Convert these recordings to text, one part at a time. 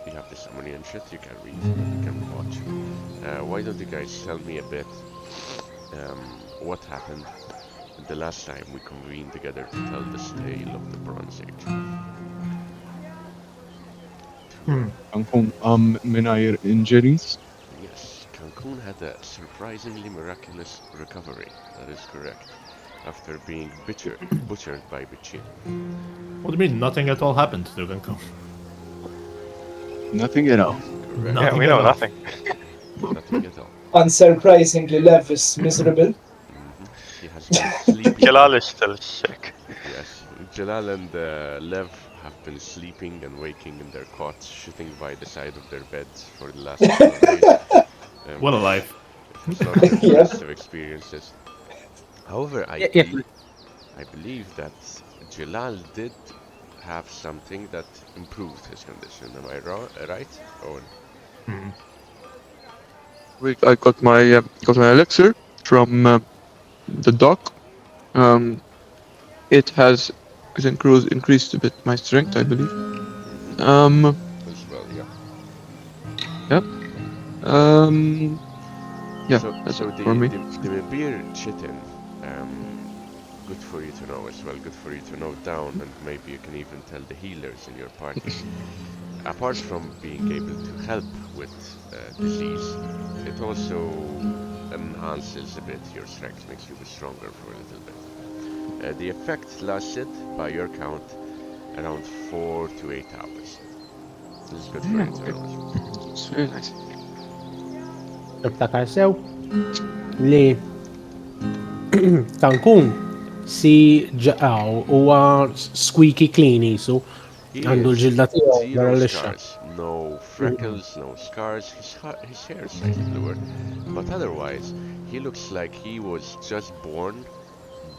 You have the summary and shit. You can read. You can watch. Why don't you guys tell me a bit what happened the last time we convened together to tell this tale of the Bronze Age? نكون minor injuries. Yes, Cancun had a surprisingly miraculous recovery. That is correct. After being butchered by Bichin. What do you mean? Nothing at all happened to Cancun. Nothing at all. Correct. Yeah, Nothing we at know all. nothing. Nothing at all. Unsurprisingly, Lev is miserable. He has been sleeping. Jalal is still sick. Yes, Jalal and Lev have been sleeping and waking in their cots, shitting by the side of their beds for the last couple of days. What a life. It's not the Yeah. best of experiences. However, Yeah, I believe that Jalal did have something that improved his condition. Am I right? Or I got my elixir from the doc. It has increased a bit my strength, I believe. as well, yeah. Yeah, So, that's so it for me. the Mabir Chitin, good for you to know as well, good for you to note down, and maybe you can even tell the healers in your party. Apart from being able to help with disease, it also enhances a bit your strength, makes you stronger for a little bit. The effect lasted, by your count, around 4 to 8 hours. This is good for you to know as well. It's very nice. niftakar sew li Cancun si ġaqaw huwa squeaky clean jisu He għandu is l-ġilda tiegħu zero wara l-ixxa. scars, no freckles, no scars. His hair is slightly bluer, but otherwise, he looks like he was just born,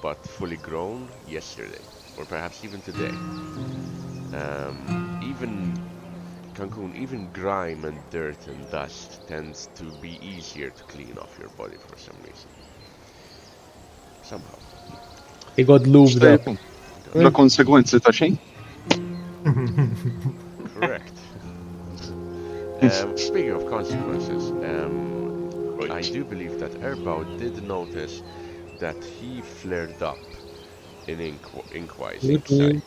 but fully grown yesterday, or perhaps even today. Even Cancun, even grime and dirt and dust tends to be easier to clean off your body for some reason. Somehow. He got lubed X'ta' up. jkun? La konsegwenzi ta' xejn? Correct. Speaking of consequences, I do believe that Erbao did notice that he flared up in ink-wise, ink sight.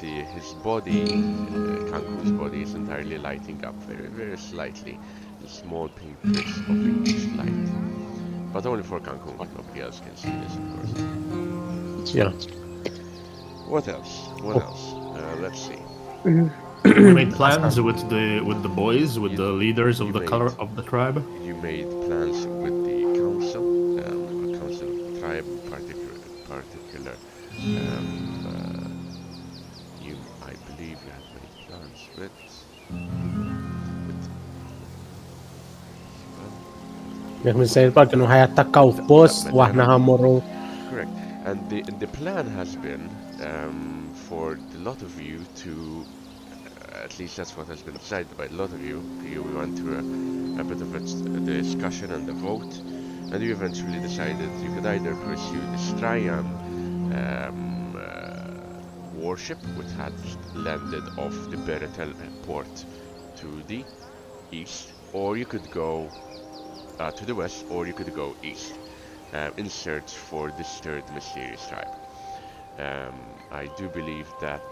His body, Cancun's body, is entirely lighting up very, very slightly. The small pink pricks of inkish light. But only for Cancun, nobody else can see this, of course. Yeah. What else? What else? Let's see. We made plans with the boys, with the leaders of you the made- color of the tribe. You made plans with the council, a council of the tribe in particular. I believe you had made plans with Jek minn sejr park kienu ħajattakkaw f'post u aħna ħammorru. correct. And the plan has been for a lot of you to, at least that's what has been decided by a lot of you. We went through a bit of a discussion and a vote, and you eventually decided you could either pursue the Strayan warship, which had landed off the Beretel port to the east, or you could go to the west, or you could go east in search for this third mysterious tribe. I do believe that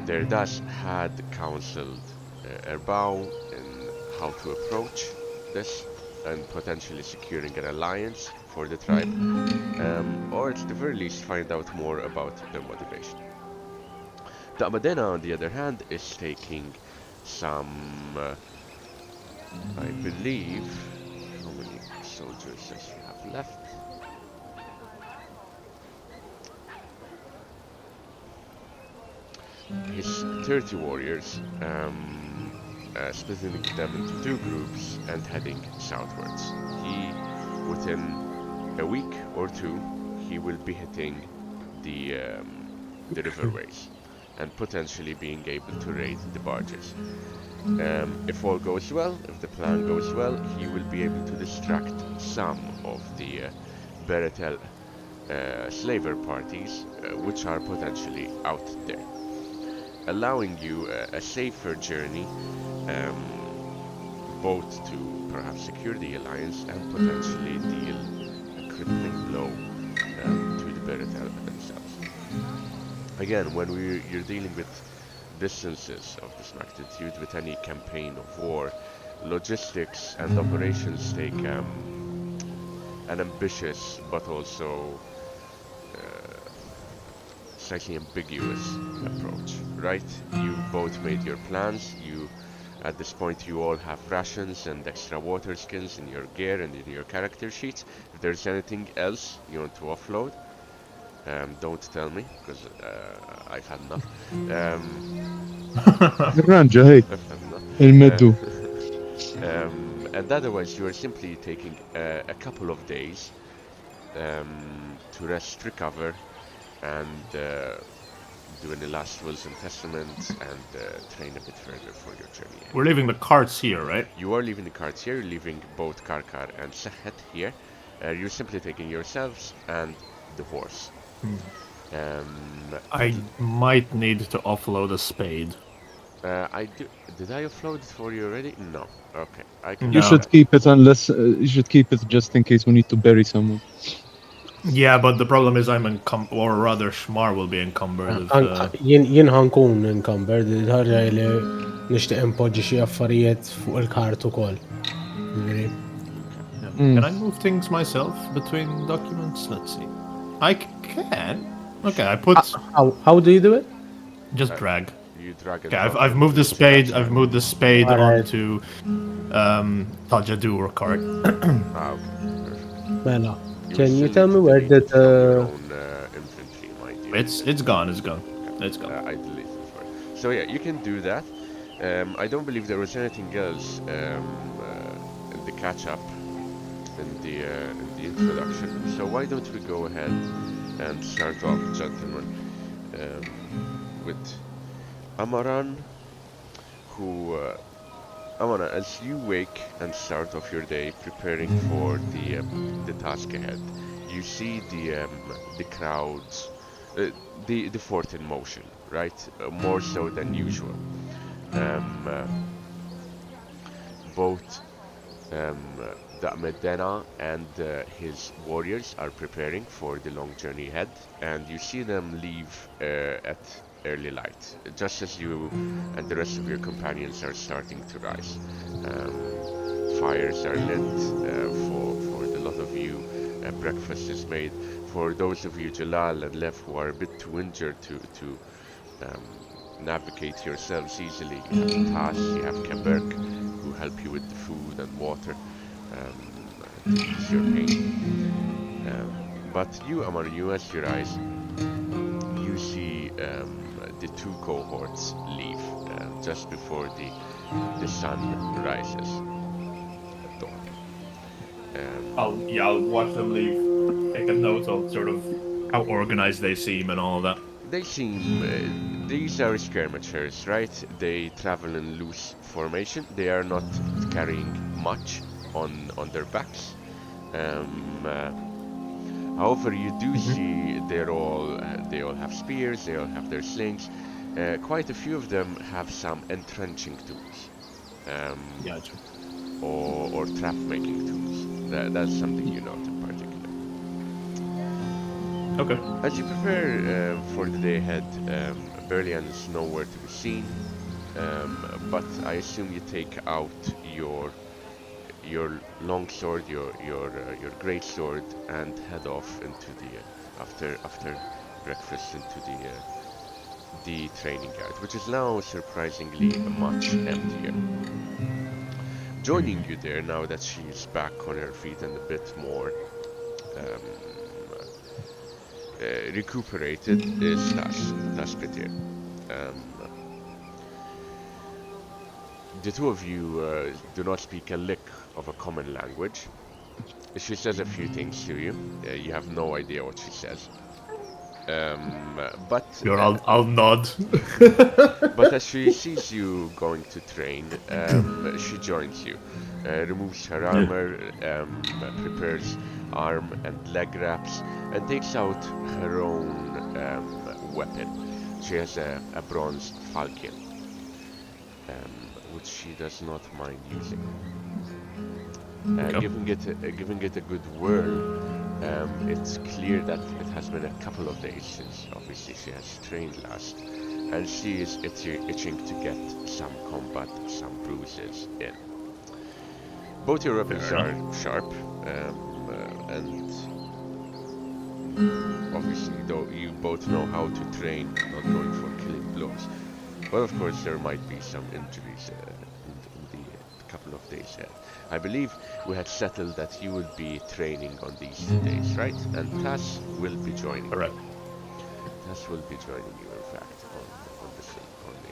Derdas had counseled Erbao in how to approach this and potentially securing an alliance for the tribe, or at the very least find out more about their motivation. The Amadena, on the other hand, is taking some, I believe, how many soldiers does he have left? His 30 warriors, splitting them into two groups and heading southwards. Within a week or two, he will be hitting the riverways and potentially being able to raid the barges. If all goes well, if the plan goes well, he will be able to distract some of the Beretel slaver parties, which are potentially out there. allowing you a safer journey, both to perhaps secure the alliance and potentially deal a crippling blow to the Beratel themselves. Again, when you're dealing with distances of this magnitude, with any campaign of war, logistics and operations take an ambitious but also slightly ambiguous approach, right? You both made your plans. At this point, you all have rations and extra water skins in your gear and in your character sheets. If there's anything else you want to offload, don't tell me, because I've had enough. الرانجا هي I've had enough. المدو. And otherwise, you are simply taking a couple of days to rest, recover, and do any last wills and testaments, and train a bit further for your journey. We're leaving the carts here, right? You are leaving the carts here, leaving both Karkar and Sehet here. You're simply taking yourselves and the horse. I might need to offload a spade. Did I offload it for you already? No. Okay. I can. You No. should keep it unless you should keep it just in case we need to bury someone. Yeah, but the problem is I'm or rather Shmar will be encumbered. jien ħankun encumbered, ħarġa li nixtieq impoġġi xi affarijiet fuq il-kart ukoll. Jiġifieri. Can I move things myself between documents? Let's see. I can. Okay, I put How do you do it? just drag. You drag it. Okay, down I've moved the into spade. that I've side. moved the spade Alright. onto Tajadur cart. Ah, okay. Perfect. Mela. You Can you still tell need me to where delete it did from your own infantry, my dear. It's gone. It's gone. It's gone. I deleted it for you. So yeah, you can do that. I don't believe there was anything else in the catch-up, in the introduction. So why don't we go ahead and start off, gentlemen, with Amaran, who Amara, as you wake and start off your day preparing for the task ahead, you see the crowds, the fort in motion, right? More so than usual. Both Medena and his warriors are preparing for the long journey ahead, and you see them leave at early light, just as you and the rest of your companions are starting to rise. Fires are lit for the lot of you. Breakfast is made. For those of you, Jalal and Lev, who are a bit too injured to navigate yourselves easily, you have Tas, you have Keberk, who help you with the food and water to ease your pain. But you, Amar, you as you rise, you see the two cohorts leave just before the sun rises at dawn. I'll watch them leave. Take a note of sort of how organized they seem and all that. They seem, these are skirmishers, right? They travel in loose formation. They are not carrying much on their backs. However, you do see they all have spears, they all have their slings. Quite a few of them have some entrenching tools, Gotcha. or trap making tools. That's something you note in particular. Okay. As you prepare for the day ahead, Berlian is nowhere to be seen, but I assume you take out your long sword, your great sword, and head off into the after breakfast into the training yard, which is now surprisingly much emptier. Joining you there, now that she's back on her feet and a bit more recuperated, is Tas Petir. The two of you do not speak a lick of a common language. She says a few things to you. You have no idea what she says. But Sure, I'll nod. but as she sees you going to train, she joins you, removes her armor, prepares arm and leg wraps, and takes out her own weapon. she has a bronze falcon, which she does not mind using. Okay. Giving it a good whirl, it's clear that it has been a couple of days since obviously she has trained last, and she is itching to get some combat, some bruises in. Both your weapons Fair are sharp, and obviously though you both know how to train, not going for killing blows. But of course there might be some injuries in the couple of days ahead. I believe we had settled that you will be training on these 2 days, right? And Tas will be joining. Correct. Tas will be joining you, in fact, on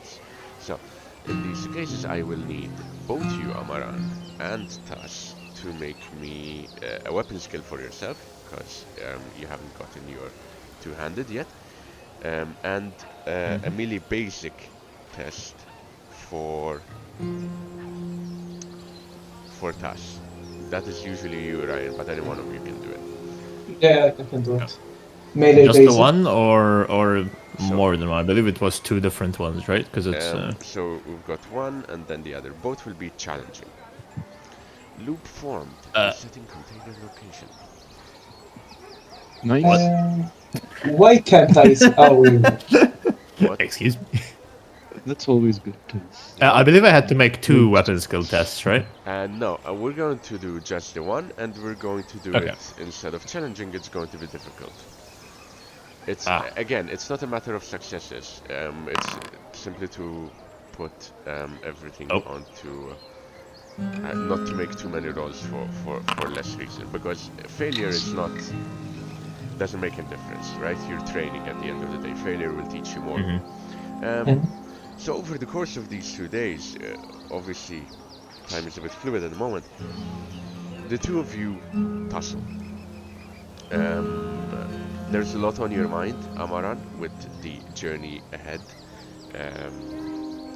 this. So, in these cases, I will need both you, Amaran, and Tas to make me a weapon skill for yourself, because you haven't gotten your two-handed yet, and a melee basic test for Tas. That is usually you, Ryan, but any one of you can do it. Yeah, I can do it. Melee Just basic. the one, or So- more than one? I believe it was 2 different ones, right? Because it's So we've got one and then the other. Both will be challenging. Loop formed. Setting container location. Nice. Why can't I? What? excuse me. That's always good. I believe I had to make 2 weapon skill tests, right? No, we're going to do just the one, and we're going to do Okay. it instead of challenging. It's going to be difficult. It's Ah. again, it's not a matter of successes. It's simply to put everything Oh. onto. Not to make too many rolls for less reason, because failure is not doesn't make a difference, right? You're training at the end of the day. Failure will teach you more. So over the course of these 2 days, obviously time is a bit fluid at the moment, the two of you tussle. There's a lot on your mind, Amaran, with the journey ahead.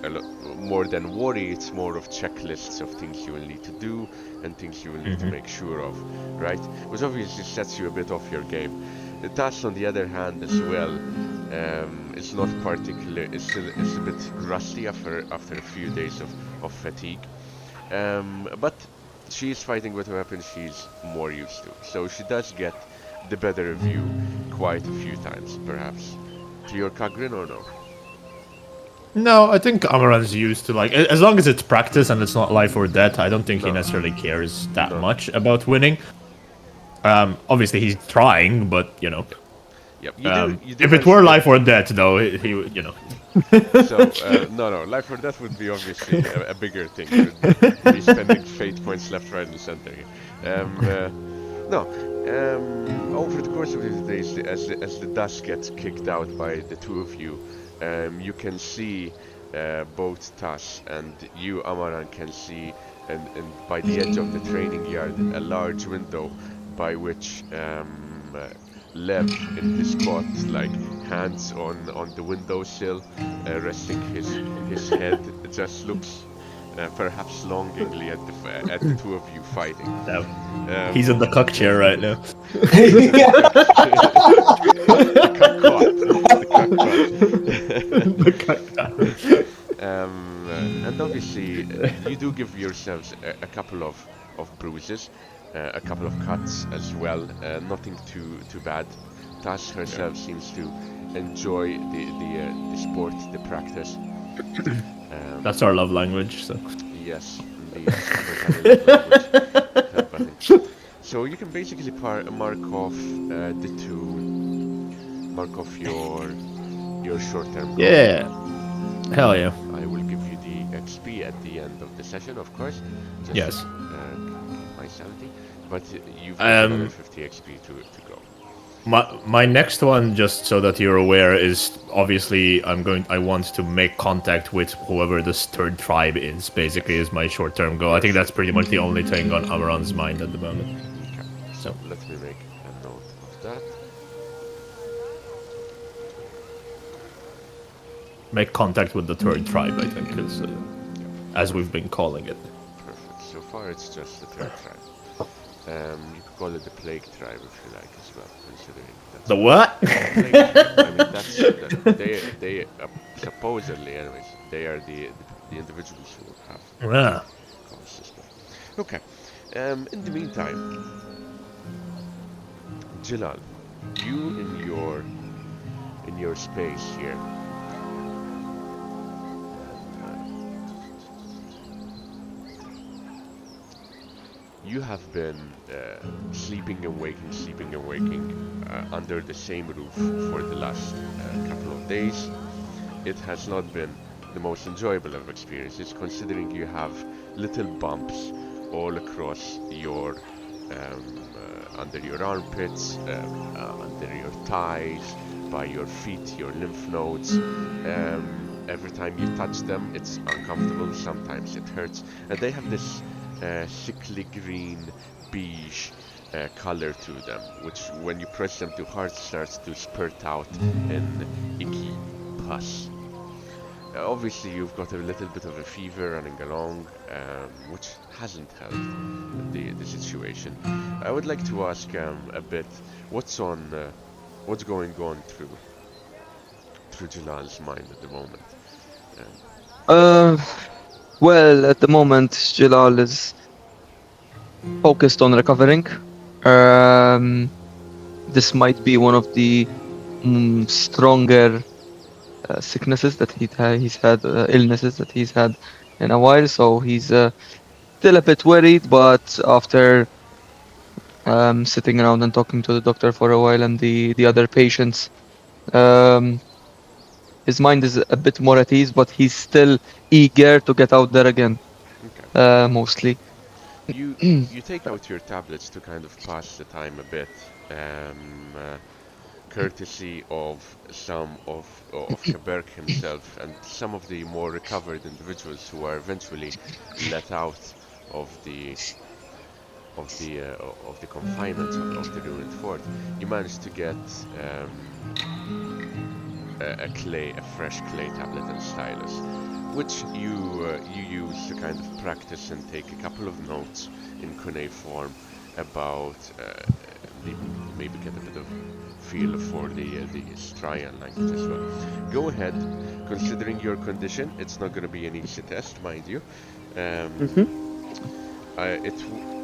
A lot more than worry, it's more of checklists of things you will need to do and things you will need to make sure of, right? Which obviously sets you a bit off your game. The task, on the other hand, as well, is not particular. It's a bit rusty after a few days of fatigue. But she's fighting with a weapon she's more used to, so she does get the better of you quite a few times, perhaps. To your Kagrin or no? No, I think Amaran's used to, like, as long as it's practice and it's not life or death, I don't think he No. necessarily cares that No. much about winning. Obviously he's trying, but you know. Yep. You do If it were manage life or death, though, he would, you know. to- So no, life or death would be obviously a bigger thing. You would be spending fate points left, right, and center here. Over the course of these days, as the dust gets kicked out by the two of you, you can see both Tas and you, Amaran, can see, and by the edge of the training yard, a large window by which Lev in his cot, like hands on the windowsill, resting his head, just looks perhaps longingly at the two of you fighting. He's in the cuck chair right now. The cuck and obviously, you do give yourselves a couple of bruises, a couple of cuts as well. Nothing too bad. Tas herself seems to enjoy the sport, the practice. That's our love language, so. Yes, indeed. Language. So you can basically mark off your short-term goal. Yeah. Hell yeah. I will give you the XP at the end of the session, of course. Just, Yes. my sanity. But you've got another 50 XP to go. My next one, just so that you're aware, is obviously I want to make contact with whoever this third tribe is. Basically, is my short-term goal. I think that's pretty much the only thing on Amaran's mind at the moment. Okay. So let me make a note of that. Make contact with the third tribe, I think, is as we've been calling it. Perfect. So far, it's just the third tribe. You could call it the plague tribe if you like as well, considering that's The what? plague tribe. I mean, that's that they supposedly, anyways, they are the individuals who have Ah. caused this stuff. Okay. In the meantime, Jalal, you in your space here. You have been sleeping and waking under the same roof for the last couple of days. It has not been the most enjoyable of experiences, considering you have little bumps all across your under your armpits, under your thighs, by your feet, your lymph nodes. Every time you touch them, it's uncomfortable. Sometimes it hurts, and they have this sickly green beige color to them, which when you press them too hard starts to spurt out an icky pus. Obviously, you've got a little bit of a fever running along, which hasn't helped the situation. I would like to ask a bit, what's going on through Jalal's mind at the moment? Uh, well, at the moment, Jalal is focused on recovering. This might be one of the stronger sicknesses that he's had, illnesses that he's had in a while. So he's still a bit worried, but after sitting around and talking to the doctor for a while and the other patients, um, his mind is a bit more at ease, but he's still eager to get out there again, Okay. mostly. You take out your tablets to kind of pass the time a bit, courtesy of some of Kaberk himself and some of the more recovered individuals who are eventually let out of the of the confinement of the ruined fort. You managed to get a fresh clay tablet and stylus, which you use to kind of practice and take a couple of notes in cuneiform about maybe get a bit of feel for the Strian language as well. Go ahead, considering your condition, it's not going to be an easy test, mind you.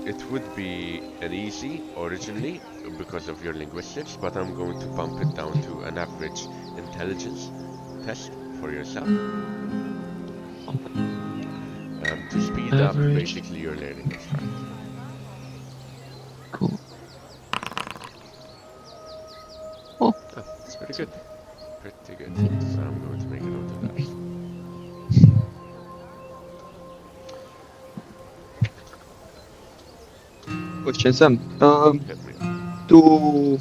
It would be an easy originally because of your linguistics, but I'm going to bump it down to an average intelligence test for yourself to speed up Average. basically your learning of fact. Cool. Oh, It's pretty good. Pretty good. So I'm going to make a note of that. question, Sam. Hit me. Do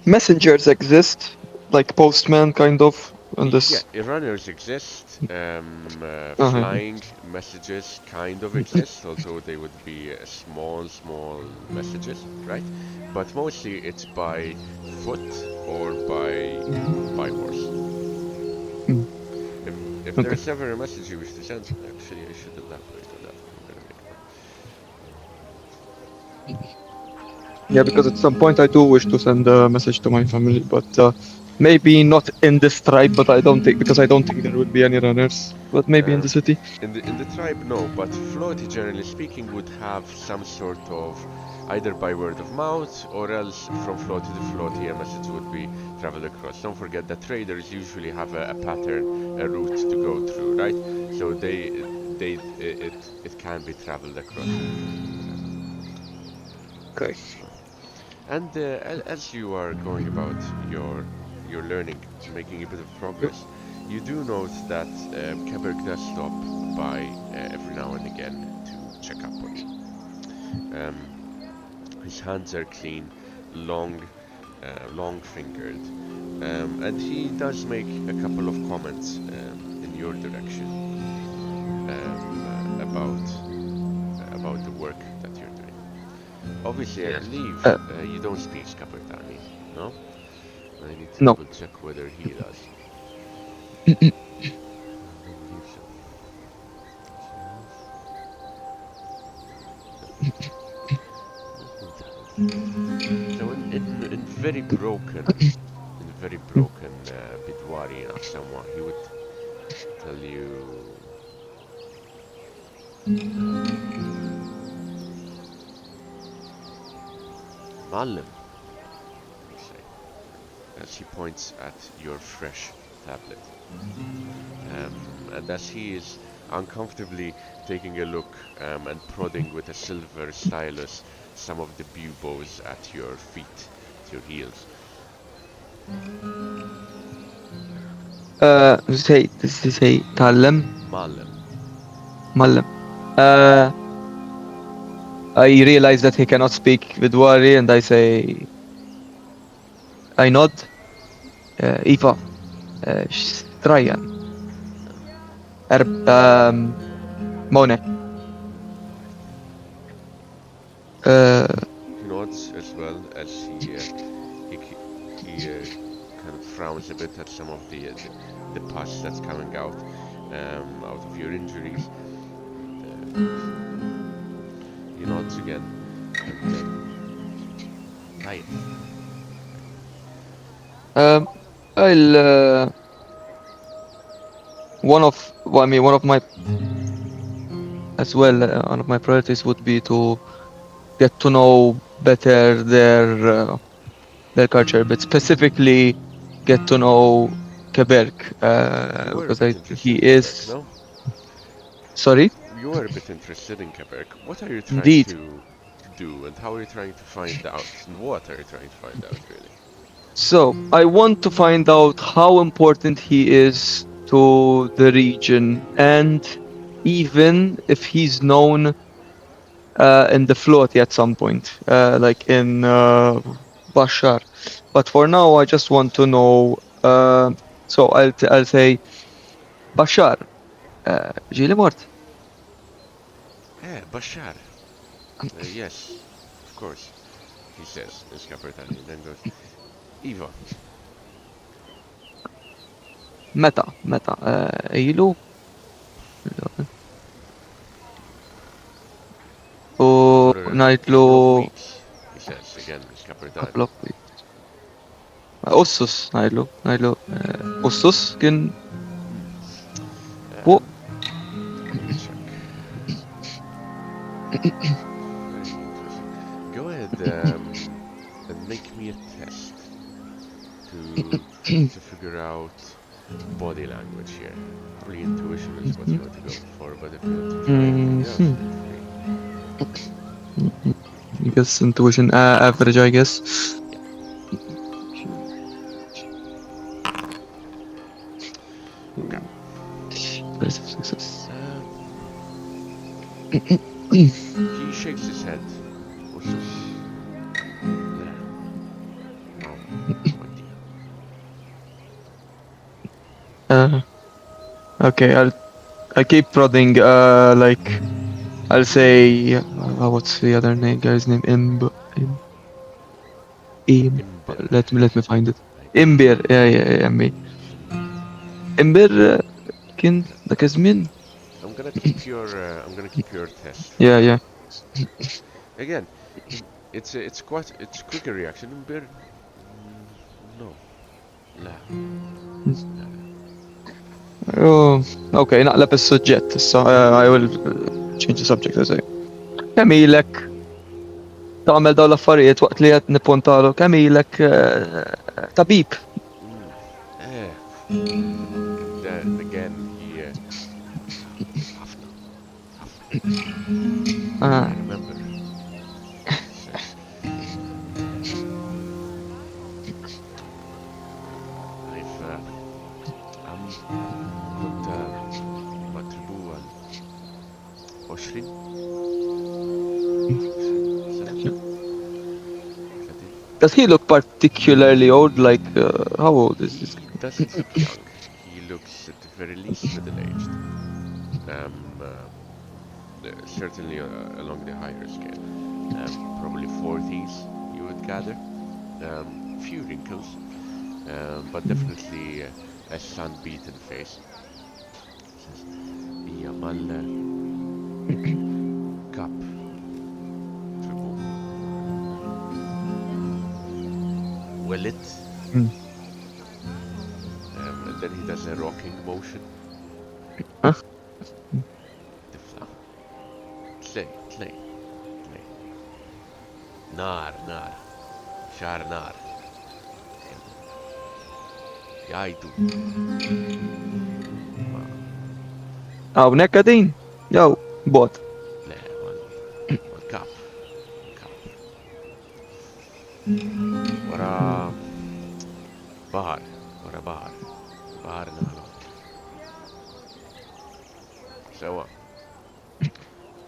messengers exist, like postman, kind of, on this? Yeah, runners exist. Uh-huh. Flying messages kind of exist, although they would be small messages, right? But mostly it's by foot or by horse. Mm. If Okay. there's ever a message you wish to send, actually I should elaborate on that. I'm gonna make one. Yeah, because at some point I do wish to send a message to my family, but maybe not in this tribe. But I don't think there would be any runners. But maybe in the city. In the tribe, no, but Floaty, generally speaking, would have some sort of either by word of mouth or else from Floaty to Floaty a message would be traveled across. Don't forget that traders usually have a pattern, a route to go through, right? So it can be traveled across. Okay. And as you are going about your learning, making a bit of progress, you do note that Keberg does stop by every now and again to check up on you. His hands are clean, long-fingered, and he does make a couple of comments in your direction about the work that you're doing. Obviously, I believe you don't speak Kapertani, no? I need to No. double check whether he does. I believe so. broken, in very broken Bidwari someone, he would tell you. Malim, he say, as he points at your fresh tablet. And as he is uncomfortably taking a look and prodding with a silver stylus some of the buboes at your feet, at your heels. say تعلم Malim. معلم. I realize that he cannot speak Vidwari, and I say, I nod. Eva, Strayan, Mone. He nods as well as he kind of frowns a bit at some of the pus that's coming out of your injuries. He nods again. And, right. I'll one of my as well one of my priorities would be to get to know better their culture, but specifically get to know Quebec You were a because bit interested he in Quebec, is no? sorry. You were a bit interested in Quebec. What are you trying Indeed. to do, and how are you trying to find out? And what are you trying to find out, really? So I want to find out how important he is to the region, and even if he's known in the float at some point, like in Bashar. But for now, I just want to know. So I'll say Bashar. جيلي مort. Bashar. Yes, of course, he says in Scapertani, and then goes, Eva. متى إيلو For a ونايت couple of له weeks, he says again in Scapertani. couple of weeks. أسس نايت له أسس كن فوق. Let me check. Very interesting. Go ahead and make me a test to figure out body language here. Probably intuition is what you want to go for, but if you want to try anything else, feel free. I guess intuition average, I guess. Okay. There's success. He shakes his head. Usus. Yeah. No idea. Okay, I keep prodding. Like I'll say, what's the other guy's name? Imber. Let me find it. Imbir. Yeah, me. Imbir. Kin the Kazmin. I'm gonna keep your test. Yeah. Again, it's quicker reaction. Imber. No. La. Oh, okay, نقلب السجت. So I will change the subject as I. كميلك تعمل دولة affarijiet waqt li qed nippuntalu كميلك طبيب. Then again, he. I remember. Says, I'm كنت مطلوبا 20 Does he look particularly old? Like, how old is this? He doesn't look young. He looks at the very least middle-aged. Certainly along the higher scale. Probably 40s, you would gather. Few wrinkles, but definitely a sun-beaten face. Says, Yamal Cup. Well, split. Mm. And then he does a rocking motion. Huh? تفلح. تلاقي. نار. شعر نار. يعيدوا. hawnhekk qegħdin. Jew bot. لا والكعب. ورا بحر. بحر نهر. سوا.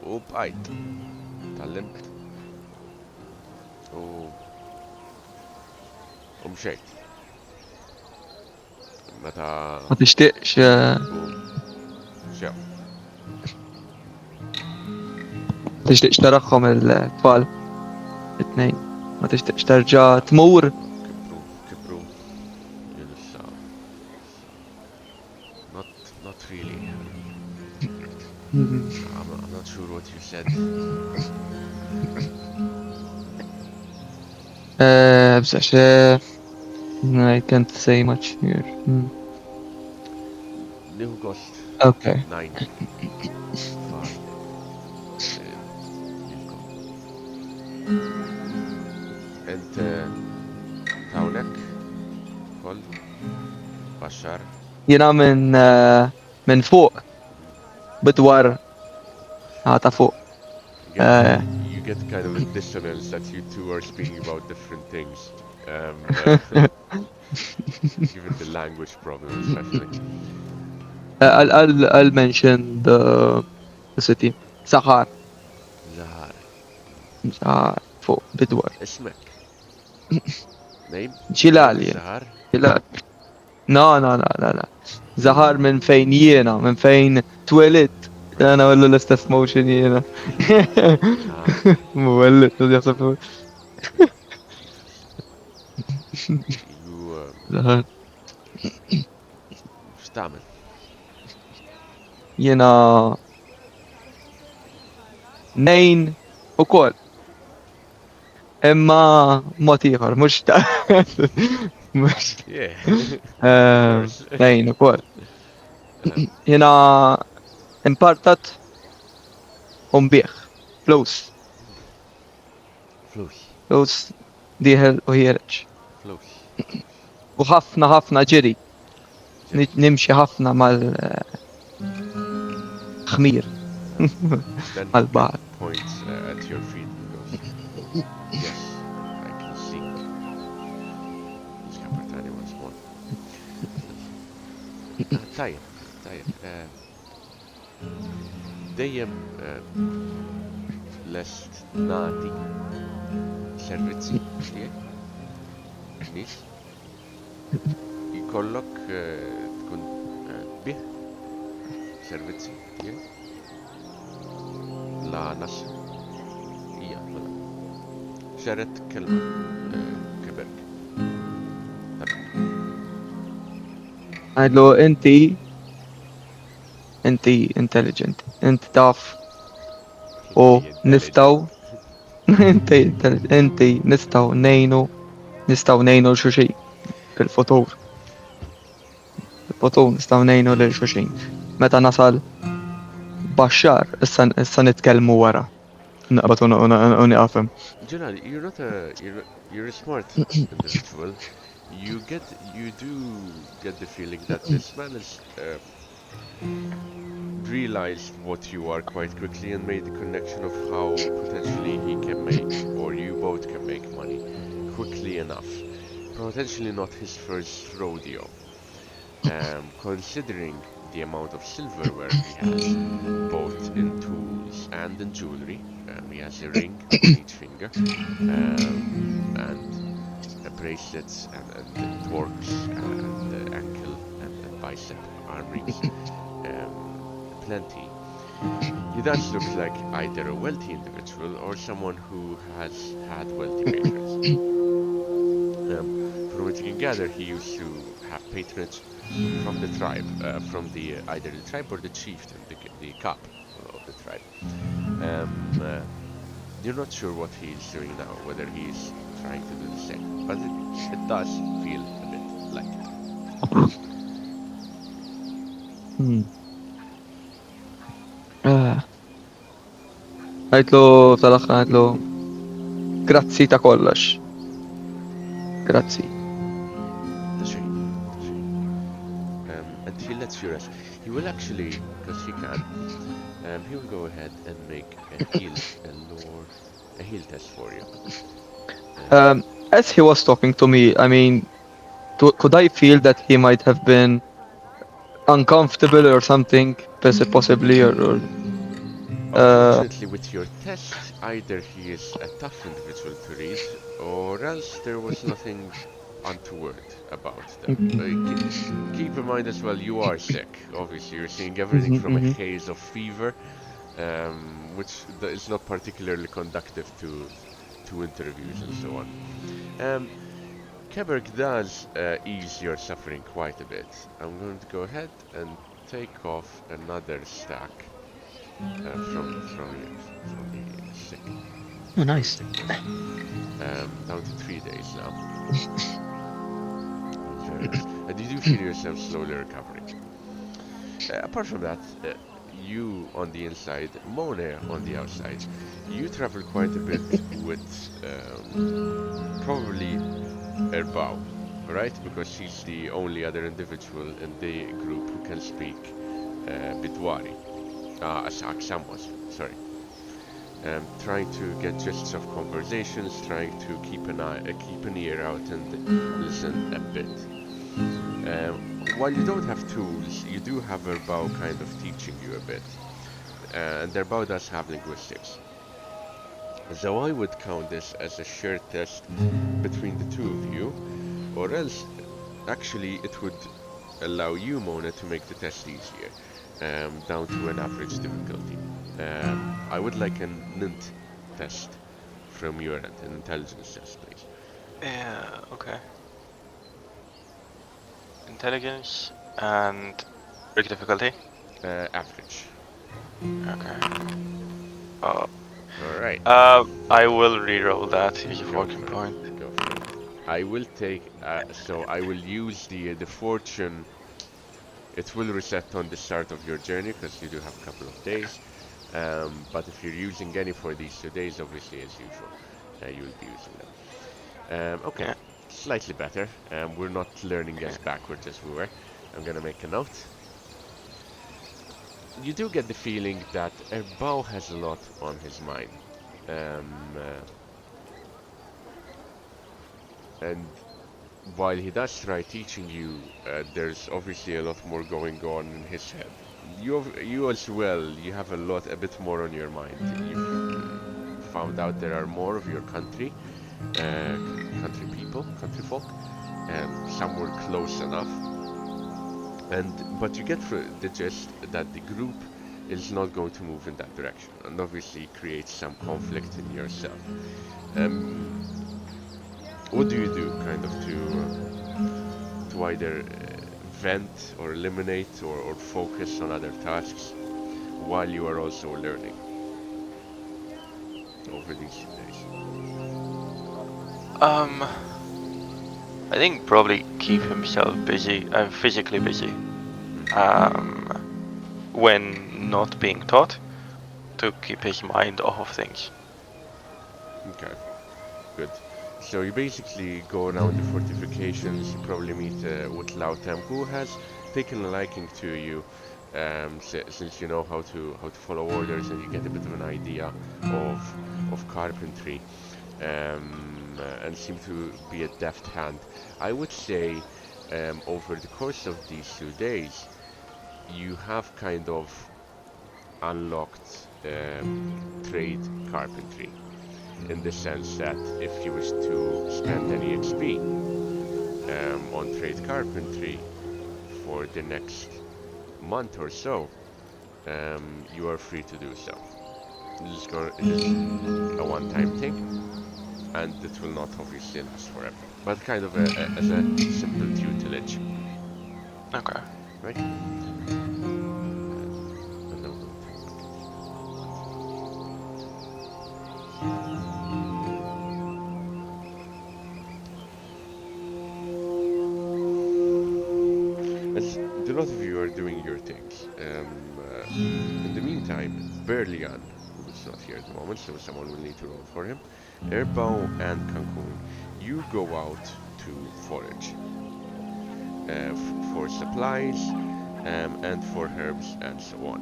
وبقيت. تعلمت. ومشيت. متى Ma tixtieqx شو tixtieqx taraħħom il-tfal it-tnejn. Ma tixtieqx terġa' tmur. كبروا لسه not really. I'm not sure what you said. Bżax, I can't say much here. New Ghost Okay. 9 انت تاونك كل بشر Jiena minn fuq bidwar ta' fuq. you get kind of a dissonance that you two are speaking about different things. Given the language problem especially. I'll mention the city. Sahar. زهار Sahar fuq bidwar. اسمك name Ġilali. زهار Ġilali. No. Zahar minn fejn jiena, minn fejn twelid. Ana għallu l-istess motion jiena. Mwellit, jaħseb. you Zahar. استعمل Jiena nejn u kol. Imma mod ieħor, mhux ta' mhux yeah nejn ukoll. Jiena impartat u mbieħ. Flus dieħel u ħireġ. فلوس U ħafna ġiri. Nimxi ħafna mal-ħmir. then Mal-baħar. points at your feet and goes yes I can see Scappertani once more طيب دايم lest nati servizzi tiegħek nies jkollok tkun bih servizzi tiegħek la nas hija mela xeret kelma kiberk Għadlu inti intelligent. Inti taf u nistaw inti nistaw nejnu l-xuxin fil-futur. Fil-futur nistaw nejnu l-xuxin. Meta nasal Bashar, issa nitkellmu wara. Naqbad u niqafem. Generally, you're a smart individual. You do get the feeling that this man is realized what you are quite quickly and made the connection of how potentially he can make, or you both can make money quickly enough. Potentially not his first rodeo. Considering the amount of silverware he has, both in tools and in jewelry. He has a ring on each finger, and bracelets and torques and ankle and bicep arm rings. Plenty. He does look like either a wealthy individual or someone who has had wealthy patrons. From what you can gather, he used to have patronage from the tribe, from either the tribe or the chieftain, the cap of the tribe. You're not sure what he's doing now, whether he's trying to do the same. But it does feel a bit like it. قالت له بصراحة قالت له grazzi ta' kollox. Grazzi. Does she? Does she? And he lets you rest. He will actually, because he can, he will go ahead and make a heal test for you. As he was talking to me, I mean, could I feel that he might have been uncomfortable or something, possibly, or Unfortunately, with your test, either he is a tough individual to read, or else there was nothing untoward about them. Keep in mind as well, you are sick. Obviously, you're seeing everything from a haze of fever, which is not particularly conductive to interviews and so on. Keberg does ease your suffering quite a bit. I'm going to go ahead and take off another stack from the sick. Oh, nice. Down to 3 days now. Very nice. And you do feel yourself slowly recovering. Apart from that, you on the inside, MoA on the outside, you travel quite a bit with probably Erbao, right? Because she's the only other individual in the group who can speak Bidwari. Aksamwas, sorry. Trying to get gists of conversations, trying to keep an ear out and listen a bit. While you don't have tools, you do have Erbao kind of teaching you a bit, and Erbao does have linguistics. So I would count this as a shared test between the two of you, or else actually it would allow you, MoA, to make the test easier, down to an average difficulty. I would like an int test from your end, an intelligence test, please. Yeah, okay. Intelligence and break difficulty? Average. Okay. Alright. I will reroll that. Use a Go fortune for it. point. Go for it. I will take, so I will use the fortune. It will reset on the start of your journey because you do have a couple of days. But if you're using any for these 2 days, obviously as usual, you will be using them. Okay, Yeah. slightly better. We're not learning as backwards as we were. I'm gonna make a note. You do get the feeling that Erbao has a lot on his mind. And while he does try teaching you, there's obviously a lot more going on in his head. You as well, you have a bit more on your mind. You've found out there are more of your country folk, somewhere close enough. But you get the gist that the group is not going to move in that direction, and obviously creates some conflict in yourself. What do you do, kind of, to either vent or eliminate or focus on other tasks while you are also learning over these days? I think probably keep himself busy, physically busy, when not being taught, to keep his mind off of things. Okay, good. So you basically go around the fortifications. You probably meet with Lautem, who has taken a liking to you, since you know how to follow orders, and you get a bit of an idea of carpentry, and seem to be a deft hand. I would say over the course of these 2 days, you have kind of unlocked trade carpentry, in the sense that if you wish to spend any XP on trade carpentry for the next month or so, you are free to do so. It is a one-time thing, and it will not obviously last forever, but kind of as a simple tutelage. Okay. Right? lot of you are doing your things. In the meantime, Berlian, who is not here at the moment, so someone will need to roll for him. Erbao and Cancun, you go out to forage for supplies and for herbs and so on.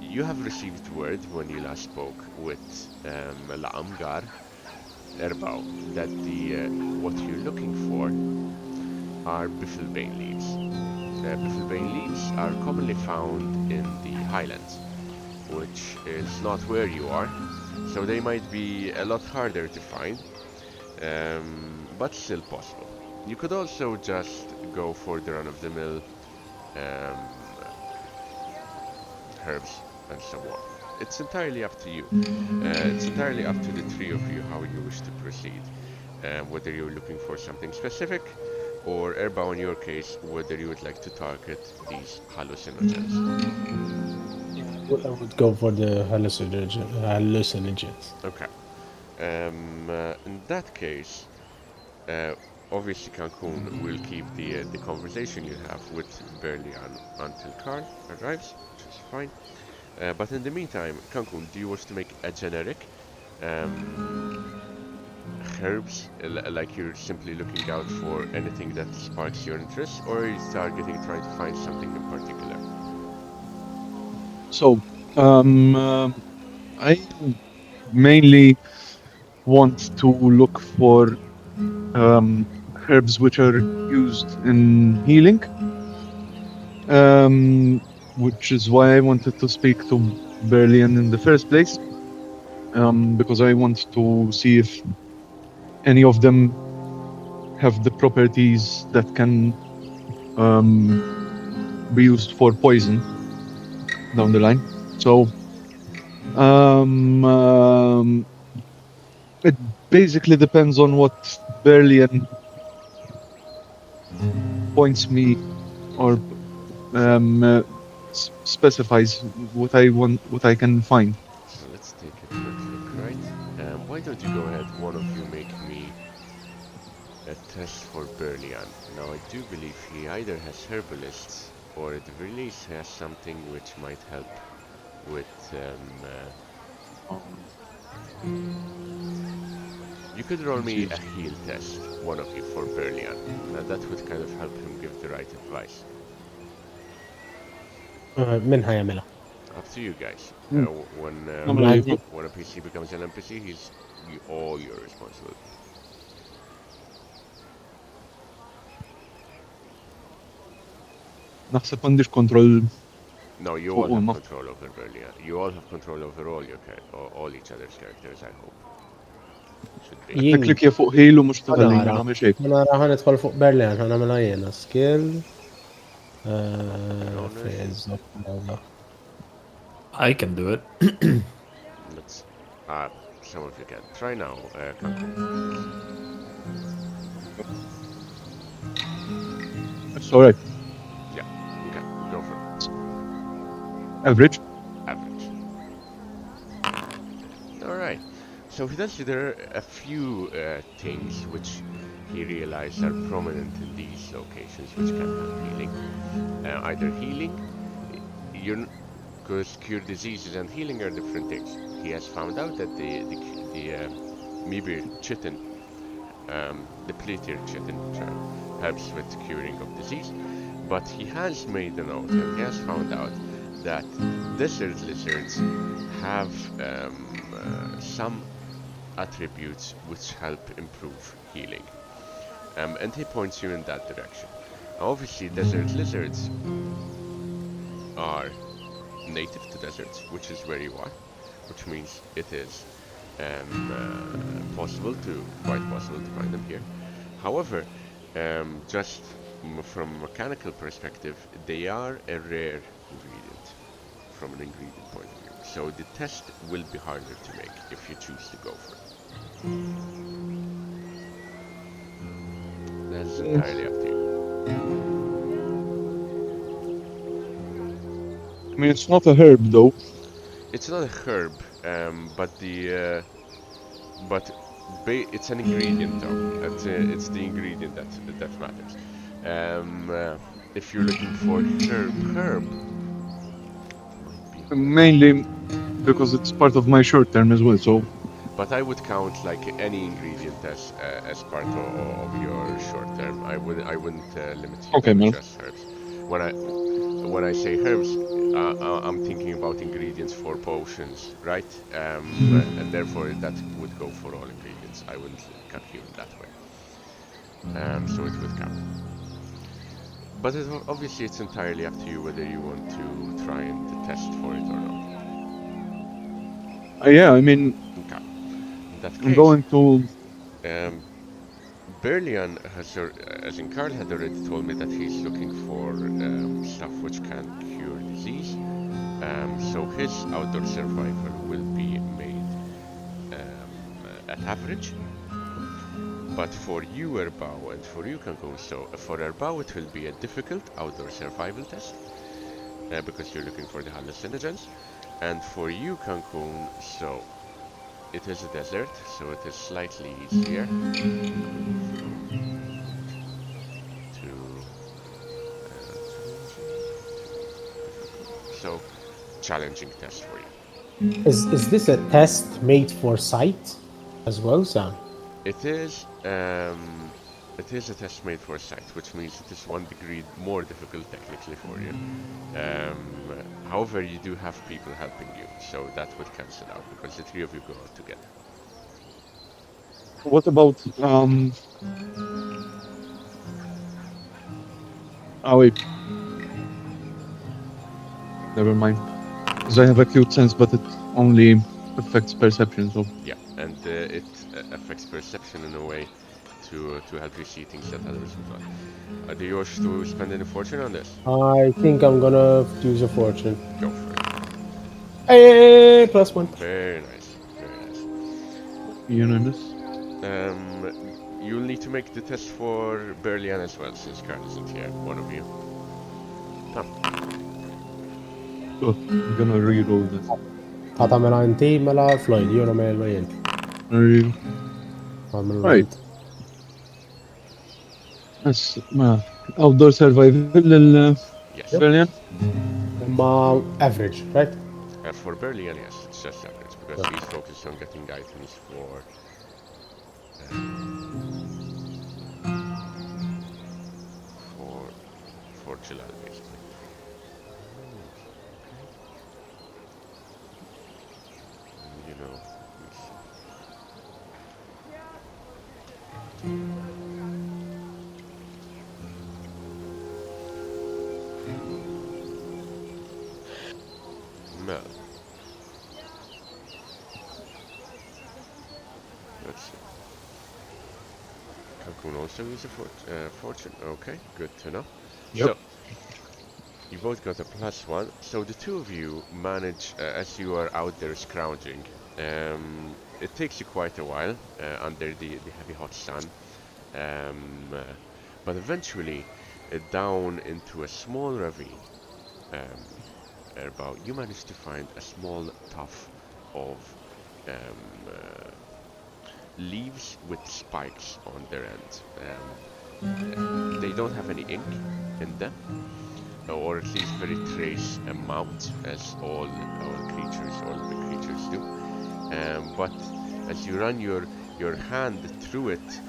You have received word when you last spoke with Laamgar, Erbao, that what you're looking for are Bifflebane leaves. Bifflebane leaves are commonly found in the highlands, which is not where you are, so they might be a lot harder to find, but still possible. You could also just go for the run-of-the-mill herbs and so on. It's entirely up to you. It's entirely up to the three of you how you wish to proceed. Whether you're looking for something specific, or Erba in your case, whether you would like to target these hallucinogens. I would go for the hallucinogens. Okay. In that case, obviously Cancun will keep the conversation you have with Berlian until Carl arrives, which is fine. But in the meantime, Cancun, do you wish to make a generic herbs, like you're simply looking out for anything that sparks your interest, or are you targeting trying to find something in particular? So, I mainly want to look for herbs which are used in healing, which is why I wanted to speak to Berlin in the first place, because I want to see if any of them have the properties that can be used for poison down the line. So, it basically depends on what Berlin points me or specifies what I want, what I can find. So let's take a quick look, right? Why don't you go ahead, one of you make me a test for Berlian. Now I do believe he either has herbalists, or at the very least has something which might help with you could roll me a heal test, one of you, for Berlian. That would kind of help him give the right advice. من هيعملها؟ Up to you guys. When عندي when a PC becomes an NPC, he's all your responsibility. نحسب عنديش كنترول. No, you all have control over Berlian. You all have control over all each other's characters, I hope. Should be. تكليك يا فوق هيل ومش تخليني نعمل شيء. انا راح ندخل فوق برلين هنعمل عينة سكيل فيز I can do it. Let's. Some of you can. Try now, Cancun. It's alright. Yeah, okay, go for it. Average. Average. Alright. So he tells you there are a few things which he realized are prominent in these locations which can help healing. Either healing, because cure diseases and healing are different things. He has found out that the Mibir chitin, the Pletir chitin, helps with curing of disease. But he has made a note and he has found out that desert lizards have some attributes which help improve healing. And he points you in that direction. Obviously, desert lizards are native to deserts, which is where you are, which means it is quite possible to find them here. However, just from a mechanical perspective, they are a rare ingredient from an ingredient point of view. So the test will be harder to make if you choose to go for it. That's entirely up to you. I mean, it's not a herb though. It's not a herb, but it's an ingredient though. It's the ingredient that matters. if you're looking for herb might be hard. Mainly because it's part of my short term as well. So But I would count like any ingredient as part of your short term. I wouldn't limit you okay, to man. just herbs. When I say herbs, I'm thinking about ingredients for potions, right? And therefore that would go for all ingredients. I wouldn't cut you in that way. So it would count. But obviously it's entirely up to you whether you want to try and test for it or not. Yeah, I mean, Okay. In that I'm case, going to. um, Berlian as in Carl had already told me that he's looking for stuff which can cure disease. So his outdoor survival will be made at average. But for you, Erbao, and for you, Cancun, so for Erbao it will be a difficult outdoor survival test because you're looking for the hallucinogens. And for you, Cancun, so it is a desert, so it is slightly easier. To so challenging test for you. Is this a test made for sight as well, Sam? It is a test made for sight, which means it is 1 degree more difficult technically for you. However, you do have people helping you, so that would cancel out because the three of you go out together. What about Oh wait, never mind. Because I have acute sense, but it only affects perception. So Yeah, and it affects perception in a way to help you see things that others would not. Do you wish to spend any fortune on this? I think I'm gonna use a fortune. Go for it. Hey, +1. Very nice, very nice. unanimous. You'll need to make the test for Berlian as well, since Carl isn't here. One of you. Come. So I'm gonna re-roll this. Tatamela inti mela Floyd, jura mela jent. Re- Għamil Right. That's outdoor survival Yes. Brilliant. Ma average, right? For Berlian, yes, it's just average because he's focused on getting items for for Jalal basically. You know, Mel. Let's see. Cancun also use a fortune. Okay, good to know. Yep. So, you both got a +1. So the two of you manage, as you are out there scrounging, it takes you quite a while under the heavy hot sun. But eventually, down into a small ravine, about you manage to find a small tuft of leaves with spikes on their ends. They don't have any ink in them, or at least very trace amount, as all living creatures do. But as you run your hand through it,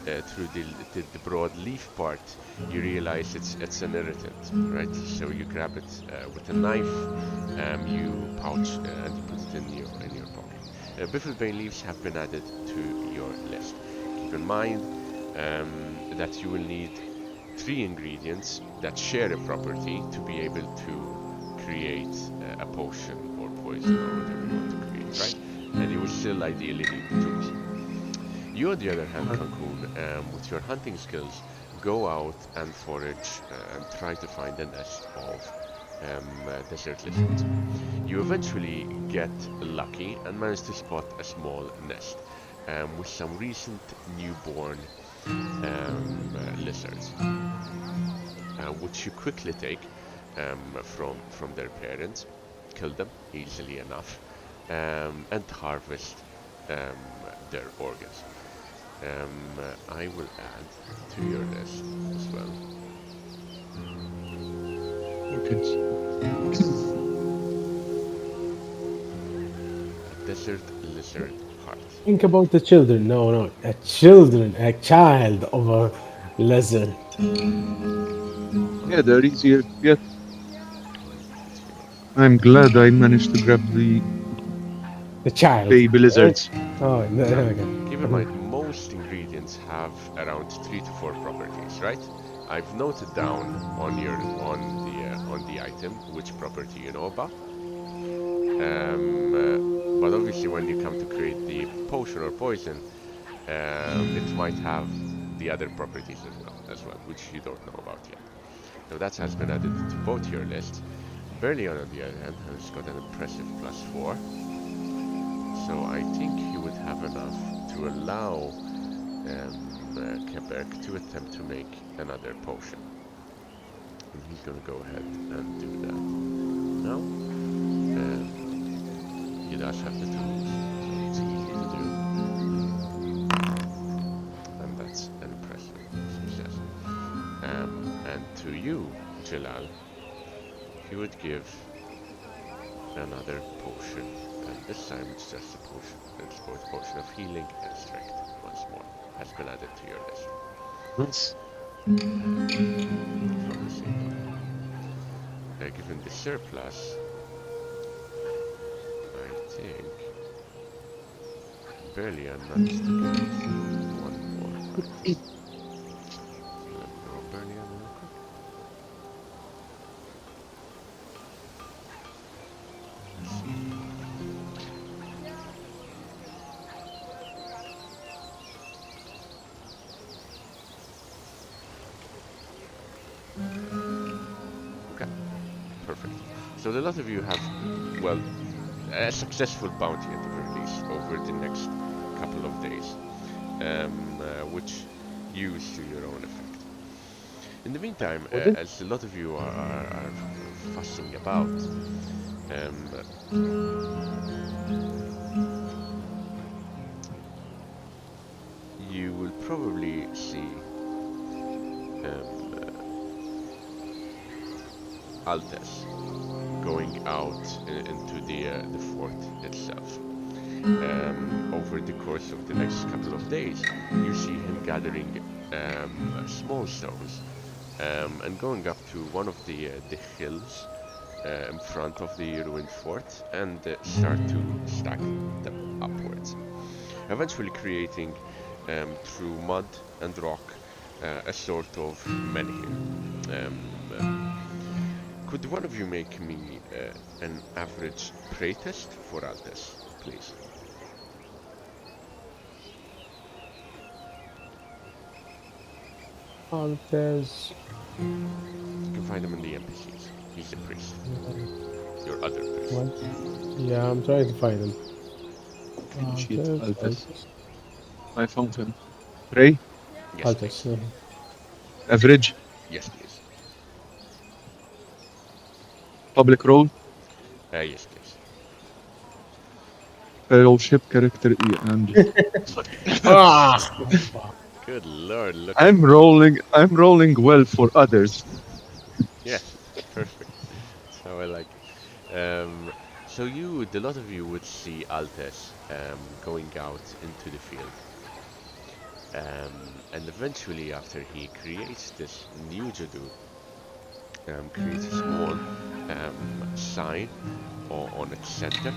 through the broad leaf part, you realize it's an irritant, right? So you grab it with a knife, you pouch and you put it in your pocket. Bifflebane leaves have been added to your list. Keep in mind that you will need 3 ingredients that share a property to be able to create a potion or poison or whatever you want to create, right? And you will still ideally need 2. You, on the other hand, Cancun, with your hunting skills, go out and forage and try to find a nest of desert lizards. You eventually get lucky and manage to spot a small nest with some recent newborn lizards, which you quickly take from their parents, kill them easily enough, and harvest their organs. I will add to your list as well orchids. A desert lizard heart. Think about the children. No. A child of a lizard. Yeah, they're easier to get. Let's see what I'm glad I managed to grab the The child. baby Right? lizards. Oh, no, Now, okay. keep in mind, most ingredients have around 3 to 4 properties, right? I've noted down on the item which property you know about. But obviously, when you come to create the potion or poison, it might have the other properties as well, which you don't know about yet. So that has been added to both your lists. Berlion, on the other hand, has got an impressive +4. So I think he would have enough to allow Quebec to attempt to make another potion. And he's going to go ahead and do that now. He does have the tools, so it's easy to do. And that's an impressive success. And to you, Jalal, he would give another potion. And this time it's just a potion. It's both potion of healing and strength. Once more has been added to your list Nice. from the same one. Given the surplus, I think Berlian managed to get one more. Let me know Berlian real quick. Let's see. Okay, perfect. So a lot of you have, well, a successful bounty at the very least over the next couple of days, which use to your own effect. In the meantime, as a lot of you are fussing about, you will probably see Altes going out into the fort itself. Over the course of the next couple of days, you see him gathering small stones and going up to one of the hills in front of the ruined fort and start to stack them upwards, eventually creating through mud and rock a sort of menhir. Could one of you make me an average prey test for Altes, please? Altes. You can find him in the NPCs. He's the priest. Your other priest. What? Yeah, I'm trying to find him. Shit, Altes. Altes. I found him. Ray, Yes, Altes. please. average, Yes, please. public role, Yes, please. fellowship character E, and Good lord, look. I'm rolling well for others. Yes, perfect. That's how I like it. So the lot of you would see Altes going out into the field. And eventually, after he creates this new Jadu, creates a small sign on its center,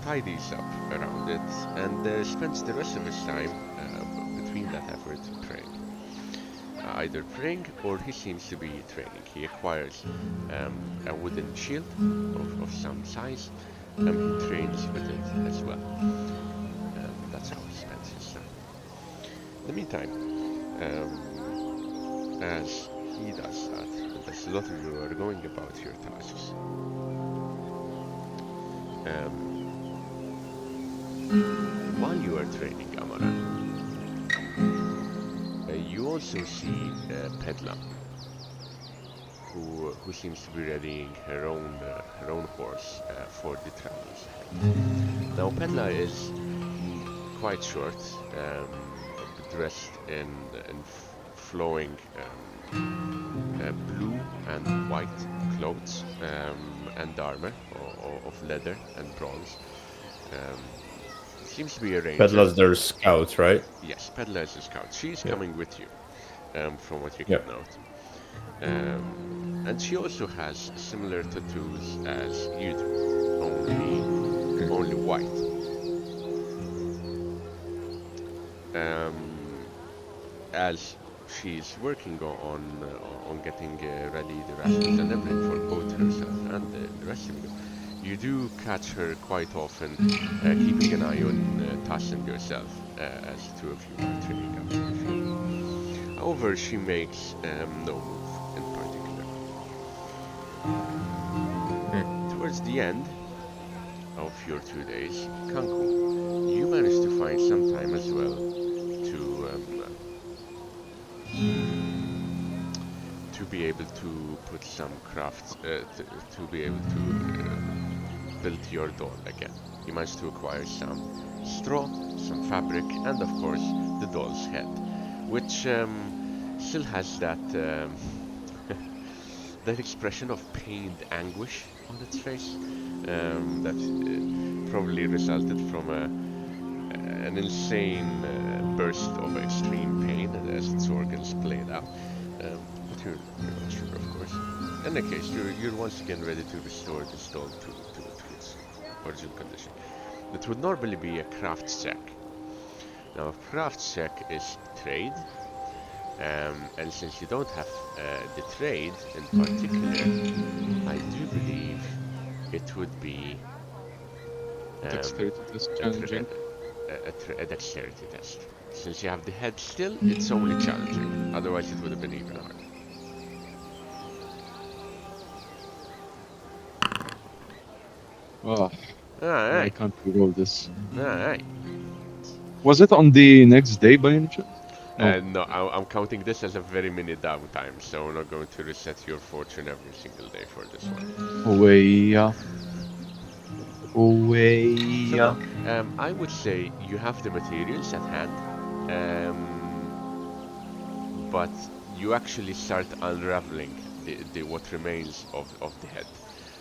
tidies up around it, and spends the rest of his time between that effort praying. Either praying or he seems to be training. He acquires a wooden shield of some size, and he trains with it as well. That's how he spends his time. In the meantime, as he does that, and as a lot of you are going about your tasks, while you are training Amara, you also see Pedla, who seems to be readying her own horse for the travels ahead. Now Pedla is quite short, dressed in flowing blue and white clothes and armor of leather and bronze. Seems to be a ranger. Peddlers, they're scouts, right? Yes, Peddler is a scout. She's Yeah. coming with you, from what you Yeah. can note. And she also has similar tattoos as you do, only white. As she's working on getting ready the rations and everything for both herself and the rest of you, you do catch her quite often keeping an eye on Tass and yourself as the two of you are trading out in the field. However, she makes no move in particular. Towards the end of your 2 days, Kanku, you manage to find some time as well to be able to put some crafts, to be able to build your doll again. You managed to acquire some straw, some fabric, and of course the doll's head, which still has that that expression of pained anguish on its face that probably resulted from an insane burst of extreme pain as its organs played out. But you're not sure, of course. In any case, you're once again ready to restore this doll to its original condition. It would normally be a craft check. Now, a craft check is trade, and since you don't have the trade in particular, I do believe it would be Dexterity test challenging. a dexterity test. Since you have the head still, it's only challenging. Otherwise, it would have been even harder. Ah, I Alright, can't roll this. alright. Was it on the next day by any chance? No, I'm counting this as a very mini downtime, so we're not going to reset your fortune every single day for this one. Away. So no, I would say you have the materials at hand, but you actually start unraveling the what remains of the head.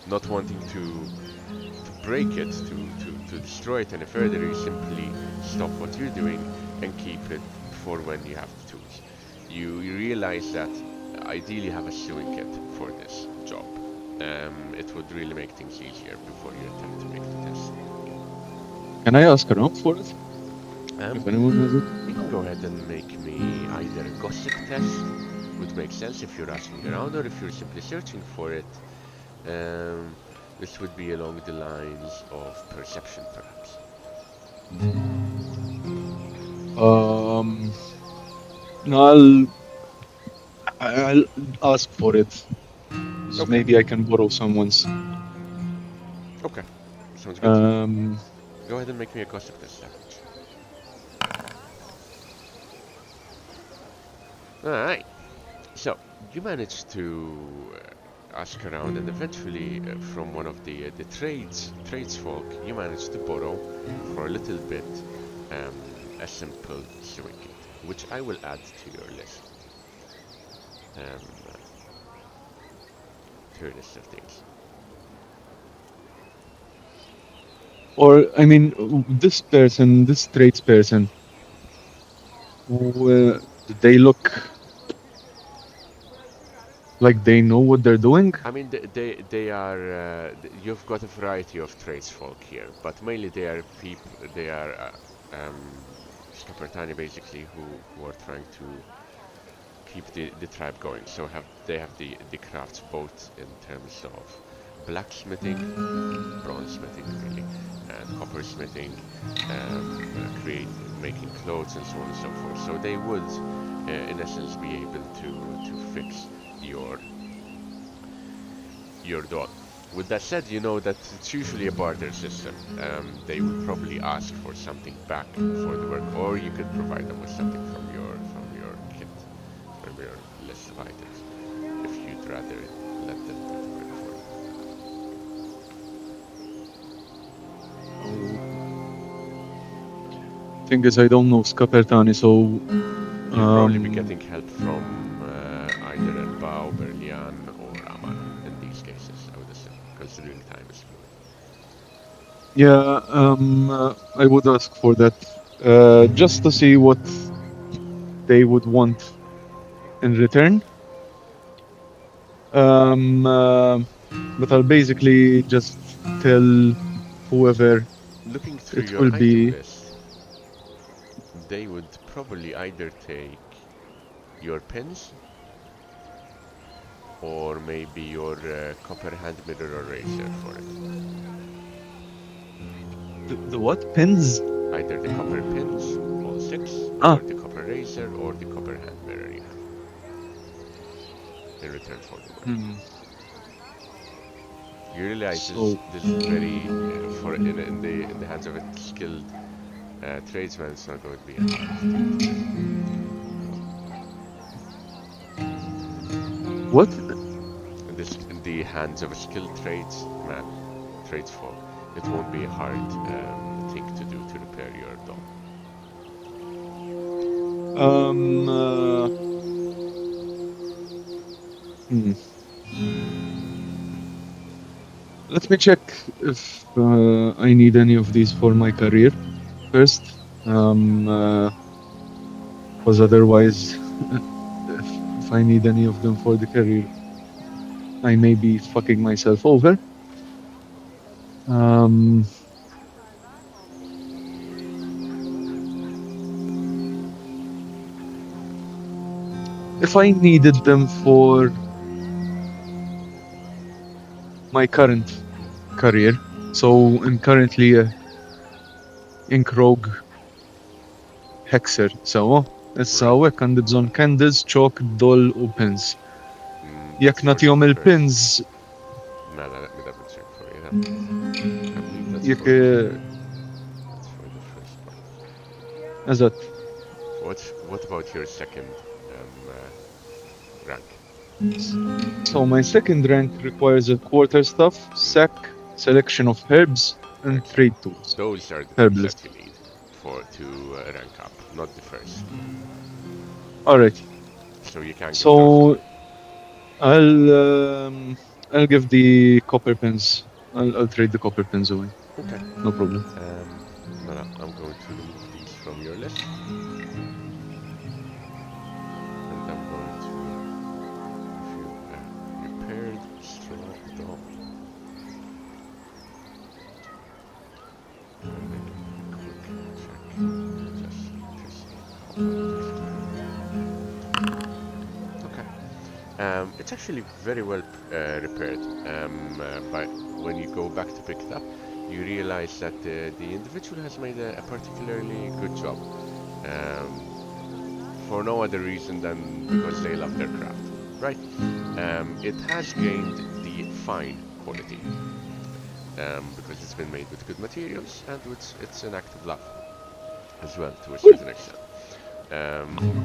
Not wanting to break it, to destroy it any further, you simply stop what you're doing and keep it for when you have the tools. You realize that ideally you have a sewing kit for this job. It would really make things easier before you attempt to make the test. Can I ask around for it? If anyone has it? You can go ahead and make me either a gossip test, would make sense if you're asking around, or if you're simply searching for it. This would be along the lines of perception, perhaps. No, I'll ask for it. So Okay. maybe I can borrow someone's. Okay, sounds good. Uh, Go ahead and make me a gossip test, average. Alright, so you managed to ask around, and eventually from one of the tradesfolk, you managed to borrow for a little bit a simple sewing kit, which I will add to your list. To your list of things. Or, I mean, this tradesperson, do they look like they know what they're doing? I mean, they are. You've got a variety of tradesfolk here, but mainly they are people. They are Scapertani basically who are trying to keep the tribe going. So they have the crafts both in terms of blacksmithing, bronzesmithing really, and coppersmithing, making clothes and so on and so forth. So they would, in essence, be able to fix your doll. With that said, you know that it's usually a barter system. They would probably ask for something back for the work, or you could provide them with something from your kit, from your list of items, if you'd rather let them do the work for you. Thing is, I don't know Scapertani, so You'll probably be getting help from either Elbao, Berlian, or Amman in these cases, I would assume, considering time is fluid. Yeah, I would ask for that. Just to see what they would want in return. But I'll basically just tell whoever Looking through it your will item be. list, they would probably either take your pins or maybe your copper hand mirror eraser for it. The what? Pins? Either the copper pins, all 6, Ah. or the copper razor, or the copper hand mirror you have in return for the work. You realize this is very for in the hands of a skilled tradesman. It's not going to be a hard thing to do. What? In the hands of a skilled tradesman, tradesfolk, it won't be a hard thing to do to repair your dome. Let me check if I need any of these for my career first. Because otherwise, if I need any of them for the career, I may be fucking myself over. If I needed them for my current career, so I'm currently a ink rogue hexer, سوا الساوك għandi bżonn candles, chalk, doll u pins. Jekk nagħtihom il-pins. Mela, let me double check for you. I believe that's Jekk that's for the first part. eżatt. What about your second rank? So my second rank requires a quarterstaff, sack, selection of herbs, and trade tools. Those are the things that you need to rank up, not the first. Alright. So you can't. So I'll give the copper pins. I'll trade the copper pins away. Okay. No problem. Well, I'm going to remove these from your list. And I'm going to give you a repaired straw dome. And make a quick check. Just to see how okay. It's actually very well repaired. But when you go back to pick it up, you realize that the individual has made a particularly good job. For no other reason than because they love their craft, right? It has gained the fine quality because it's been made with good materials and it's an act of love as well to a certain extent.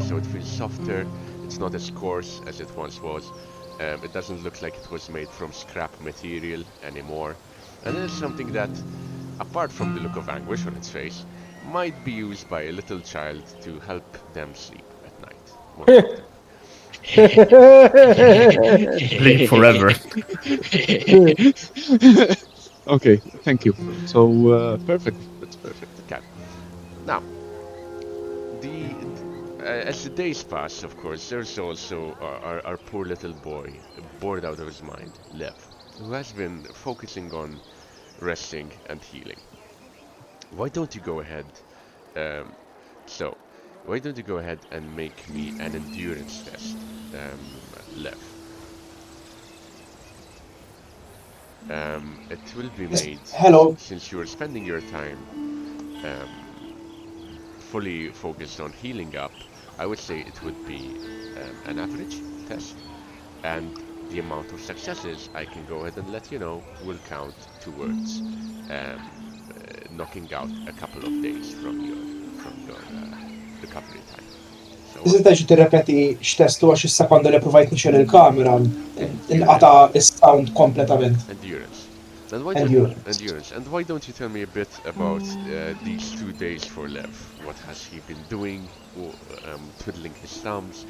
So it feels softer, it's not as coarse as it once was. It doesn't look like it was made from scrap material anymore. And it's something that, apart from the look of anguish on its face, might be used by a little child to help them sleep at night. Blink forever. Okay, thank you. So perfect. That's perfect. Okay. Now, as the days pass, of course, there's also our poor little boy, bored out of his mind, Lev, who has been focusing on resting and healing. Why don't you go ahead? Why don't you go ahead and make me an endurance test, Lev? It will be made. Hello. Since you are spending your time fully focused on healing up, I would say it would be an average test, and the amount of successes I can go ahead and let you know will count towards knocking out a couple of days from your recovery time. Tista' tiġi tirrepeti x'testu għax issa quando li provajt nixel il-kamera inqata' is-sound kompletament. Endurance. And why endurance. And why don't you tell me a bit about these 2 days for Lev? What has he been doing? Twiddling his thumbs?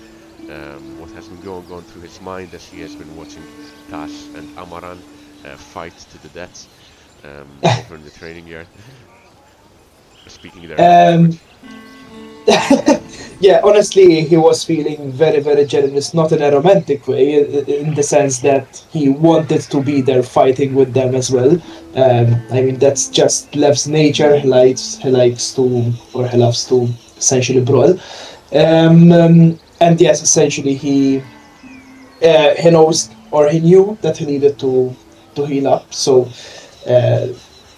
What has been going on through his mind as he has been watching Tas and Amaran fight to the death over in the training yard? Speaking their language. Yeah, honestly, he was feeling very, very generous, not in a romantic way, in the sense that he wanted to be there fighting with them as well. I mean, that's just Lev's nature. He likes to, or he loves to, essentially brawl. And yes, essentially, he knows, or he knew that he needed to heal up. So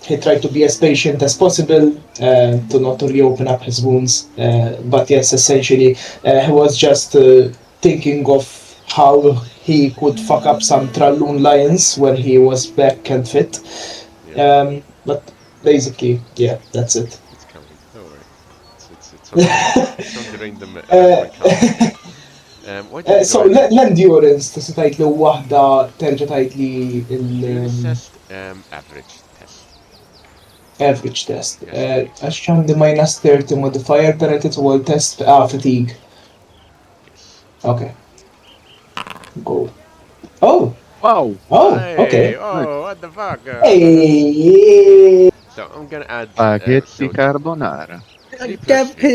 he tried to be as patient as possible to not to reopen up his wounds. But yes, essentially, he was just thinking of how he could fuck up some Tralloon lions when he was back and fit. Yeah. But basically, yeah, that's it. It's coming. Don't worry. It's on the random count. Why don't you So go ahead? l-endurance tista' tgħidli waħda terġa' tgħidli Endurance l test, average test. average test. Yes, Għax għandi -30 modifier penalty to all test fatigue. Yes. Okay. Go. Oh! Wow. Oh, Hey, okay. oh, what the fuck? Hey! So I'm gonna add. Spaghetti carbonara. 3 plus 3 because of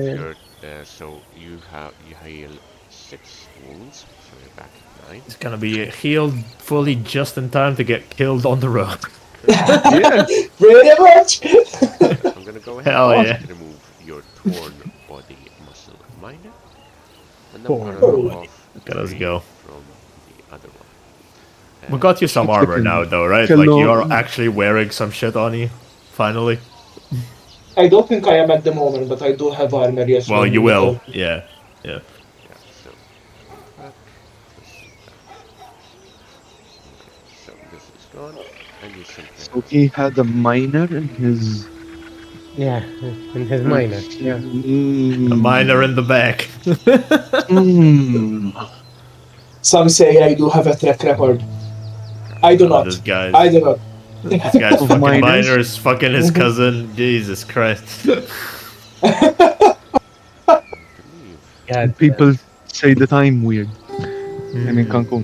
your. So you heal 6 wounds, so you're back at 9. It's gonna be healed fully just in time to get killed on the road. Yeah. Pretty much! I'm gonna go ahead Hell and yeah. remove your torn body muscle minor, and I'm Torn gonna knock body. off Okay, let's 3 go. from the other one. We got you some armor now, though, right? Hello. Like you're actually wearing some shit on you, finally. I don't think I am at the moment, but I do have armor, yes. Well, you will. Yeah, yeah. Yeah, so that, so this is gone, and you simply So he had a minor in his. Yeah, in his minor. Yeah. A miner in the back. Some say I do have a track record. I do not. This guy's, I do not. this guy's Of fucking miners? miners, fucking his cousin. Jesus Christ. believe. Yeah, People say that I'm weird. I'm in Cancun.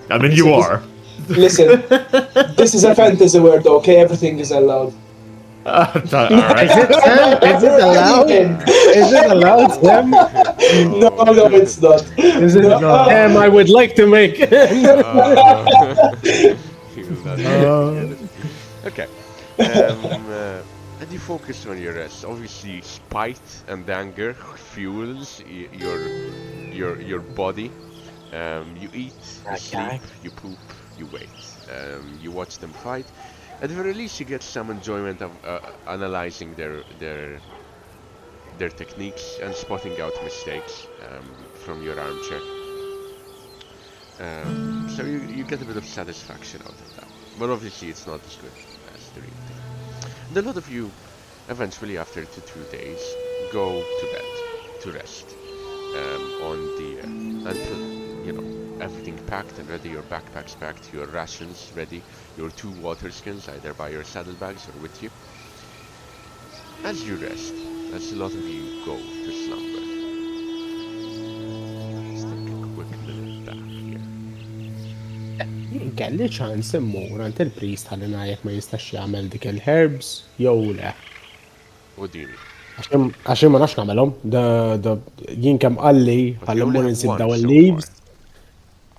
I mean, you are. Listen, this is a fantasy world, okay? Everything is allowed. Alright. Is it allowed? Is it allowed, Sam? No, it's not. Is it? No. Damn, I would like to make. Okay. And you focus on your rest. Obviously, spite and anger fuels your body. You eat, you sleep, you poop, you wait. You watch them fight. At the very least, you get some enjoyment of analyzing their techniques and spotting out mistakes from your armchair. So you get a bit of satisfaction out of that. But obviously, it's not as good as the real thing. And a lot of you, eventually, after 2 days, go to bed to rest. On the until everything packed and ready, your backpacks packed, your rations ready, your 2 water skins either by your saddlebags or with you. As you rest, as a lot of you go to slumber. Let's take a quick minute back here. Kelli ċans immur għand il-priest ħalli ngħid ma jistax jagħmel dik il-herbs jew le. What do you mean? Għax ma nafx nagħmelhom. Jien kemm qalli But ħalli you only mmur have insib one daw so il-leaves.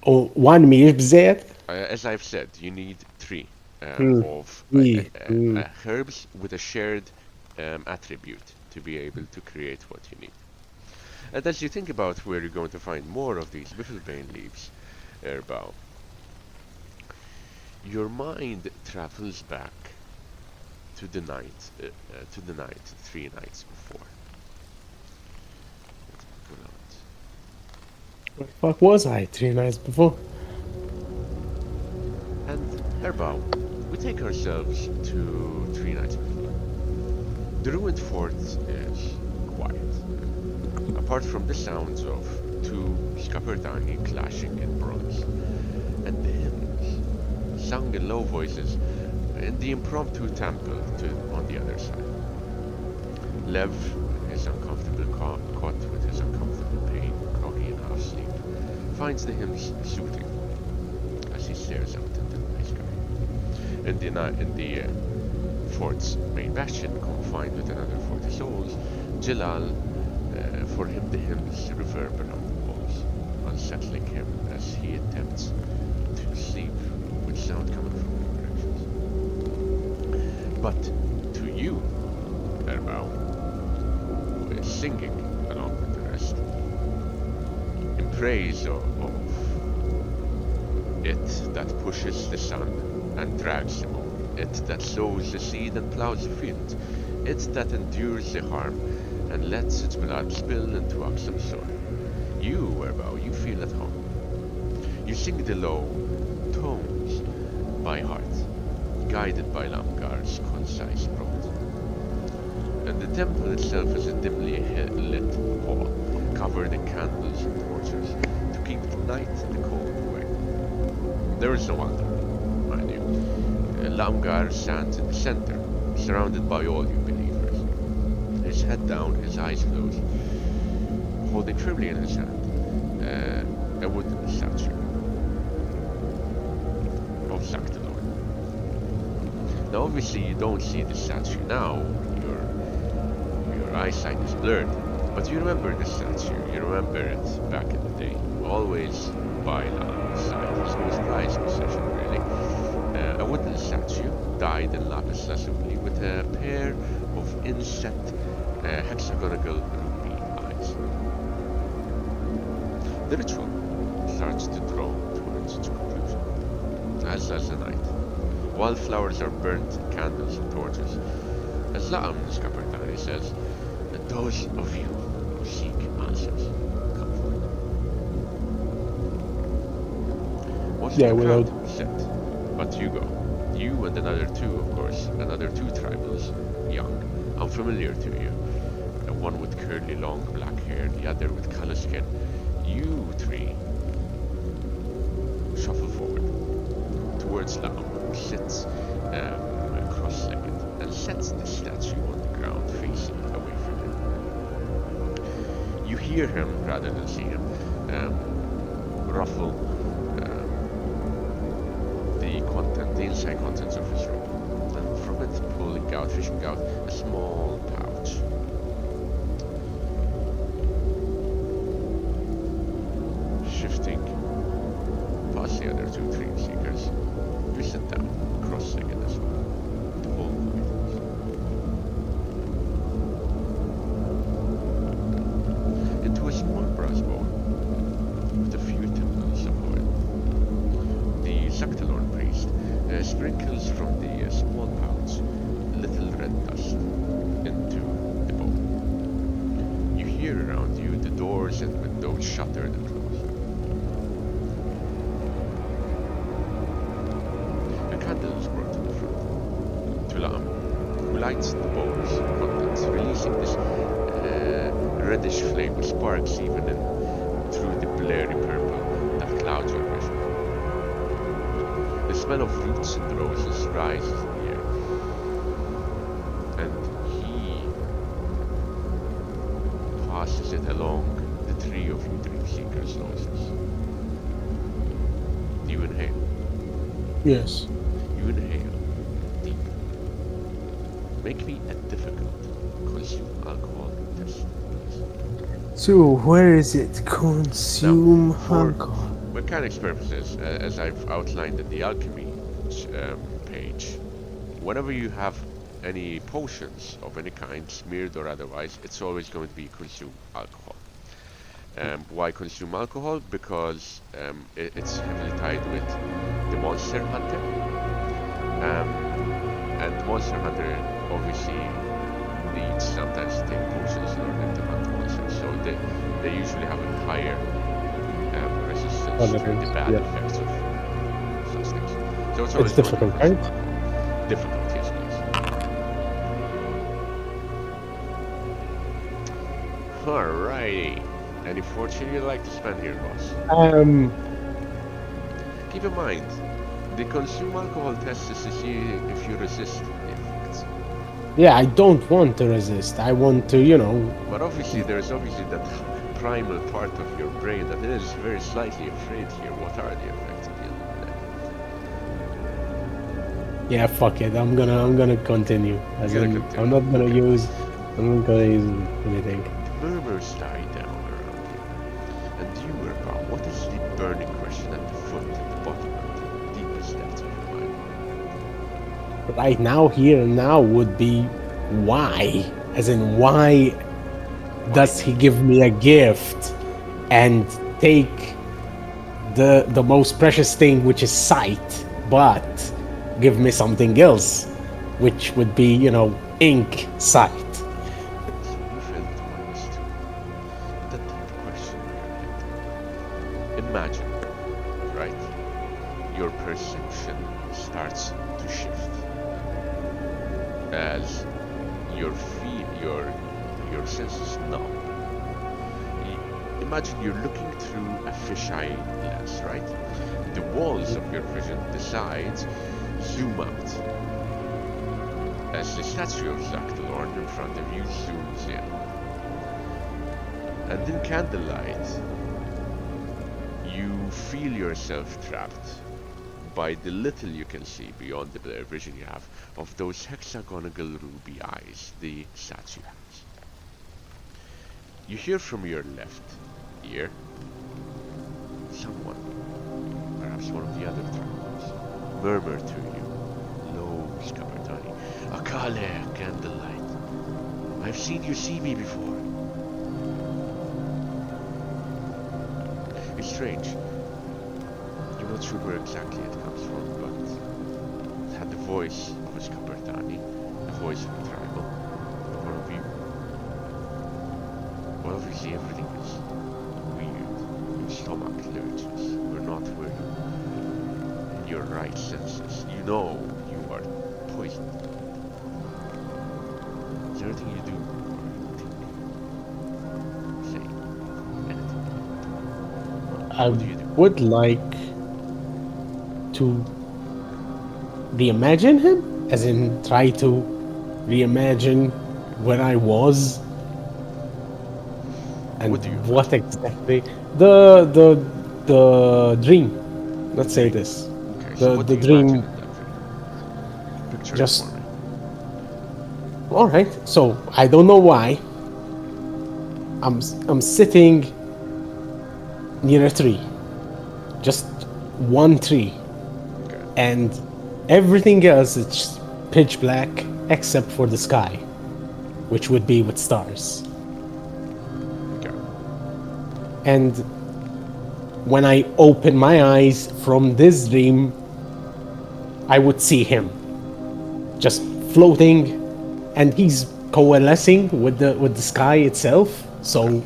U one mhijiex bżejjed? As I've said, you need 3 of Mm. herbs with a shared attribute to be able to create what you need. And as you think about where you're going to find more of these Bifflebane leaves, Erbao, your mind travels back to the night 3 nights before. Let's pull out. What the fuck was I 3 nights before? And Erbao, we take ourselves to 3 nights before. The ruined fort is quiet, apart from the sounds of 2 Scaperdani clashing in bronze, and the hymns, sung in low voices, in the impromptu temple on the other side. Lev, in his uncomfortable cot with his uncomfortable pain, groggy and half asleep, finds the hymns soothing as he stares out into the night sky. In the fort's main bastion, confined with another 40 souls, Jalal, for him the hymns reverberate around the walls, unsettling him as he attempts to sleep with sound coming from all directions. But to you, Erbao, who is singing along with the rest, in praise of it that pushes the sun and drags him on, it that sows the seed and plows the field, it that endures the harm and lets its blood spill into Oxum soil. You, Erbao, you feel at home. You sing the low tones by heart, guided by Lamgar's concise prose. And the temple itself is a dimly lit hall, covered in candles and torches, to keep the night and the cold away. There is no altar, mind you. Lamgar stands in the center, surrounded by all you believers. His head down, his eyes closed, holding firmly in his hand a wooden statue of Saktalor. Now obviously you don't see the statue now, your eyesight is blurred, but you remember the statue, you remember it back in the day, always by Lam's side, his most prized possession really. A wooden statue, dyed in lapis lazuli, with a pair of inset hexagonal ruby eyes. The ritual starts to draw towards its conclusion, as does the night. Wildflowers are burnt, candles and torches. As La'am Skapardani says, those of you who seek answers, come forward. Most Yeah, of the without- crowd sit, but you go. You and another two, of course, another two tribals, young, unfamiliar to you. One with curly long black hair, the other with color skin. You three shuffle forward towards La'am, who sits cross-legged and sets the statue on the ground facing away from him. You hear him rather than see him ruffle the inside contents of his robe, and from it fishing out a small pouch. Shifting past the other two dream seekers, you sit down, cross-legged as well, to hold items. Into a small brass bowl with a few timples of oil. The Saktalorn priest sprinkles from the small pouch little red dust into the bowl. You hear around you the doors and windows shuttered and closed. A candle is brought to the front. To La'am, who lights the bowl's contents, releasing this reddish flame with sparks even through the blurry purple that clouds your vision. The smell of roots and roses rises in the air, and he passes it along the three of you dream seekers' noses. Do you inhale? Yes. You inhale deep. Make me a difficult consume alcohol test, please. So, where is it? Consume for- alcohol. Mechanics purposes, as I've outlined in the alchemy page, whenever you have any potions of any kind, smeared or otherwise, it's always going to be consume alcohol. Why consume alcohol? Because it's heavily tied with the monster hunter, and the monster hunter obviously needs sometimes to take potions in order to hunt monsters, so they usually have a higher resistance to the Tolerance, bad yeah. effects of such things. So it's always It's difficult, going to be right? difficult, yes, please. Alrighty. Any fortune you'd like to spend here, boss? Um, Keep in mind, the consume alcohol test is to see if if you resist the effects. Yeah, I don't want to resist. I want to, But obviously, there's obviously that primal part of your brain that is very slightly afraid here. What are the effects of the undead? yeah, fuck it. I'm gonna continue. As You're gonna in, continue, I'm not gonna okay. use. I'm not gonna use anything. The murmurs die down around you. And you, Urban, what is the burning question at the foot, at the bottom, at the deepest depths of your mind? Right now, here and now would be why? As in, why does he give me a gift and take the most precious thing, which is sight, but give me something else, which would be, ink sight. So you felt minus two. That deep question in your head. Imagine, right? Your perception starts to shift as your senses numb. Imagine you're looking through a fisheye lens, right? The walls of your vision, the sides, zoom out. As the statue of Jacques Delorme in front of you zooms in. And in candlelight, you feel yourself trapped by the little you can see beyond the blurred vision you have of those hexagonal ruby eyes the statue has. You hear from your left ear someone, perhaps one of the other travelers, murmur to you, low Scabertani, Akale, candlelight. I've seen you see me before. It's strange. You're not sure where exactly it comes from, but it had the voice of a Scabertani, the voice of a tribal, one of you. Well, obviously everything is weird. Your stomach lurches. You're not where in your right senses. You know you are poisoned. Is there anything you do or think, say, anything? I What do you do? would like to reimagine him, as in try to reimagine where I was and What do you what imagine? exactly the dream. Let's say Dream. this. Okay, so what do The you imagine dream in that dream? Picture it just for me. all right. So I don't know why. I'm sitting near a tree, just one tree, Okay. and everything else is pitch black except for the sky, which would be with stars. Okay. And when I open my eyes from this dream, I would see him just floating, and he's coalescing with the sky itself. So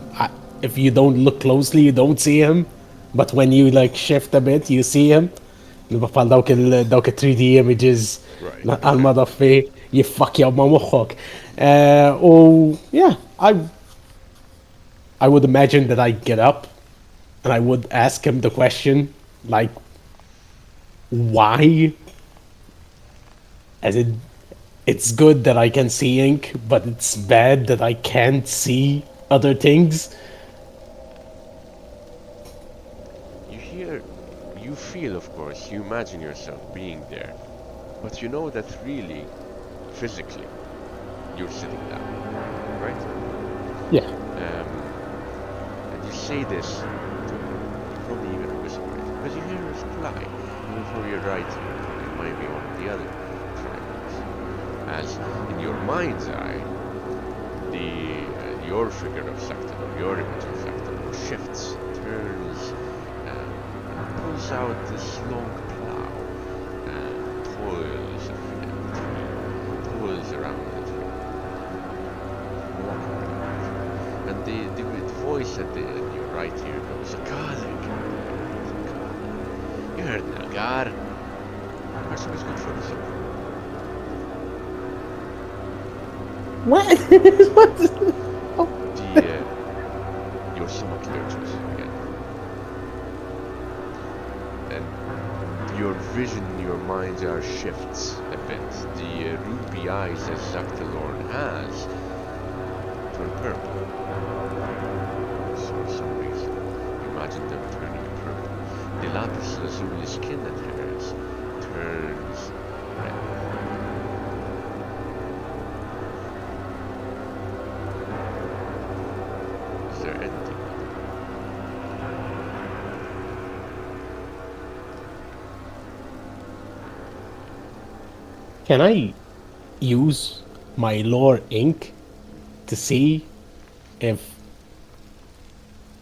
if you don't look closely, you don't see him. But when you like shift a bit, you see him. بفضل دawk 3D images Right. għal-mada fi jiffakjaw ma' moħħok. Yeah, I would imagine that I get up and I would ask him the question, like, why? As in, it's good that I can see ink, but it's bad that I can't see other things. You feel, of course, you imagine yourself being there, but you know that really, physically, you're sitting down, right? Yeah. And you say this to him, you probably even whisper it, because you hear a reply, even from your right ear, it might be one of the other tribals. As in your mind's eye, your figure of Sector, or your image of Sector, shifts, turns, pulls out this long plow and toils at the tree, toils around the tree, walk around. And the voice in your right ear goes, Akali, you heard Nagar. Person is good for the soul. What? Your stomach lurches again. And your vision, your mind's eye shifts a bit the eyes as Zactalorn has turn purple. For some reason. Imagine them turning purple. The lapis lazuli skin it has turns red. Is there anything? Can I use my lore ink to see if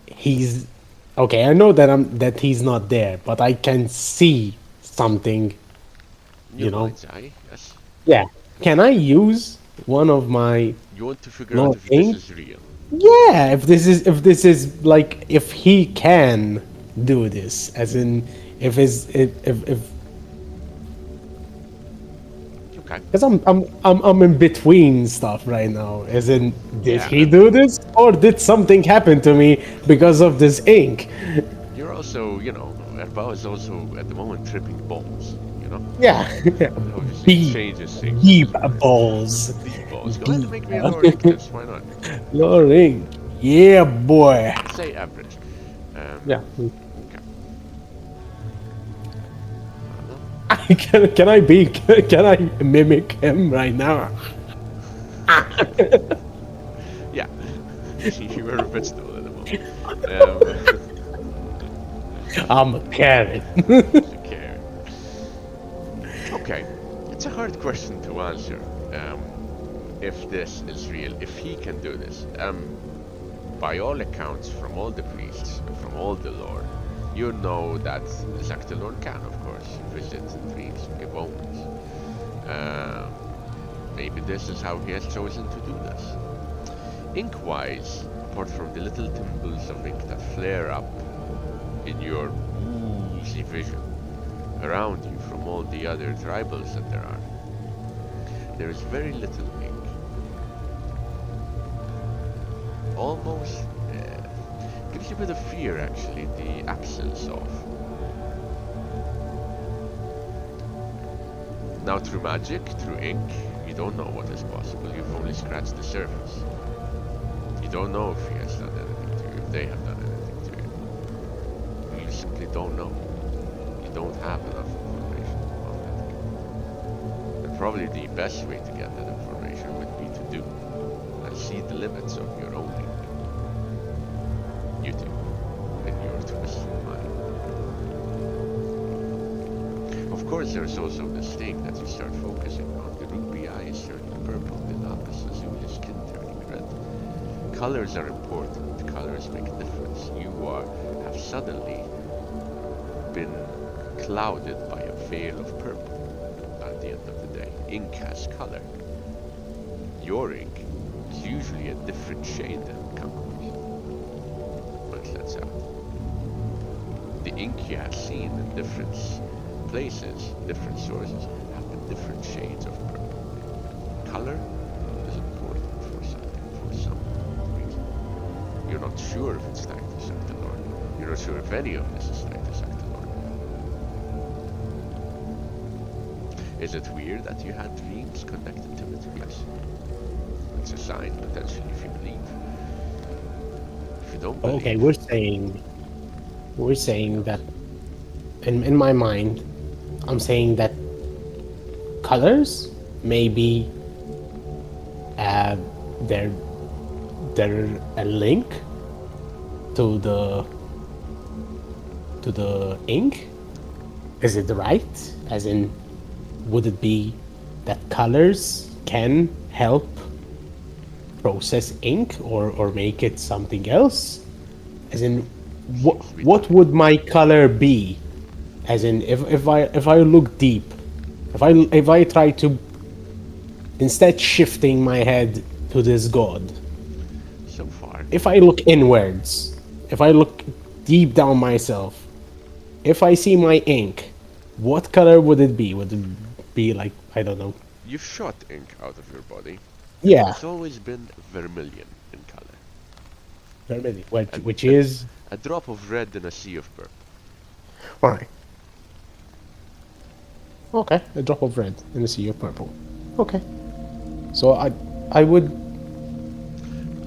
he's okay? I know that he's not there, but I can see something. Your You know? mind's eye, yes. Yeah. Can I use one of my You want to figure out lore if this ink? is real. Yeah, if this is like if he can do this, as in if Okay. because I'm in between stuff right now. As in, did Yeah, he and do this or did something happen to me because of this ink? you're also, Erbao is also at the moment tripping balls, you know? Yeah, Obviously it deep, changes things in deep his brain. balls, Deep balls. Go ahead and deep. make me a lore ink test, why not? Your ink, yeah, boy. Let's say average. Yeah. Okay. I don't know. Can I mimic him right now? Yeah. You are a vegetable at the moment. I'm a carrot. Okay. Okay. It's a hard question to answer. If this is real, if he can do this. By all accounts, from all the priests, from all the lore, you know that Zactalorn can, of course, visit dreams and give omens. Maybe this is how he has chosen to do this. Ink-wise, apart from the little timbers of ink that flare up in your woozy vision around you from all the other tribals that there is very little ink. Almost gives you a bit of fear, actually, the absence of. Now, through magic, through ink, you don't know what is possible. You've only scratched the surface. You don't know if he has done anything to you, if they have done anything to you. You simply don't know. You don't have enough information on that. And probably the best way to get that information would be to do and see the limits of your own ink. You do, in your twisted mind. Of course, there's also this thing that you start focusing on. The ruby eyes turning purple, the lapis lazuli skin turning red. Colors are important. Colors make a difference. You have suddenly been clouded by a veil of purple at the end of the day. Ink has color. Your ink is usually a different shade than Kanko's. But let's out. The ink you have seen in different places, different sources, have been different shades of purple. Color is important for something, for some reason. You're not sure if it's tied to Zactalorn. You're not sure if any of this is tied to Zactalorn. Is it weird that you had dreams connected to it? Yes. It's a sign, potentially, if you believe. If you don't believe... Okay, we're saying that in my mind, I'm saying that colors maybe they're a link to the ink. Is it right? As in, would it be that colors can help process ink or make it something else? As in, what would my color be? As in, if I look deep, if I try to, instead shifting my head to this god, So far, if I look inwards, if I look deep down myself, if I see my ink, what color would it be? Would it be like, I don't know? you've shot ink out of your body. Yeah, It's always been vermilion in color. vermilion, And- which and is A drop of red in a sea of purple. fine. Okay, a drop of red in a sea of purple. Okay. So I would.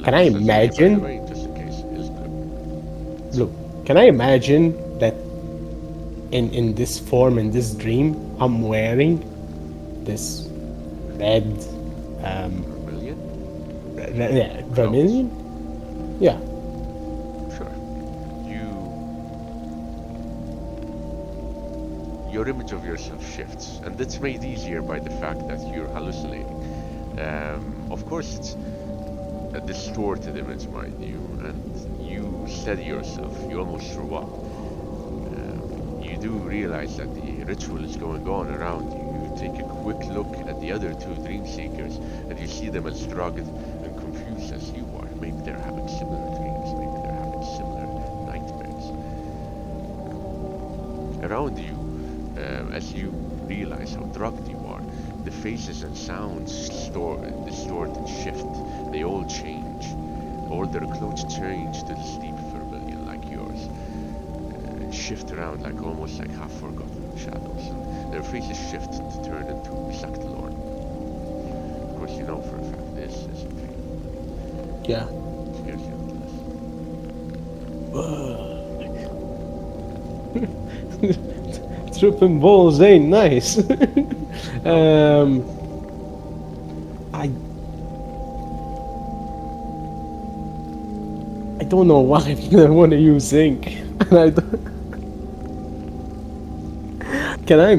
Can I Lannis has a name, by the imagine? way, just in case. Ilsgrip. Look, can I imagine that in this form, in this dream, I'm wearing this red, Vermilion? yeah, Clothes. vermilion? Yeah. Sure. Your image of yourself shifts, and that's made easier by the fact that you're hallucinating. Of course, it's a distorted image, mind you, and you steady yourself. You almost threw up. You do realize that the ritual is going on around you. You take a quick look at the other two dream seekers, and you see them as drugged and confused as you are. Maybe they're having similar dreams. Maybe they're having similar nightmares. Around you, as you realize how drugged you are, the faces and sounds distort and shift. They all change. All their clothes change to the sleep vermilion like yours. Shift around like almost like half forgotten shadows. Their faces shift to turn into Saktalorn. Of course, you know for a fact this is a dream. Yeah. Here's your Tripping balls ain't nice. I don't know why I want to use ink. And I don't... Can I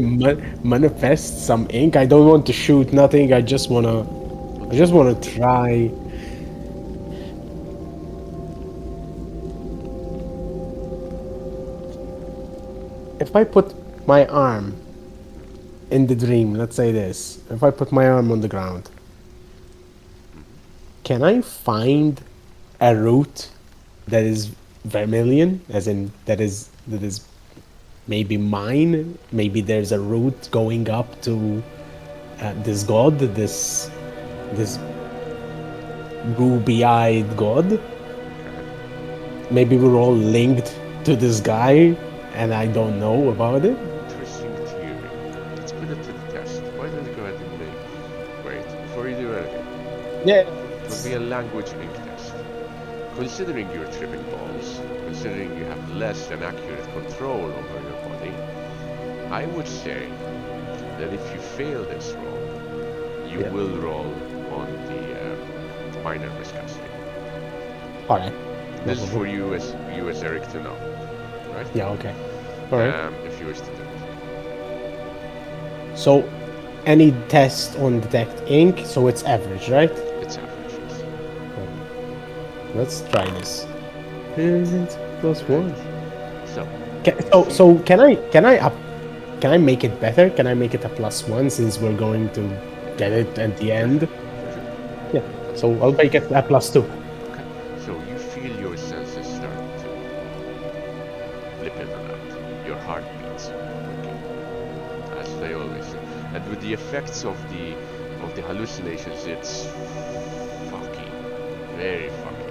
manifest some ink? I don't want to shoot nothing. I just wanna try. If I put my arm in the dream, let's say this. If I put my arm on the ground, can I find a route that is vermilion, as in that is maybe mine? Maybe there's a route going up to this god, this ruby-eyed god. Maybe we're all linked to this guy, and I don't know about it. interesting theory. Let's put it to the test. Why don't you go ahead and make... Wait, before you do anything. Yeah. It would be a language ink test. Considering your tripping balls, considering you have less than accurate control over your body, I would say that if you fail this roll, you Yeah. will roll on the minor viscosity. All right. This is for you as Eric to know, right? Yeah. Okay. All right. If you wish to do it. So, any test on detect ink, so it's average, right? It's average. Yes. Let's try this. Plus one. So, So can I make it better? Can I make it a +1 since we're going to get it at the end? Yeah. So I'll make it a +2. okay. So you feel your senses start to flip in and out. Your heart beats quickly, as they always do. And with the effects of the hallucinations, it's fucky, very fucky.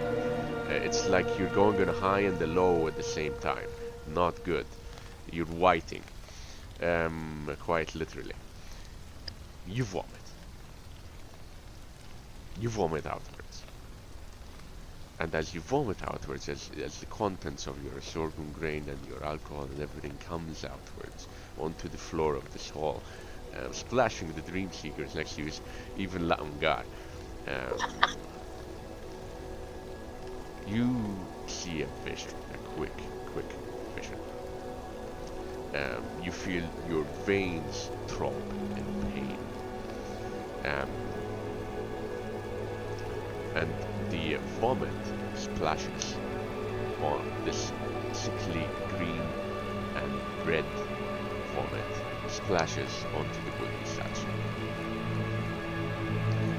It's like you're going on a high and a low at the same time. Not good. You're whiting, quite literally. You vomit. You vomit outwards. And as you vomit outwards, as the contents of your sorghum grain and your alcohol and everything comes outwards onto the floor of this hall, splashing the dream seekers next to you, even Laungar. You see a vision, a quick vision. You feel your veins throb in pain. And the vomit splashes on this sickly green and red vomit splashes onto the wooden statue.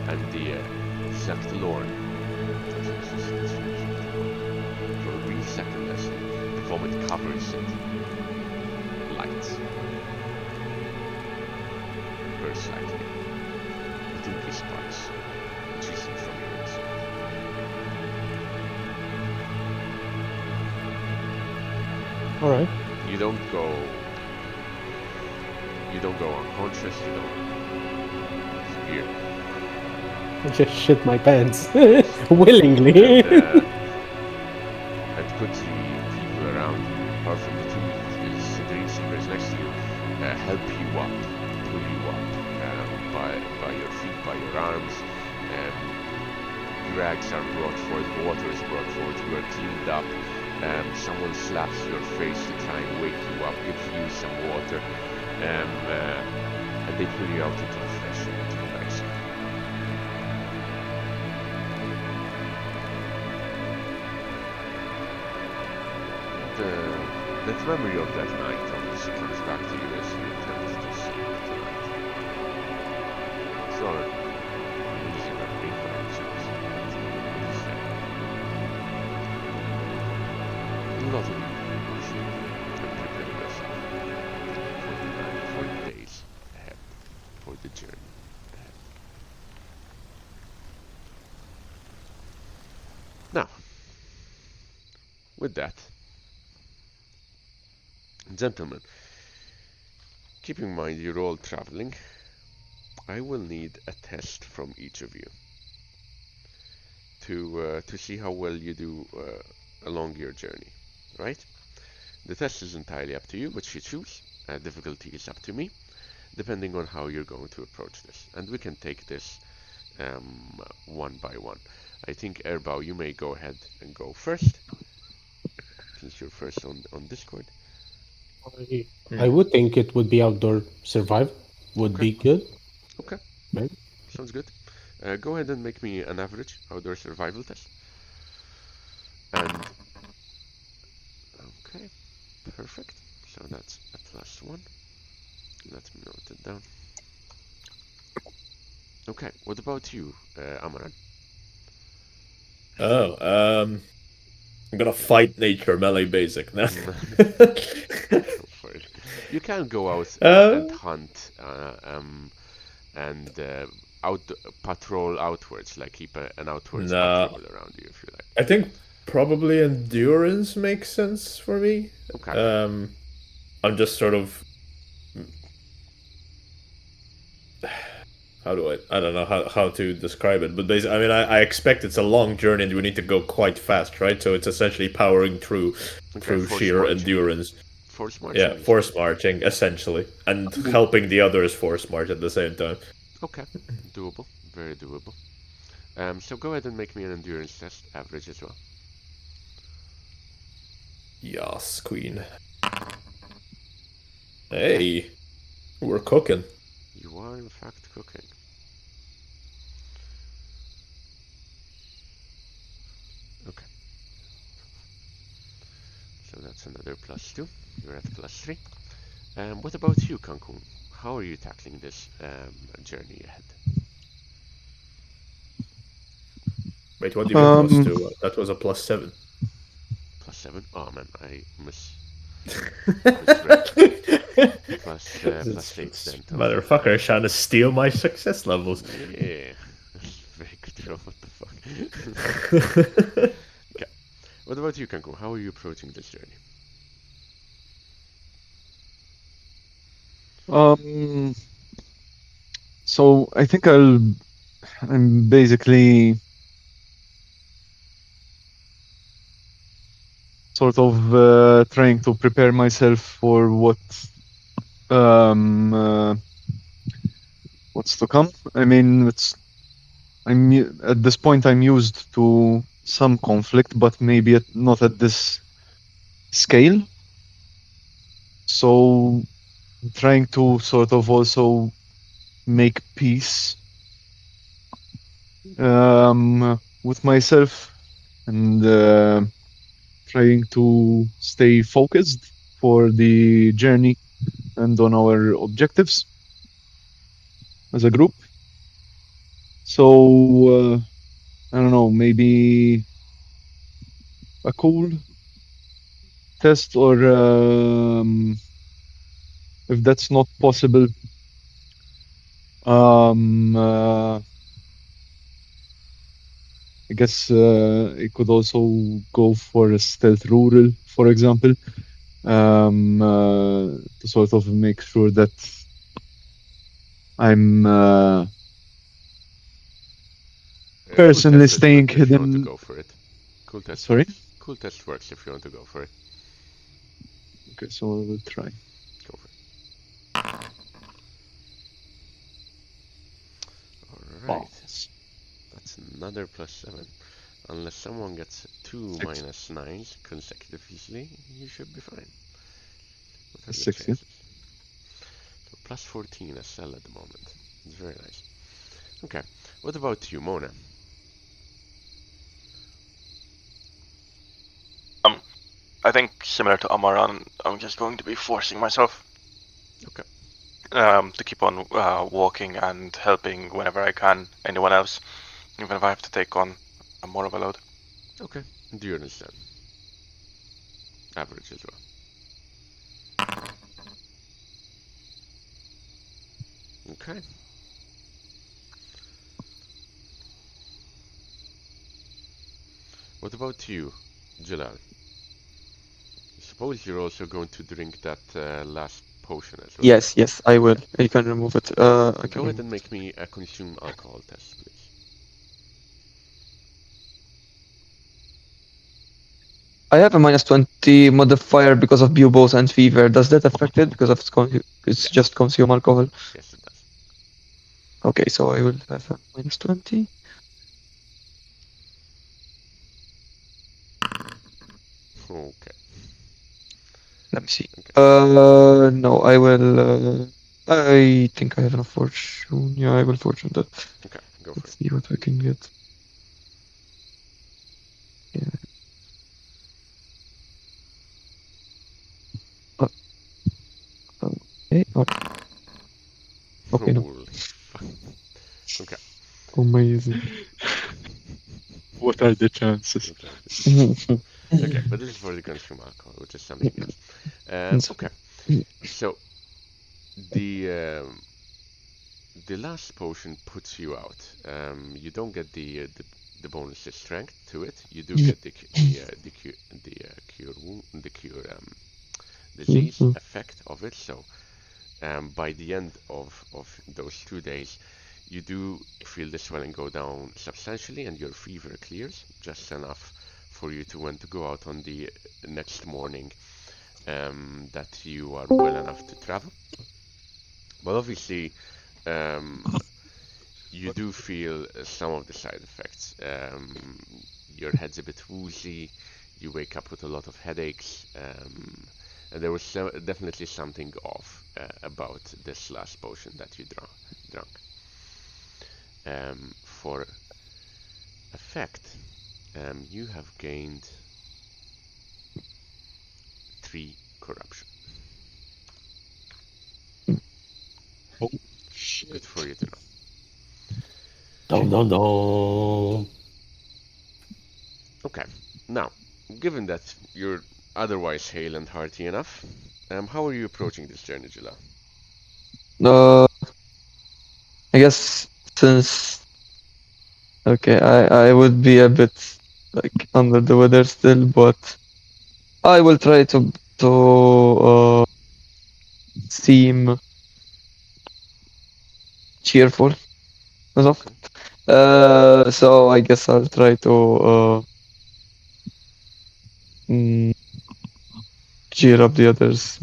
And the Saktalorn for a brief second as the vomit covers it. Light bursts lightly. The dinky sparks which you see from your inside. All right. You don't go unconscious, you don't disappear. I just shit my pants willingly. And could the people around you, apart from the two dream seekers next to you, help you up, pull you up by your feet, by your arms. Rags are brought forth, water is brought forth, you are cleaned up. Someone slaps your face to try and wake you up, gives you some water, and they pull you out into the fresh air to come back safe. The memory of that night obviously comes back to you as you attempt to sleep tonight. So, easy memory, but it's yours. A lot of you sleep and prepare yourself for the night, for the days ahead, for the journey ahead. Now, with that, gentlemen, keep in mind you're all traveling. I will need a test from each of you to see how well you do along your journey, right? The test is entirely up to you, which you choose. Difficulty is up to me, depending on how you're going to approach this. And we can take this one by one. I think Erbao, you may go ahead and go first, since you're first on Discord. I would think it would be outdoor survival. Would Okay. be good. Okay. Right? Sounds good. Go ahead and make me an average outdoor survival test. And okay, perfect. So that's a +1. Let me note it down. Okay, what about you, Amaran? Oh, I'm gonna fight nature melee basic now. Go for it. You can go out and hunt and out patrol outwards, like keep an outwards Nah, patrol around you if you like. I think probably endurance makes sense for me. Okay. I'm just sort of how do I don't know how to describe it, but basically, I mean, I expect it's a long journey and we need to go quite fast, right? So it's essentially powering through Okay, force sheer marching. endurance. Force marching Yeah, is force good. marching essentially, and helping the others force march at the same time. Okay, doable, very doable. So go ahead and make me an endurance test, average as well. Yes, queen. Hey, we're cooking. You are in fact cooking. Okay. So that's another +2. You're at +3. What about you, Cancun? How are you tackling this journey ahead? Wait, what do you mean Um, +2? That was a +7. +7? Oh man, I misread. +8 then. Okay. Motherfucker is trying to steal my success levels. Yeah. Very good roll. What the fuck? Okay. What about you, Cancun? How are you approaching this journey? um, so I think I'm basically sort of trying to prepare myself for um, uh, what's to come. I mean, at this point I'm used to some conflict, but maybe not at this scale. So I'm trying to sort of also make peace with myself and trying to stay focused for the journey and on our objectives as a group. So I don't know, maybe a cool test, or if that's not possible, I guess it could also go for a stealth rural, for example, to sort of make sure that I'm personally test would staying work if you want to hidden. go for it. Cool test Sorry? works. Cool test works if you want to go for it. Okay, so I will try. Go for it. Alright. That's another +7. Unless someone gets 2 Six. -9s consecutively, you should be fine. What are the 6, yeah. chances? So +14 as Cell at the moment. It's very nice. Okay, what about you, Mona? I think similar to Amaran, I'm just going to be forcing myself. Okay. To keep on walking and helping whenever I can anyone else, even if I have to take on more of a load. Okay, endurance then. Average as well. Okay. What about you, Jalal? I suppose you're also going to drink that last potion as well. Yes, yes, I will. You can remove it. I can Go ahead remove. and make me a consume alcohol test, please. I have a -20 modifier because of buboes and fever. Does that affect it because of it's Yes. just consume alcohol? Yes, it does. Okay, so I will have a -20. Okay. Let me see. Okay. No, I will. I think I have enough fortune. Yeah, I will fortune that. Okay, go for Let's it. see what I can get. Yeah. Uh, okay. Okay. No. Holy fuck. Okay. Amazing. What are the chances? What are the Mhm, chances? Okay, but this is for the consume alcohol, which is something else. It's Okay, fine. so the um, the last potion puts you out. You don't get the bonus strength to it. You do get the cure disease Mhm. effect of it. So by the end of those 2 days, you do feel the swelling go down substantially, and your fever clears just enough for you to want to go out on the next morning. That you are well enough to travel. But obviously, um, you do feel some of the side effects. Your head's a bit woozy, you wake up with a lot of headaches, and there was definitely something off about this last potion that you drank. For effect, you have gained 3 corruption. Oh, Good for you to know. Dun dun dun. Okay, now, given that you're otherwise hale and hearty enough, how are you approaching this journey, Jula? Uh, I guess since okay, I would be a bit like under the weather still, but I will try to seem cheerful enough. Okay, So I guess I'll try to mm, cheer up the others.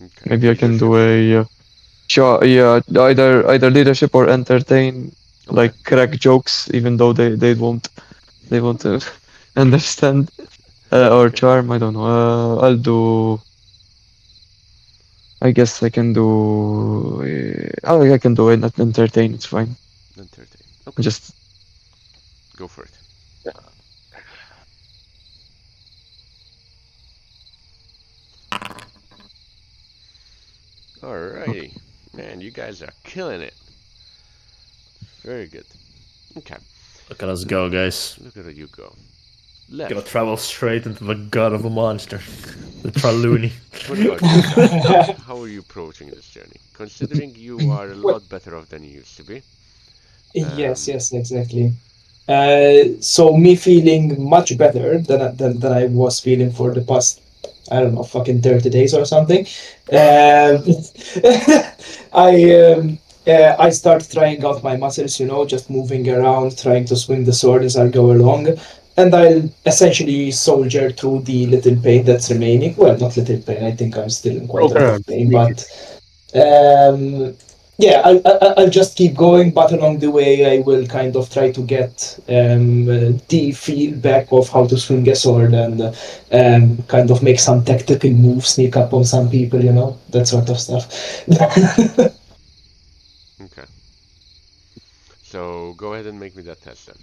okay. Maybe I can Leadership? do a sure, yeah, either leadership or entertain, Okay, like crack jokes, even though they won't understand. Or okay. charm, I don't know. I'll do. I guess I can do. Oh, I can do it. Not entertain. It's fine. Entertain. Okay, Just go for it. okay. Alrighty. Man, you guys are killing it. Very good. Okay, Look at us go, guys. look at you go. Gonna Left. travel straight into the gut of a monster. The Traloony. What about you, Left? How are you approaching this journey? Considering you are a Well, lot better off than you used to be. yes, Um, yes, exactly. So me feeling much better than I was feeling for the past, I don't know, fucking 30 days or something. Um, I I start trying out my muscles, just moving around, trying to swing the sword as I go along. And I'll essentially soldier through the little pain that's remaining. Well, not little pain, I think I'm still in quite a lot of pain, but yeah, I'll just keep going, but along the way, I will kind of try to get the feel back of how to swing a sword and kind of make some tactical moves, sneak up on some people, that sort of stuff. Okay. So go ahead and make me that test then.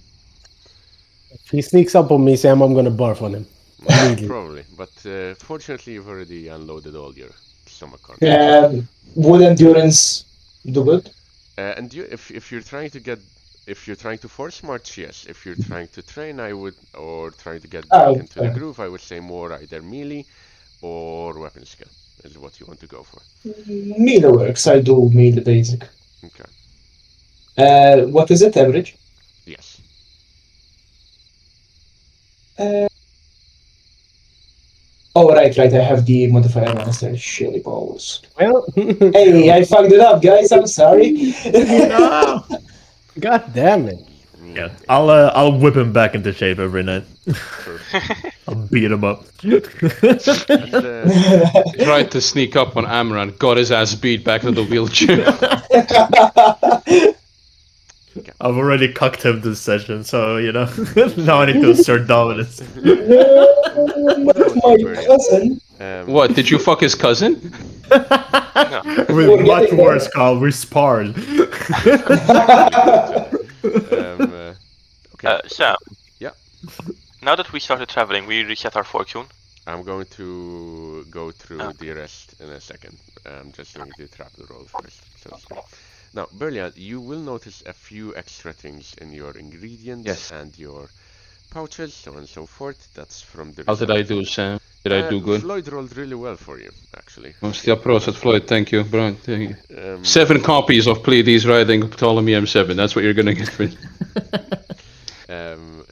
If he sneaks up on me, Sam, I'm gonna barf on him immediately. Probably, but fortunately you've already unloaded all your stomach contents. Would endurance do good? And if you're trying to get, if you're trying to force march, yes. If you're trying to train, I would, or trying to get back Oh, into the groove, I would say more either melee or weapon skill is what you want to go for. melee works. I do melee basic. Okay. What is it, average? Yes. Oh, right. I have the modifier on shitty balls. Well, Hey, I fucked it up, guys. I'm sorry. No. God damn it. Yeah, I'll whip him back into shape every night. Perfect. I'll beat him up. And, Tried to sneak up on Amran, got his ass beat back into the wheelchair. I've already cucked him this session, so now I need to assert dominance. what about My you, Bernie? cousin. What, did you fuck his cousin? With much worse, Carl. We sparred. Okay. Sam. Yeah. Now that we started traveling, we reset our fortune. I'm going to go through the rest in a second. I'm just doing the travel roll first. So now, Berlian, you will notice a few extra things in your ingredients Yes. and your pouches, so on and so forth. That's from the. How did I do, Sam? Did I do good? Floyd rolled really well for you, actually. Still proset, Floyd, thank you, bro. 7 copies of Pleiades riding Ptolemy M7, that's what you're gonna get for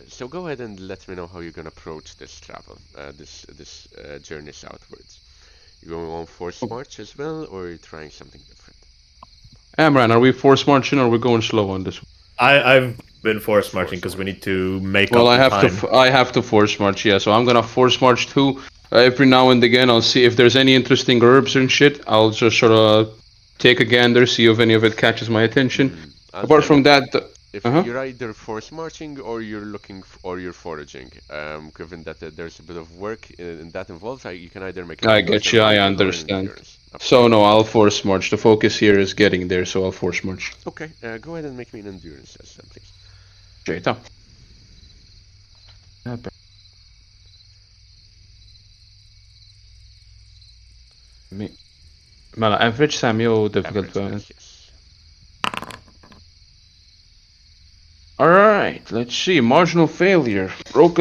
So go ahead and let me know how you're gonna approach this travel, this journey southwards. You going on force march as well, or are you trying something different? Amran, are we force marching or are we going slow on this one? I've been force marching because we need to make Well, up I the have time. I have to force march, yeah. So I'm gonna force march too. Every now and again, I'll see if there's any interesting herbs and shit. I'll just sort of take a gander, see if any of it catches my attention. Apart from that, if you're either force marching or you're looking or you're foraging, given that there's a bit of work in that involved, you can either make. I get you. I understand. So no, I'll force march. The focus here is getting there, so I'll force march. Okay, go ahead and make me an endurance test, then, please. Straight up. Mela, average Sam jew difficult one. Yes. Alright, let's see. Marginal failure. Broke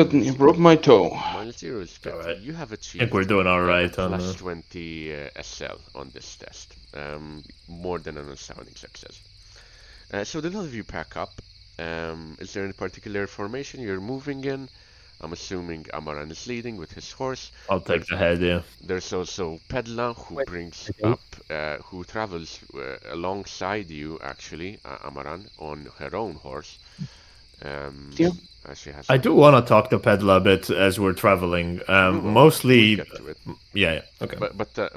my toe. -0 is good. Alright. You have I achieved think we're doing alright on plus 20 SL on this test. More than an astounding success. So the lot of you pack up. Is there any particular formation you're moving in? I'm assuming Amaran is leading with his horse. I'll take the head, yeah. There's also Pedla, who brings up, who travels alongside you, actually, Amaran, on her own horse. She has I do want to talk to Pedla a bit as we're traveling. Mostly, we'll get to it. Yeah, okay.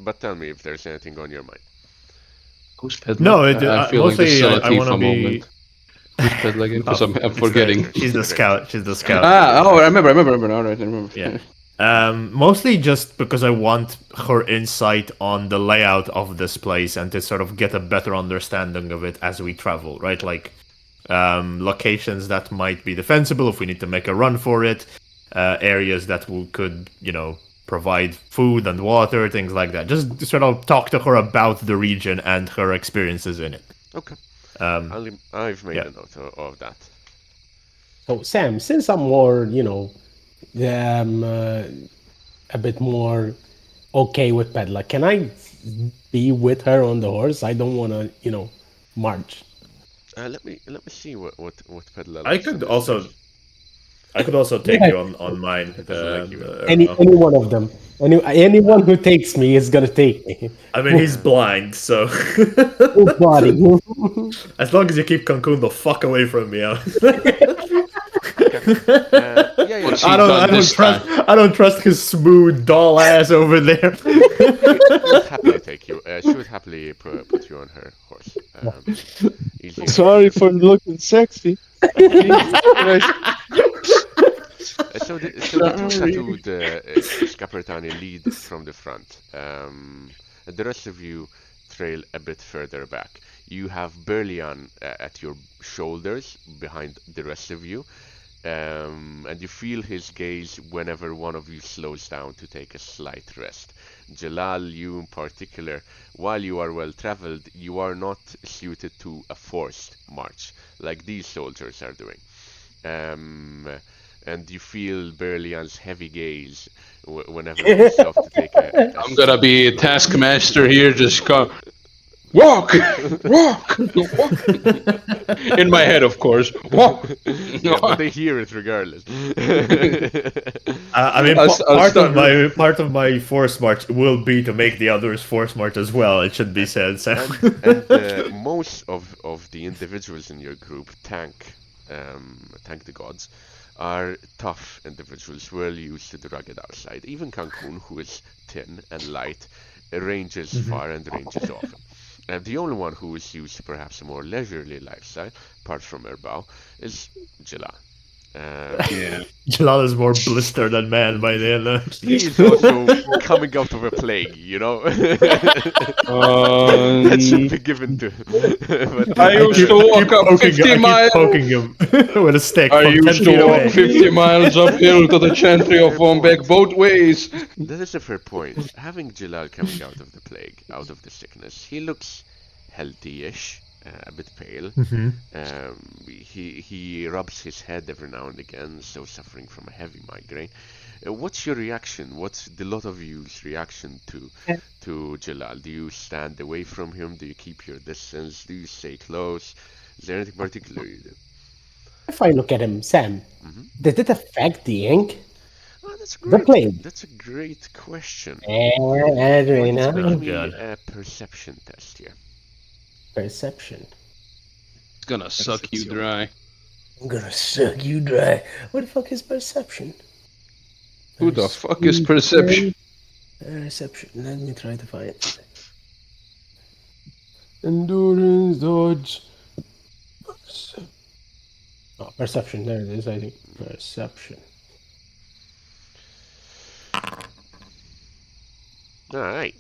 But tell me if there's anything on your mind. Who's Pedla? No, I feel like this mostly is a I want to Latifa be. moment. Who's Pedla again? Because I'm forgetting. She's the scout. She's the scout. Oh, I remember. Alright, I remember. Yeah. Mostly just because I want her insight on the layout of this place and to sort of get a better understanding of it as we travel, right? Like locations that might be defensible if we need to make a run for it, areas that could, provide food and water, things like that. Just sort of talk to her about the region and her experiences in it. Okay. I've made a note of that. So, Sam, since I'm more, a bit more okay with Pedla, can I be with her on the horse? I don't want to, march. Let me see what Pedla. I could also. I could also take Yeah. you on mine. like you. Any one of them. Anyone who takes me is gonna take me. I mean, he's blind, so Full body. as long as you keep Cancun the fuck away from me, Yeah, yeah. What's he I done this time? don't trust his smooth doll ass over there. She would happily take you. She would happily put you on her horse. Easy. Sorry for looking sexy. Jesus Christ. So the two tattooed Scapertani lead from the front. And the rest of you trail a bit further back. You have Berlian at your shoulders behind the rest of you. And you feel his gaze whenever one of you slows down to take a slight rest. Jalal, you in particular, while you are well traveled, you are not suited to a forced march like these soldiers are doing. And you feel Berlian's heavy gaze whenever you stop to take a I'm gonna be a taskmaster here, just go. Walk! Walk! Walk! In my head, of course. Walk! Yeah, but they hear it regardless. I mean, I'll start- part of my force march will be to make the others force march as well. It should be said. So. And most of the individuals in your group, Tank the gods, are tough individuals, well used to the rugged outside. Even Cancun, who is thin and light, ranges far and ranges often. And the only one who is used to perhaps a more leisurely lifestyle, apart from Erbao, is Jalal. Yeah. Jalal is more blistered than man by then. He's also coming out of a plague, you know? That should be given to him. But I used to walk up 50 miles. Poking him with a stick. I from 10 used feet to away. walk 50 miles uphill to the chantry of Wombek both ways. that is a fair point. Having Jalal coming out of the plague, out of the sickness, he looks healthy-ish. A bit pale. He rubs his head every now and again, so suffering from a heavy migraine. What's your reaction? What's the lot of you's reaction to Jalal? Do you stand away from him? Do you keep your distance? Do you stay close? Is there anything particular you do? If I look at him, Sam, did it affect the ink? Oh, that's The great. plague. That's a great question. Adriana. Give me God. a perception test here. Perception. It's gonna suck you dry. I'm gonna suck you dry. What the fuck is perception? Who the fuck is perception? Perception. Let me try to find it. Endurance, dodge. Oh, perception. There it is, I think. Perception. Alright.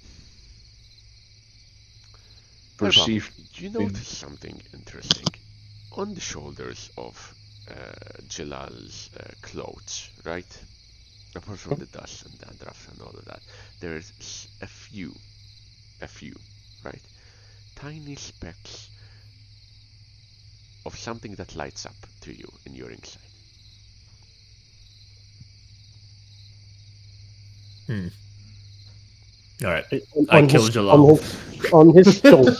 Perceived. You notice something interesting. On the shoulders of Jalal's clothes, right? Apart from the dust and dandruff and all of that, there's a few, right? Tiny specks of something that lights up to you in your inside. All right. On I his- killed Jalal. On his shoulder.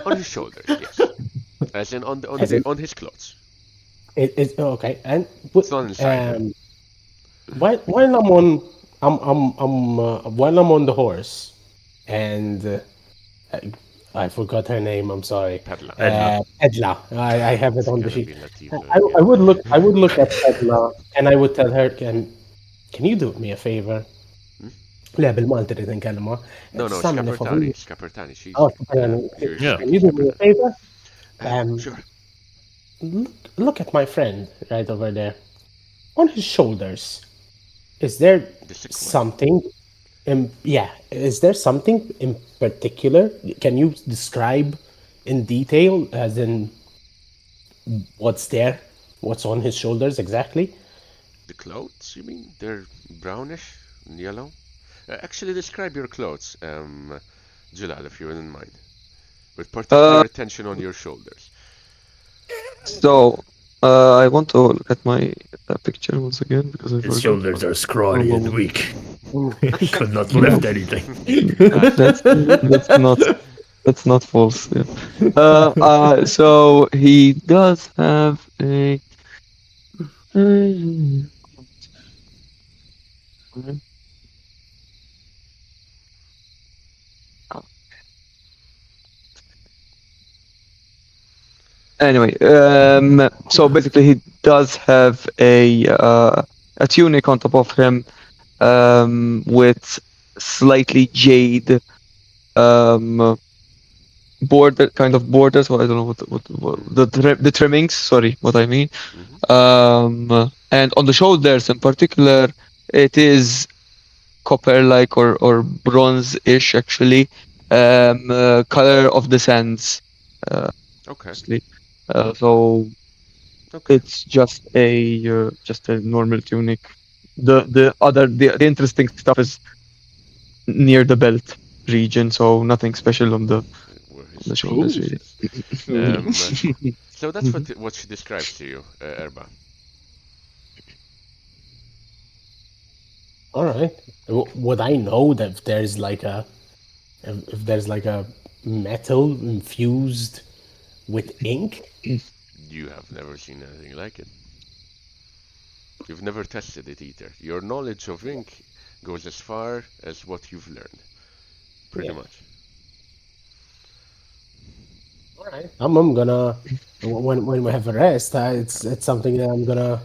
On his shoulders, yes. As in on his clothes. It's okay. And It's not inside. while while I'm on the horse, and I forgot her name. I'm sorry. Pedla. Pedla. I have it on the It's gonna sheet. be Latifah, I yeah. would look at Pedla and I would tell her, can you do me a favor? لا بالمالتي اللي نكلمه. No, استعمل الفضول. Scapertani. She's Oh, Scapertani. you're Yeah. Can you do me a favor? Sure. Look at my friend right over there. On his shoulders, is there This is something? Is there something in particular? Can you describe in detail, as in what's there, what's on his shoulders exactly? The clothes, you mean? They're brownish and yellow? Actually, describe your clothes, Jalal, if you wouldn't mind. With particular attention on your shoulders. So, I want to look at my picture once again because I His forgot. shoulders are scrawny and weak. He could not lift anything. That's not false. Yeah. So he does have a. Mhm. Anyway, so basically he does have a tunic on top of him, with slightly jade border kind of borders. Well, I don't know the trimmings. Sorry, what I mean. And on the shoulders in particular, it is copper-like or bronze-ish actually, color of the sands. Okay. Mostly. So Okay. it's just a normal tunic. The interesting stuff is near the belt region, so nothing special on Where his the shoulders penis really. is. So that's what she describes to you, Erba. All right. Would I know that if there's like a metal infused with ink? You have never seen anything like it. You've never tested it either. Your knowledge of ink goes as far as what you've learned, pretty Yeah. much. All right. I'm gonna when we have a rest, it's something that I'm gonna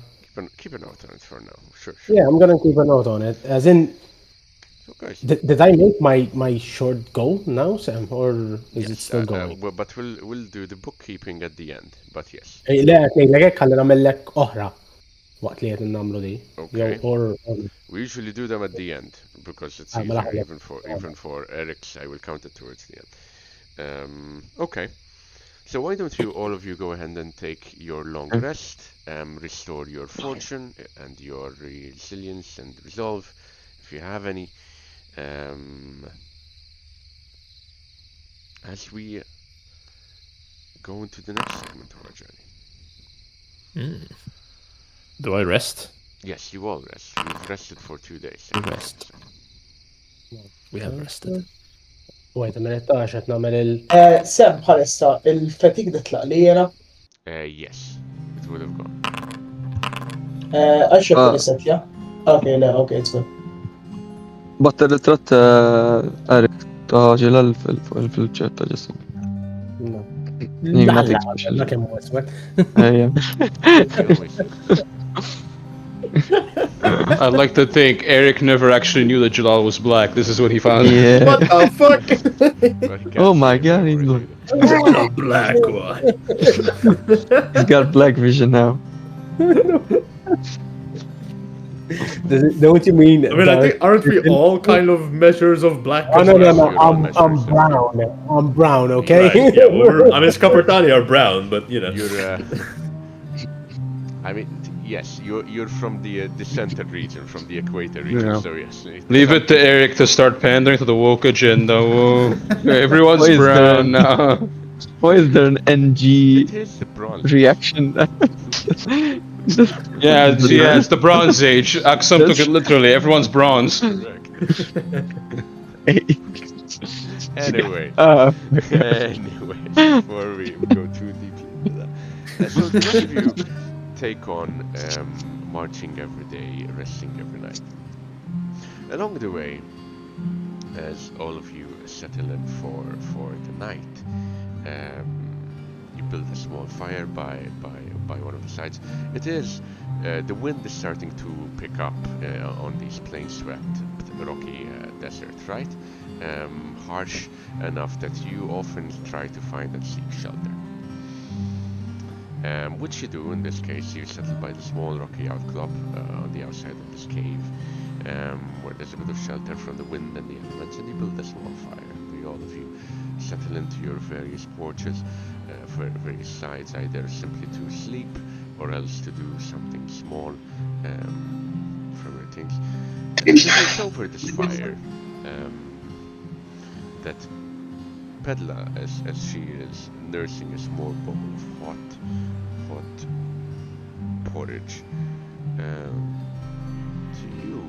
Keep a note on it for now. Sure, sure. yeah I'm gonna keep a note on it. As in, So guys, did I make my short goal now, Sam, or is it yes, still going? but we'll do the bookkeeping at the end. But yes, Le qed ngħidlek hekk ħalli nagħmellek oħra waqt li qed nagħmlu di. Jew okay. or We usually do them at the end because it's mela easier, ħallek. even for Eric's. I will count it towards the end. Okay. So why don't you all of you go ahead and take your long rest, restore your fortune and your resilience and resolve, if you have any, as we go into the next segment of our journey. Do I rest? Yes, you all rest. You've rested for 2 days. We rest. We have rested. Wait a minute, għax qed nagħmel il Sem bħalissa il-fatig nitlaq li jena Yes, it would have gone. għax jekk nisetja. Okay, le, okay, it's good. Batta il-ritrat Erik ġilal fil-ċetta ġessu. La, nothing la, special. la kemm huwa iswed. He always is. I'd like to think Eric never actually knew that Jalal was black. This is what he found. Yeah. What the fuck? But he can't Oh my see it god, he's anymore like, either. The black one. he's got black vision now. Know what you mean? I mean, I think aren't we all kind of measures of black? Oh no, no, Yes, no! you're all I'm measures, yeah. brown. I'm brown. Okay. Right, yeah, well, I mean, Scapartani are brown, but you know. You're, I mean, yes, you're from the center region, from the equator region. Yeah. So yes, Leave it to Eric to start pandering to the woke agenda. Whoa. Everyone's Why is brown there- now. Why is there an NG It is the bronze. reaction? Yeah, it's the Bronze Age. Aksum took it literally. Everyone's bronze. Correct. Anyway, anyway, before we go too deeply into that, so the rest of you take on marching every day, resting every night. Along the way, as all of you settle in for the night, you build a small fire by one of the sides. It is the wind is starting to pick up on these plain-swept, rocky desert, right? Harsh enough that you often try to find and seek shelter. Which you do in this case. You settle by the small rocky outcrop on the outside of this cave, where there's a bit of shelter from the wind and the elements, and you build a small fire. All of you settle into your various porches, for various sides, either simply to sleep or else to do something small from your things. And it's over this fire that Pedla, as she is nursing a small bowl of hot porridge, to you,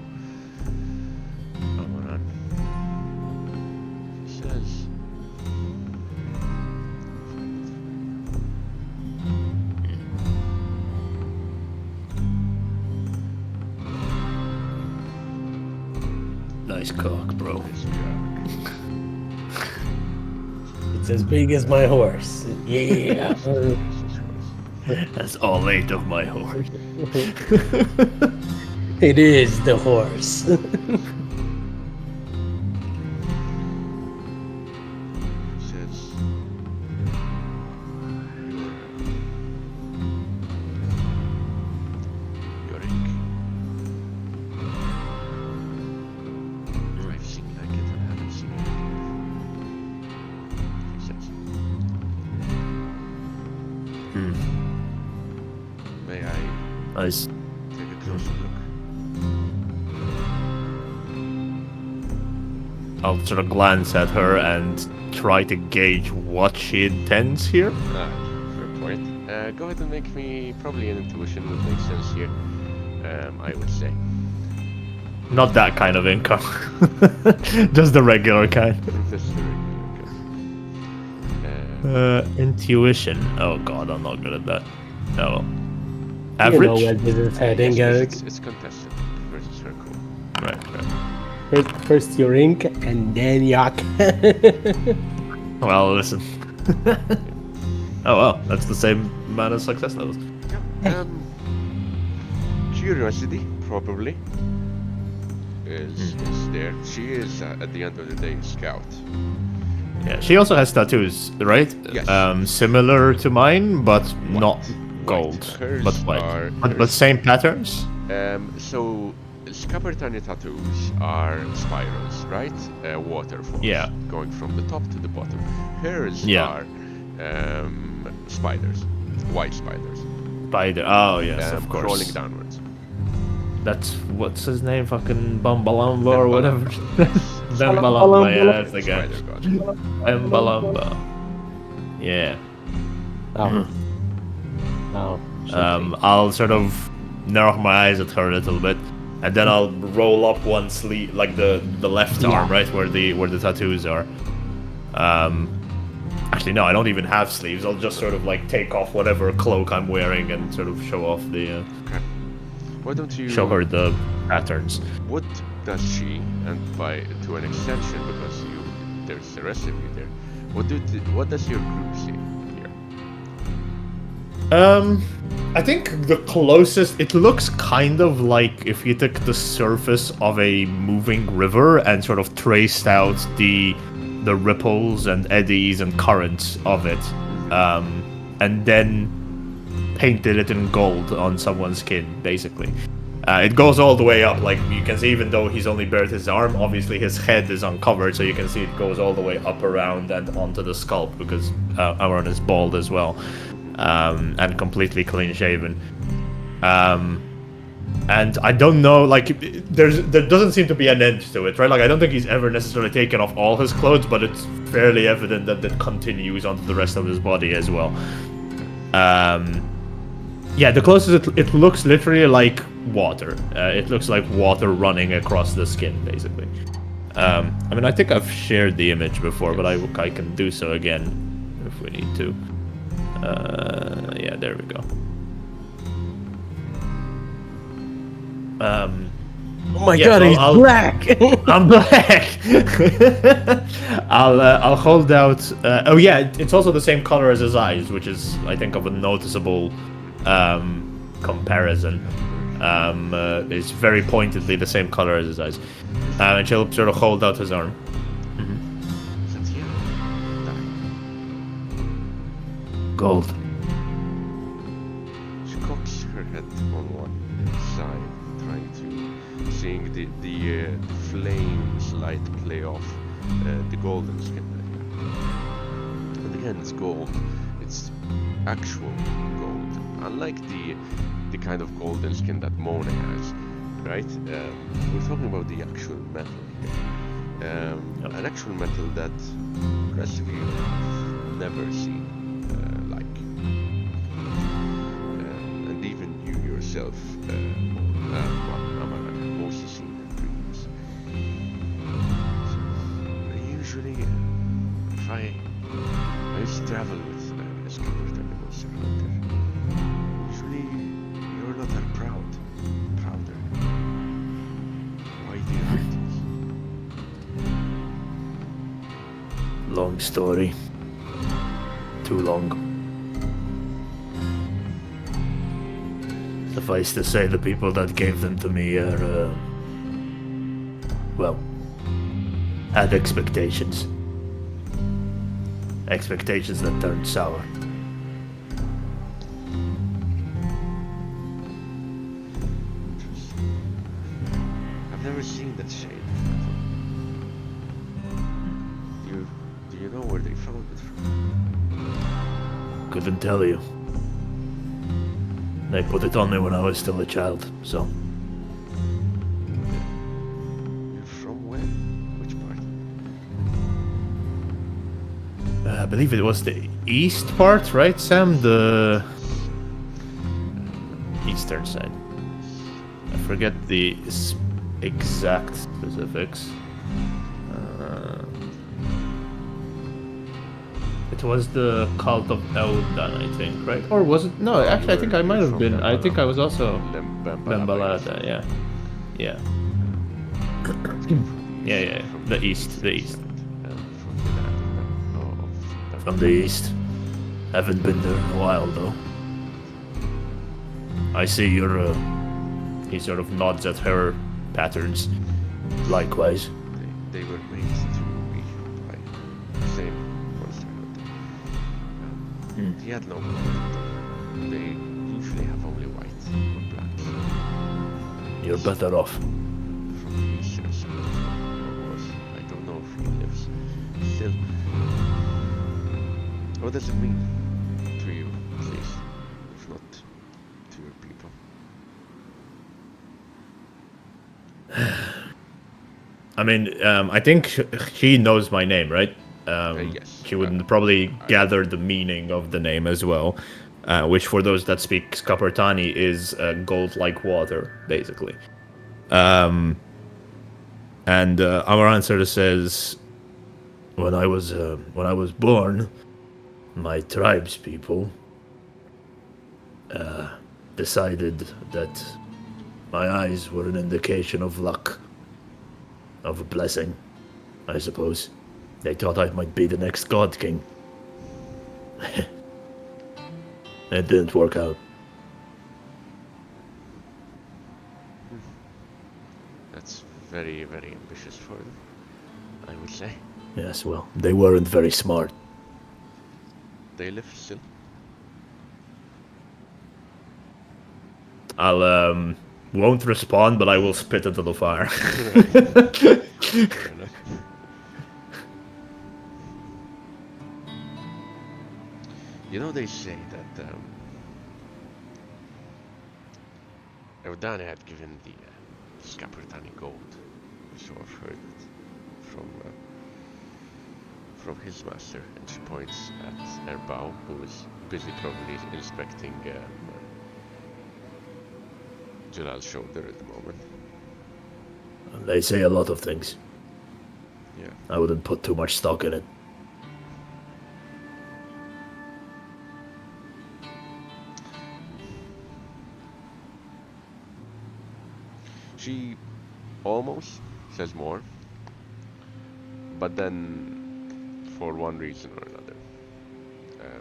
Amaran, she says, nice cock, bro. It's as big as my horse. Yeah. That's all 8 of my horse. It is the horse. Says Yorick. I've seen like it and haven't seen it. He says. May I Nice. take a closer look? I'll sort of glance at her and try to gauge what she intends here. Fair point. Go ahead and make me, probably an intuition would make sense here, I would say. Not that kind of income. Just the regular kind. That's the regular kind. Intuition. Oh god, I'm not good at that. Oh well. You Average? know where this is heading, Yes, Eric. it's contested versus her cool. Right. First your ink and then yak. Well, listen. Oh well, that's the same amount of success levels. Curiosity, probably, is there. She is, at the end of the day, a scout. Yeah, she also has tattoos, right? Yes. Similar to mine, but not gold, Hers but white. are- But hers- same patterns? So, Scabertani tattoos are spirals, right? Waterfalls. Yeah. Going from the top to the bottom. Hers Yeah. are spiders, white spiders, Spider. Oh yes, of course. crawling downwards. That's what's his name? Fucking Bambalamba or whatever. Yes. Bambalamba, yeah, that's the guy. Spider god. Bambalamba. Yeah. Oh. Oh. I'll sort of narrow my eyes at her a little bit, and then I'll roll up one sleeve, like the left arm, right where the tattoos are. Actually, no, I don't even have sleeves. I'll just sort of like take off whatever cloak I'm wearing and sort of show off the. Okay. Why don't you Show her the patterns. What does she, and by to an extension, because there's the rest of you there. What does your group see here? I think the closest it looks kind of like if you took the surface of a moving river and sort of traced out the ripples and eddies and currents of it, and then painted it in gold on someone's skin, basically. It goes all the way up, like you can see, even though he's only bared his arm, obviously his head is uncovered, so you can see it goes all the way up around and onto the scalp, because Aaron is bald as well, and completely clean shaven. And I don't know, like, there doesn't seem to be an end to it, right? Like, I don't think he's ever necessarily taken off all his clothes, but it's fairly evident that it continues onto the rest of his body as well. Yeah, the closest it looks literally like water. It looks like water running across the skin, basically. I mean, I think I've shared the image before, but I can do so again if we need to. Yeah, there we go. Oh my yeah, god, so he's black! I'm black. I'll hold out. Oh yeah, it's also the same color as his eyes, which is I think of a noticeable comparison. It's very pointedly the same color as his eyes, and she'll sort of hold out his arm. Gold. She cocks her head on one side, trying to seeing the flames light play off the golden skin that you have. And again, it's gold. It's actual gold, unlike the kind of golden skin that Mona has, right? We're talking about the actual metal here. An actual metal that the rest of you have never seen like. And even you yourself, Amara, mostly seen in dreams. Usually, if I used to travel with escapers and monster hunter, usually you're not that prouder. Why do you hide this? long story. Too long. Suffice to say, the people that gave them to me are, well, had expectations. Expectations that turned sour. I've never seen that shade. Do you know where they found it from? Couldn't tell you. They put it on me when I was still a child, so. You're from where? Which part? I believe it was the east part, right, Sam? The eastern side. I forget the exact specifics. It was the cult of Eldan, I think, right? Or was it? No, actually, I think I might have been. I think I was also Bambalada. Yeah, yeah, yeah. The east. From the east. Haven't been there in a while though. I see you're. He sort of nods at her patterns. Likewise. They were made to be like the same monster hunter. He had no blood. They usually have only white or black. You're better off. From the eastern side of was. I don't know if he lives still. What does it mean to you, at least, if not to your people? I mean, I think she knows my name, right? Yes. She would probably gather the meaning of the name as well, which for those that speak Skapertani is gold-like water, basically. And our answer says, when I was born, my tribe's people decided that my eyes were an indication of luck. Of a blessing, I suppose. They thought I might be the next God King. It didn't work out. That's very, very ambitious for them, I would say. Yes, well, they weren't very smart. They live still. I'll, won't respond, but I will spit into the fire. Fair enough. You know, they say that Eudane had given the Skapertani gold. So I've heard it from his master, and she points at Erbao, who is busy probably inspecting Jalal's shoulder at the moment. They say a lot of things. Yeah. I wouldn't put too much stock in it. She almost says more, but then, for one reason or another,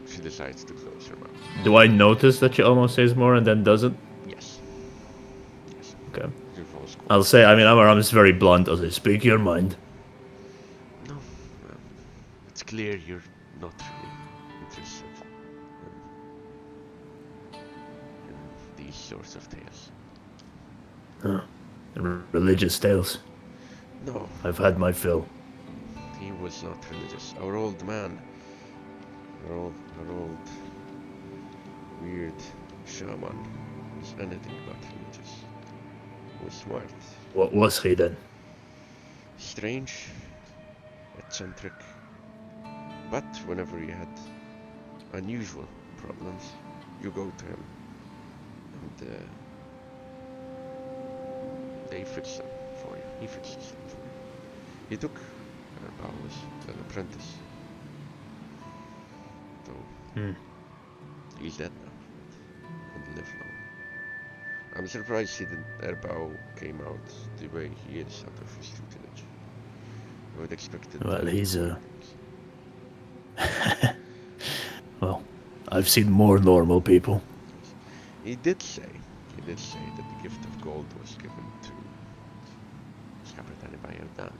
she decides to close her mouth. Do I notice that she almost says more and then doesn't? Yes. Yes. Okay. She falls quiet. I'll say, I mean, I'm just very blunt. I'll say, speak your mind. No, it's clear you're not really interested in these sorts of tales. Huh. Religious tales. No, I've had my fill. he was not religious. Our old man, our old weird shaman was anything but religious. He was smart. What was he then? Strange, eccentric, but whenever you had unusual problems, you go to him, and they fix them for you. He fixes them for you. He took Erbao as an apprentice, so he's dead now, and live long. I'm surprised Erbao came out the way he is out of his tutelage. I would expect it. Well, he's Well, I've seen more normal people. He did say that the gift of gold was given to Skapatani by Erdan,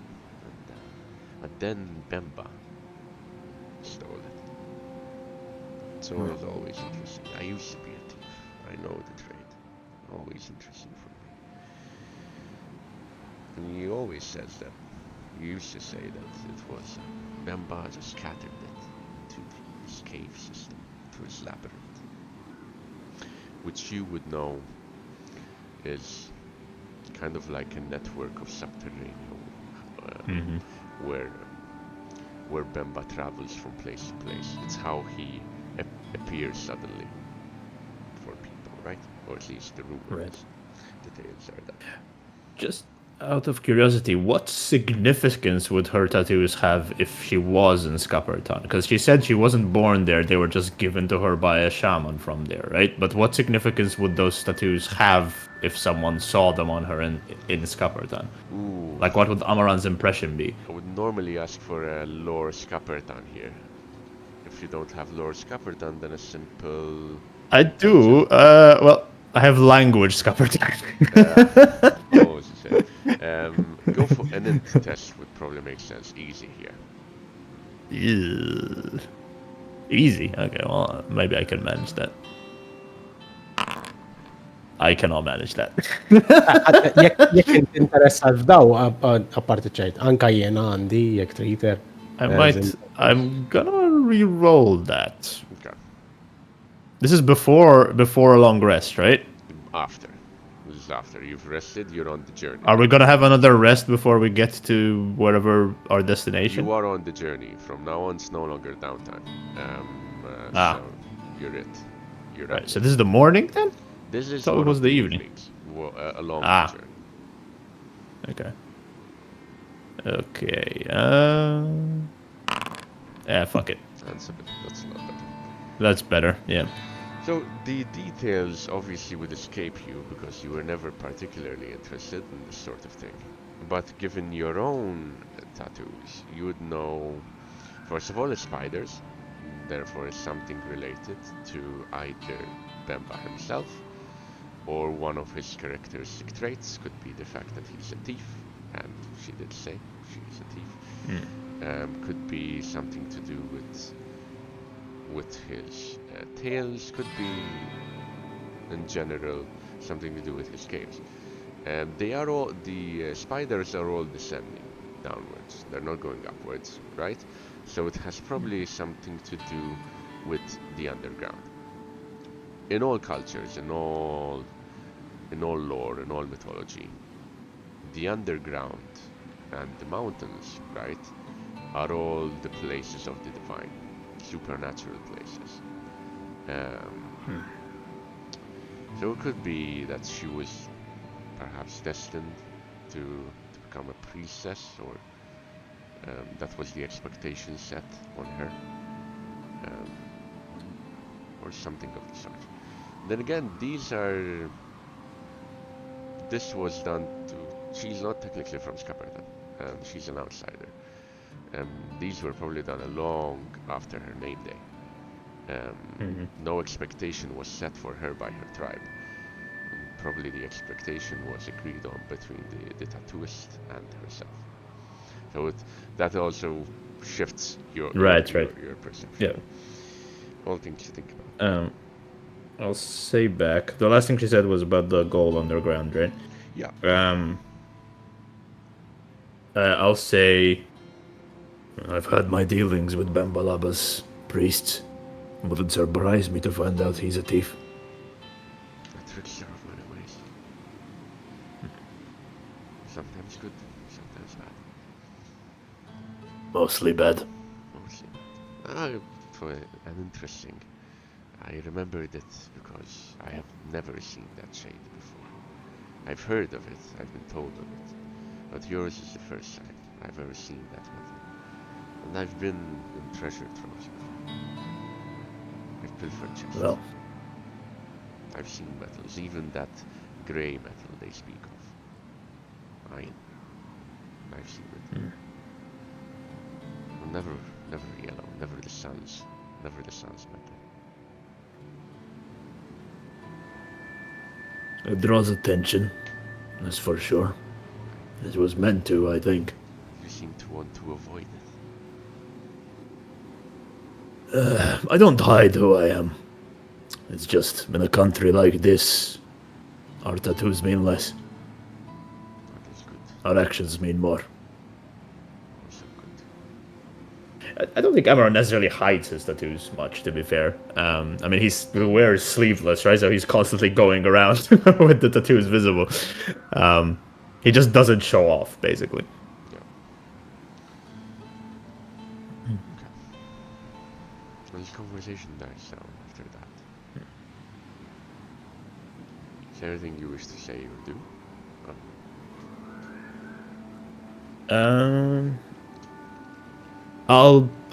but then Bemba stole it. So it's always interesting. I used to be a thief. I know the trade. Always interesting for me. And he always says that. He used to say that it was Bemba just scattered it to his cave system, to his labyrinth, which you would know is kind of like a network of subterranean, where Bemba travels from place to place. It's how he appears suddenly for people, right? Or at least the rumor is. The tales are that. Just out of curiosity, what significance would her tattoos have if she was in Skapartan? Because she said she wasn't born there, they were just given to her by a shaman from there, right? But what significance would those tattoos have if someone saw them on her in Skapartan? Ooh. Like, what would Amaran's impression be? I would normally ask for a lore Skapartan here. If you don't have lore Skapartan, then a simple... I do. Well, I have language Skapartan. Oh, go for an int test would probably make sense. Easy here. Easy. Okay, well, maybe I can manage that. I cannot manage that. Jekk inti interessat f'daw, apparti ċejt, anka jena għandi jekk triter. I'm gonna re-roll that. Okay. This is before a long rest, right? After. This is after. You've rested, you're on the journey. Are we gonna have another rest before we get to wherever our destination? You are on the journey. From now on, it's no longer downtime. So you're it. You're right. So this is the morning then? This is so it was the evening. Along the journey. Okay. Okay. Yeah, fuck it. That's not better. That's better. Yeah. So the details obviously would escape you because you were never particularly interested in this sort of thing. But given your own tattoos, you would know, first of all, it's spiders. Therefore, it's something related to either Bemba himself or one of his characteristic traits. Could be the fact that he's a thief, and she did say she's a thief. Could be something to do with his tails. Could be, in general, something to do with his caves. They are all the spiders are all descending downwards. They're not going upwards, right? So it has probably something to do with the underground. In all cultures, in all lore, in all mythology, the underground and the mountains, right, are all the places of the divine, supernatural places. So it could be that she was perhaps destined to become a priestess, or that was the expectation set on her, or something of the sort. Then again, this was done to, she's not technically from Skapartan, she's an outsider. These were probably done long after her name day. No expectation was set for her by her tribe. Probably the expectation was agreed on between the tattooist and herself. So that also shifts your perception. Yeah. All things to think about. I'll say back. The last thing she said was about the gold underground, right? Yeah. I'll say I've had my dealings with Bambalaba's priests. Wouldn't surprise me to find out he's a thief. A trickster of many ways. Sometimes good, sometimes bad. Mostly bad. Mostly bad. For an interesting. I remembered it because I have never seen that shade before. I've heard of it, I've been told of it, but yours is the first time I've ever seen that metal. And I've been in treasure troves before. I've pilfered chests. Well. I've seen metals, even that grey metal they speak of. Iron. I've seen it. never yellow, never the sun's better. It draws attention, that's for sure. It was meant to, I think. You seem to want to avoid it. I don't hide who I am. It's just, in a country like this, our tattoos mean less. That is good. Our actions mean more. Also good. I don't think Amaron necessarily hides his tattoos much, to be fair. I mean, he wears sleeveless, right? So he's constantly going around with the tattoos visible. He just doesn't show off, basically. Yeah. Okay. Well, the conversation dies down after that. Is there anything you wish to say or do?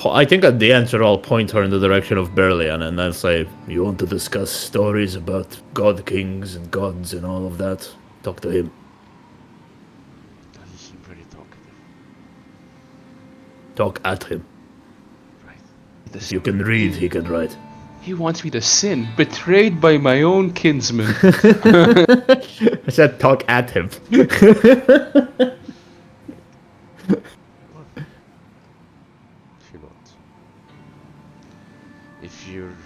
I think at the answer I'll point her in the direction of Berlian and I'll say, you want to discuss stories about god kings and gods and all of that? Talk to him. Doesn't seem very talkative. Talk at him. Right. If you can read, he can write. He wants me to sin, betrayed by my own kinsman. I said talk at him. If you're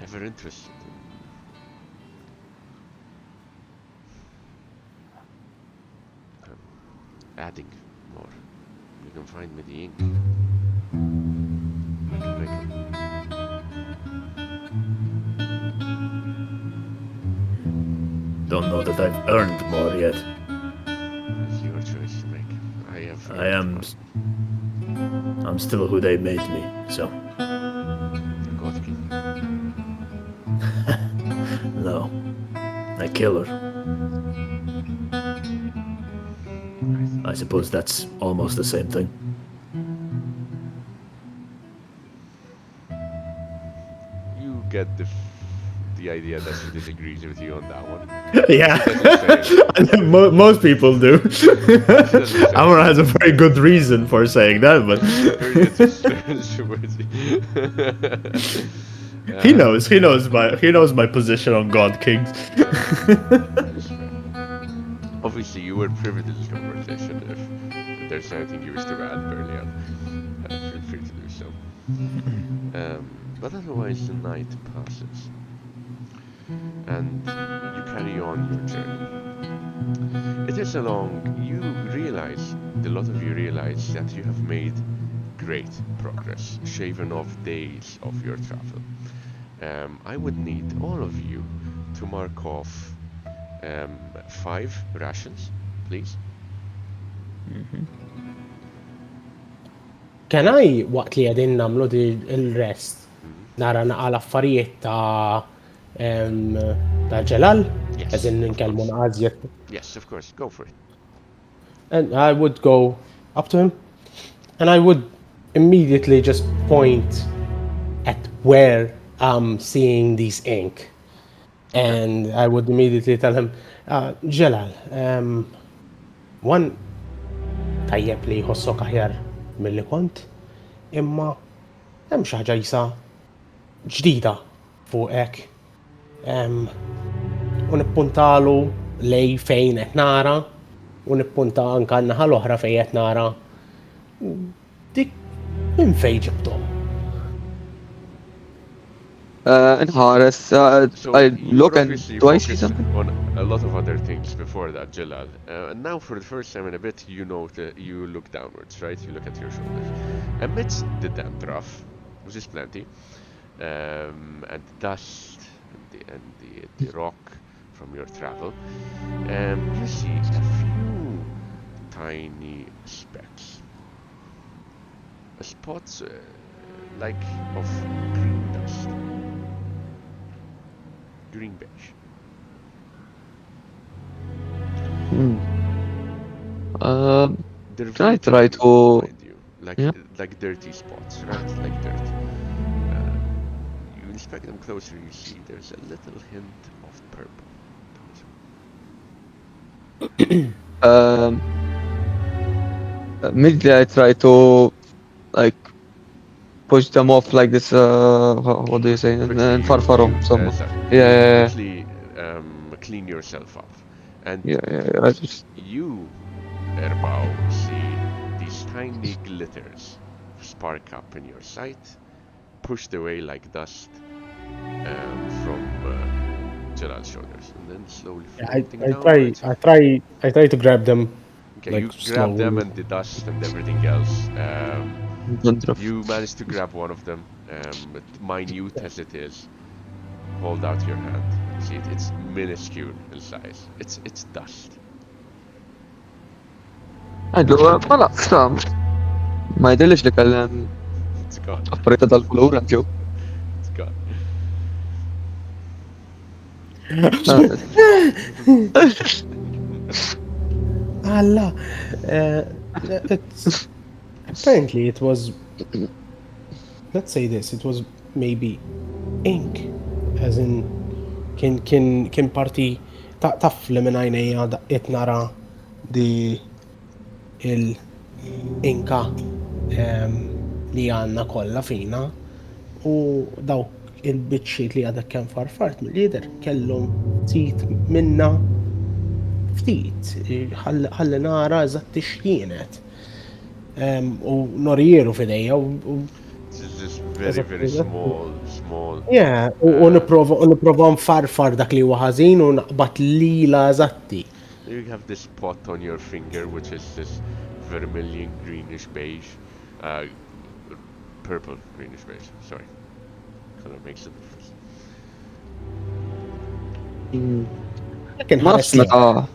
ever interested in adding more, you can find me the ink. I can make it. Don't know that I've earned more yet. It's your choice to make. I'm still who they made me, so. The God King. No. I kill her. I suppose that's almost the same thing. You get the idea that she disagrees with you on that one. Yeah. Most people do. Amara has a very good reason for saying that, but he knows my position on God Kings. Obviously, you were privy to this conversation. If there's anything you wish to add earlier, feel free to do so. But otherwise, the night passes, and you carry on your journey. It is a the lot of you realize that you have made great progress, shaven off days of your travel. I would need all of you to mark off 5 rations, please. Can I, waqt li għedin namlu il-rest, nara naqal affarijiet ta' ġelal? Yes, Għazin of ninkellmu course. naqazjet. Yes, of course, go for it. And I would go up to him, and I would immediately just point at where I'm seeing these ink. And I would immediately tell him, Jalal, one tajjeb li jħossok aħjar mill-li kont, imma hemm xi ħaġa jisa ġdida fuqek. U nippuntalu lej fejn qed nara, u nippunta anke n-naħa l-oħra fejn qed nara. Dik minn fejn ġibthom? Nħares, So I you look were and obviously do I see focused something? on a lot of other things before that, Jalal. And now for the first time in a bit, you look downwards, right? You look at your shoulders. Amidst the dandruff, which is plenty, and the dust and the rock from your travel, you see a few tiny specks. Spots like of green dust. Green beige. They're Can I very try tiny to- behind you, Yeah. like dirty spots, right? Like dirt. You inspect them closer, you see there's a little hint of purple. Immediately I try to like push them off like this. What do you say? And farfarom someone. Yeah, quickly clean yourself up, and yeah. I just you, Erbao, see these tiny glitters spark up in your sight, pushed away like dust from Jalal's shoulders, and then slowly floating downwards. I try to grab them, Okay, like you grab them slowly. and the dust and everything else. dandruff. You manage to grab one of them, minute as it is. Hold out your hand. See it? It's minuscule in size. It's dust. Għajdu, ma laqsam. Ma jidillix li kellem It's gone. affarijiet tal-kulur għandju. It's gone. Allah. Apparently it was, let's say this, it was maybe ink, as in kien parti taf li minn għajnejja daqqet nara di il-inka li għanna kolla fina u dawk il-bitxiet li għadek ken farfart mill-lider kellhom tit minna ftit, ħalli nara eżatt x'kienet. U norjieru fidejja u This very small. yeah, u niprofa nfarfar dak li huwa ħażin u naqbad lila eżatti. You have this spot on your finger, which is this vermilion greenish beige, purple greenish beige. Sorry, color makes a difference. Kien Ma ħares nafx meta.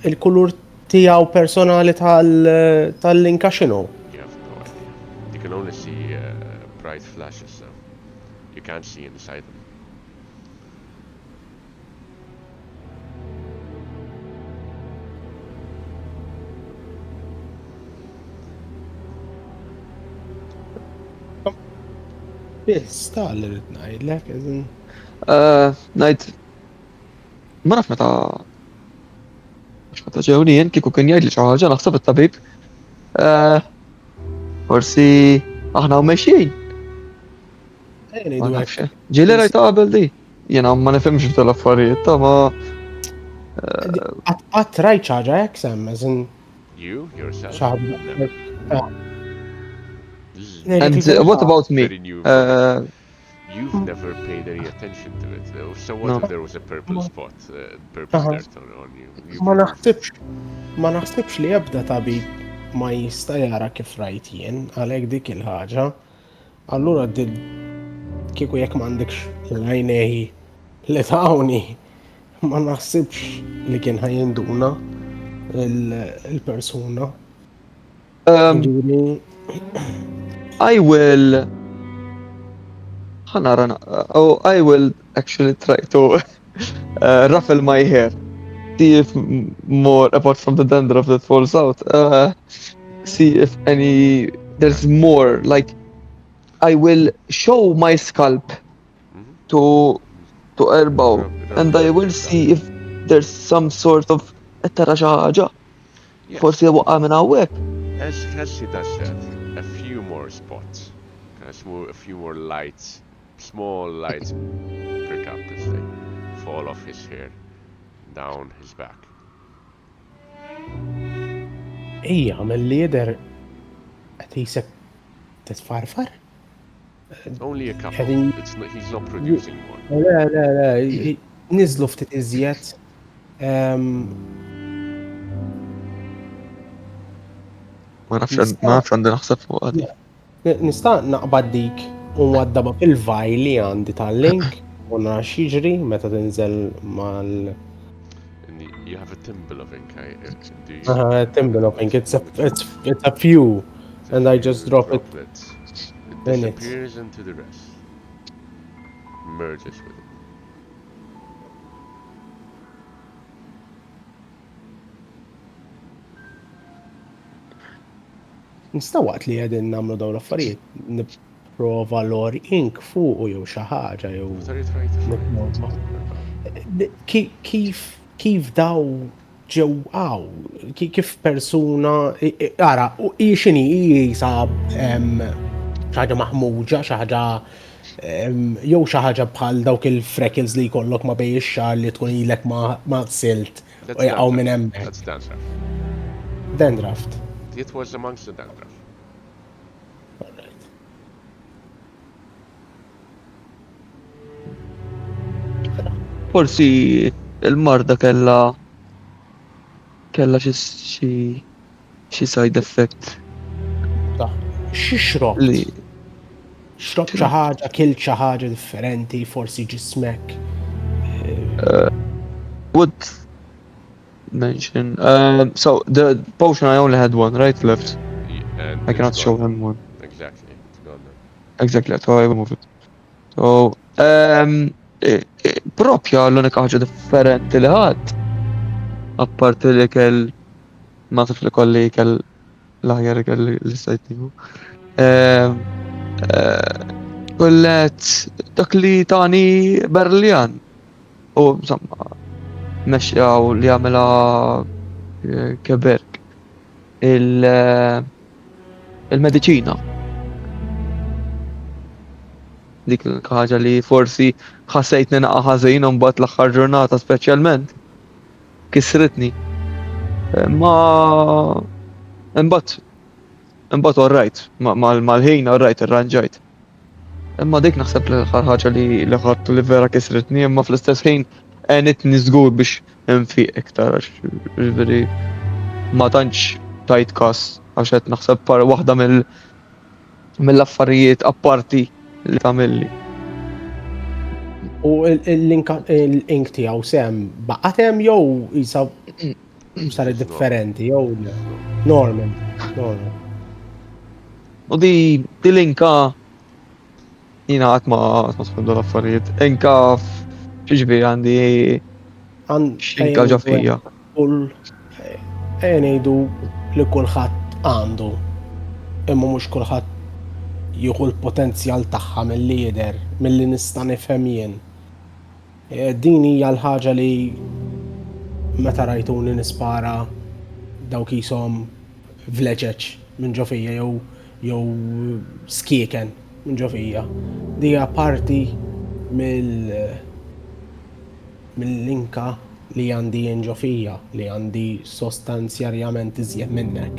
il-kulur tiegħu personali tal-linka x'inhu. You have no idea. You can only see bright flashes now. You can't see inside them. Biss tal li rid ngħidlek, eżin. Najt. Ma naf meta. Meta ġewni jien kieku kien jgħidli xi ħaġa naħseb it-tabib. Forsi aħna u mexjin. Ma nafx. Ġieli rajta qabel di. Jiena ma nifhimx tal-affarijiet ta' ma. Qatt rajt xi ħaġa hekk sem, eżin. You yourself. xi Never. ħaġa. And what about me? Very new. You've never paid any attention to it. So what No. if there was a purple spot, purple dirt on you? Ma naħsibx li ebda tabib ma jista' jara kif rajt jien għalhekk dik il-ħaġa. Allura kieku jekk m'għandekx l-għajnejn li tawni ma naħsibx li kien ħajinduna il-persuna. Ġifieri, I will. I will actually try to ruffle my hair. See if more, apart from the dandruff that falls out, see if there's more. Like, I will show my scalp to Erbao, and I will see if there's some sort of tara xi ħaġa. Yeah. Forsi waqqa minn hawnhekk. As she does that, a few more spots, a few more lights, small lights prick up as they fall off his hair, down his back. Ejja, mill-lieder qed jisek titfarfar? Only a couple. Having- He's not producing more. Le, niżlu ftit iżjed. Ma nafx għandi naħseb fuq għadi. Nista' naqbad dik u nwaddaba fil-vaj li għandi tal-link u nara x'jiġri meta tinżel mal And you have a thimble of ink. Do you? thimble of ink. It's a few, and I just drop it. droplets. It in it. disappears into the rest. Merges with it. Nista' waqt li qegħdin nagħmlu dawn l-affarijiet nipprova lor ink fuq u jew xi ħaġa jew What are you trying to find? kif daw ġewqaw, kif persuna, ara, xini jisa xaħġa maħmuġa, xaħġa jew xaħġa bħal dawk il-freckles li jkollok ma bej ix-xar li tkun ilek ma silt u jaqgħu minn hemmhekk. That's dandruff. Dendraft. It was amongst the dandruff. Forsi il-marda kella xi side effect Xi xrob? li Xrob xi ħaġa, kilt xi ħaġa differenti, forsi ġismek. would mention. So the potion I only had one, right? Left. And I cannot it's show gone. him one. Exactly. It's gone now. Exactly, so I will move it. So, propja l-unika ħaġa differenti li ħadd. Apparti li kell ma taf li kolli kell l-ħajar kell li stajtniħu. Kullet dak li tani Berljan. U insomma, mexjaw li għamela Keberg. Il-medicina. Dik l-ħaġa li forsi ħassejtni naqa ħażin u mbagħad l-aħħar ġurnata speċjalment kisritni. Ma imbagħad orrajt, mal-ħin orrajt irranġajt. Imma dik naħseb l-aħħar ħaġa li ħadtu li vera kisritni, imma fl-istess ħin għenitni żgur biex infiq iktar ġifieri ma tantx tajt kas għax qed naħseb waħda mill-affarijiet apparti li tagħmilli. U l-ink tiegħu sem baqgħet hemm jew isa saret differenti jew normal. U di l-inka jina għat ma tfendu l-affarijiet. Inka ġiġbiri għandi xinka ġafija. Ngħidu li kulħadd għandu, imma mhux kulħadd jieħu l-potenzjal tagħha milli jidher, milli nista' nifhem jien. Din hija l-ħaġa li meta rajtuni nispara dawk ishom vleġeġ minn ġofija jew skieken minn ġofija. Dija parti mill-inka li għandi ġofija, li għandi sostanzjarjament iżjed minnek.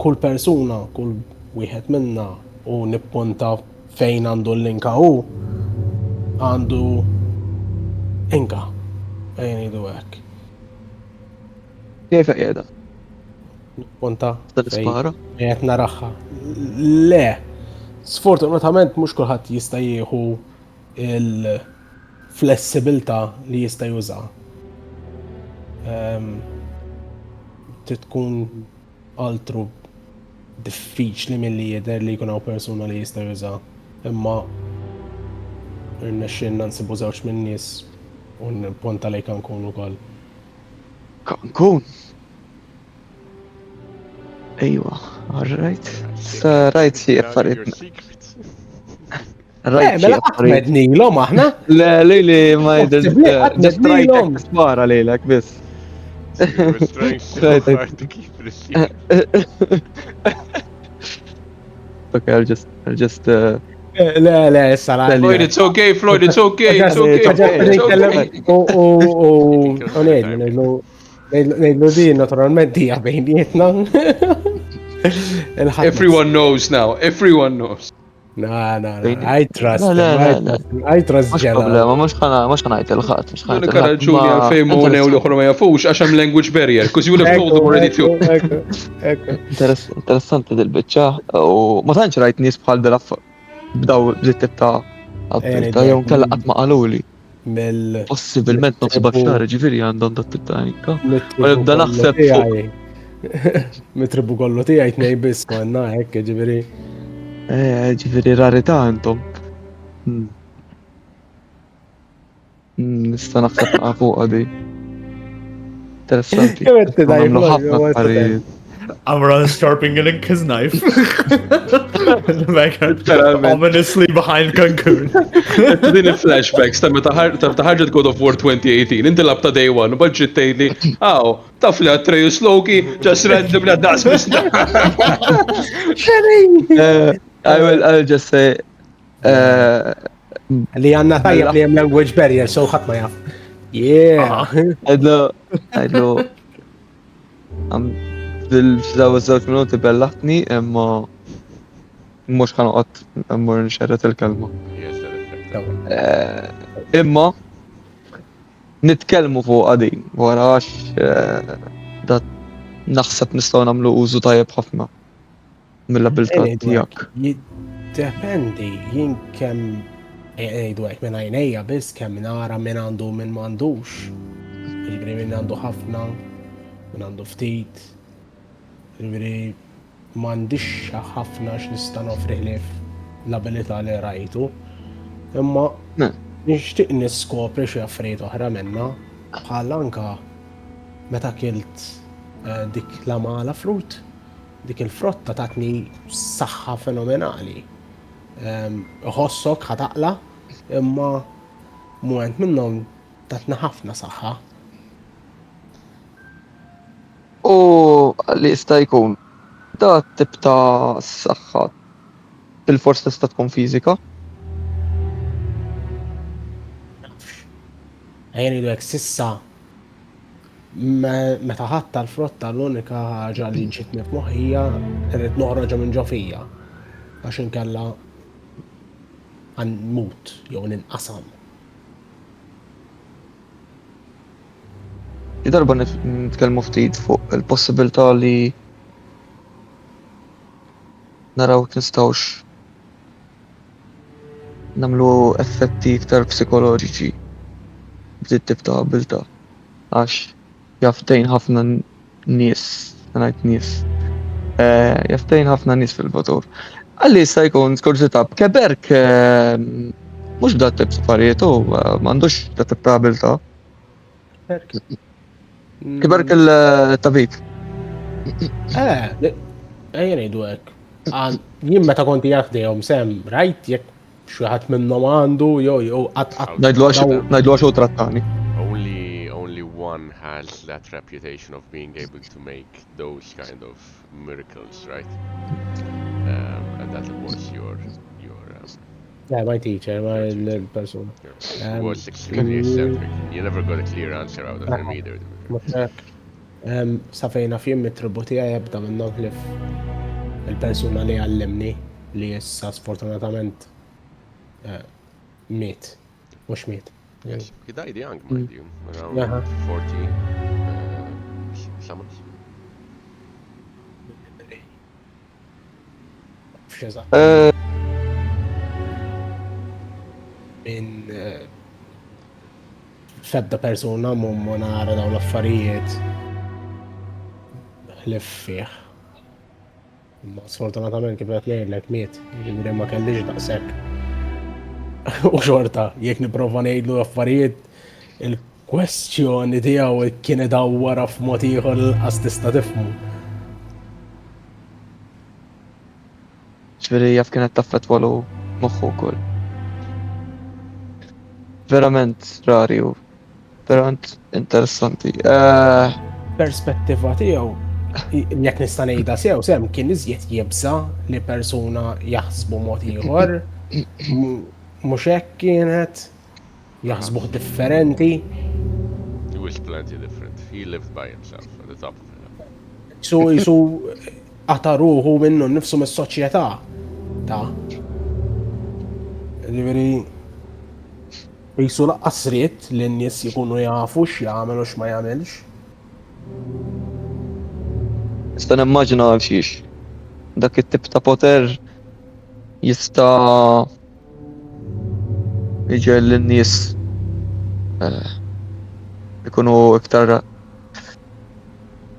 Kull persuna, kull wieħed minna u nippunta fejn għandu l-inka għandu inka. Fejn jgħidu hekk. Kif qiegħda? Nippunta Tal-ispara? qed naraħħa. Le, sfortunatament mhux kulħadd jista' jieħu il-flessibilità li jista' juża. Tkun altru diffiċli milli jidher li jkun hawn persuna li jista' juża. Imma irnexxinna nsibu żewġ minn nies u nippunta lejn Cancun ukoll. Cancun? Ejwa, alright. Rajt xi affarijiet. Rajt xi Mela affarijiet. mednilhom aħna. Le, li ma jidher. Possibbli Just rajtek spara lejlek biss. He was trying so Right, hard to keep it a secret. Okay, I'll just Le, sara. Floyd, it's okay, Floyd, it's okay, it's okay. Nejlu di naturalment hija bejnietna. Everyone knows now, everyone knows. No, I trust him, I trust mux Jella. problema, mux ħanajt il-ħat. Unika raġuni għalfejn Mone u l-oħra ma jafux għax hemm language barrier, because you would have told them already too. Interessanti dil-bicċa, u ma tantx rajt nies bħal bdaw b'żittib ta' abilità jew kella qatt ma qaluli. Possibilment nofs baxxar, ġifieri għandhom dat tip-ta' u nibda naħseb fuq. Mitribu kollu tiegħi tnej biss konna hekk ġifieri. Ġifieri rarità intom. Nista' naħseb fuq għadi. Interessanti. Nagħmlu ħafna affarijiet. Amran's sharpening his knife. In the background, Literalment. ominously behind Cancun. Din il-flashbacks ta' meta ħarġet God of War 2018, inti lab ta' Day 1, budget tejli, taf li Atreus Loki, just random la das bis I'll just say Li għanna tajjeb li jem language barrier, so ħadd ma jaf. Yeah. għadlu fil-daw iż-żewġ minuti bellaħtni imma mhux ħanoqgħod mmur nxerret il-kelma. Imma nitkellmu fuq din wara għax dat naħseb nistgħu nagħmlu użu tajjeb ħafna mill-abilità tiegħek. Jiddependi, jien kemm ngħidu hekk minn għajnejja biss kemm nara min għandu min m'għandux. Jiġri min għandu ħafna, min għandu ftit. Jiġri m'għandix ħafna x'nista' nofriħlif l-abilità li rajtu. Imma nixtieq niskopri xi affarijiet oħra minnha bħal anke meta kilt dik l-amala frut, dik il-frotta tatni saħħa fenomenali. Ħossok ħataqla, imma mument minnhom tatna ħafna saħħa. U li jista' jkun da tip ta' saħħa bil-fors tista' tkun fiżika. Ejjen idu hekk sissa meta ħatta l-frotta l-unika ħaġa li ġietni f'moħħija irid noħroġha minn ġo fija għax inkella nmut jew ninqasam. Darba nitkellmu ftit fuq il-possibilità li naraw nistgħux nagħmlu effetti iktar psikoloġiċi b'dit tip ta' abilità għax jaftejn ħafna nies, ngħid nies, jaftejn ħafna nies fil-futur. Għalli jista' jkun skursità keberk mhux b'dat tip affarijiet u m'għandux dat tip ta' abilità. Keberk il-tabib. Ejjen ngħidu hekk. Jien meta konti jaħdejhom sem rajt jekk xi ħadd minnhom għandu jew qatt Ngħidlu għax hu trattani. Only one has that reputation of being able to make those kind of miracles, right? And that was your my teacher, my person. It was extremely eccentric. You never got a clear answer out of him either. Safejna fjem mit-tributi jibda minnhom ħlif il-persuna li għallimni li issa sfortunatament miet, mhux miet. Yes, he died young, mind you, around 40 summers. Min fedda persuna mummu nara daw l-affarijiet ħlif fih. Ma sfortunatament kif qed ngħidlek miet, jiġifieri ma kellix daqshekk. U xorta, jekk nipprova ngħidlu affarijiet il-kwestjoni tiegħu kien idawwara f'mod ieħor qas tista' tifhmu. Ġifieri jaf kienet taffettwalu moħħu wkoll. Verament rari u verament interessanti. Perspettiva tiegħu jekk nista' ngħidha sew sem kien iżjed jibsa li persuna jaħsbu mod ieħor. Mhux hekk kienet jaħsbuh differenti. He was plenty different. He lived by himself at the top of it. Jisu qataruhu minnu nnifsu mis-soċjetà ta' ġifieri jisu laqqas ried li n-nies jkunu jafu x'jagħmel u x'ma jagħmilx. Nista' nimmaġina għal xiex. Dak it-tip ta' poter jista' jiġi lin-nies ikunu iktar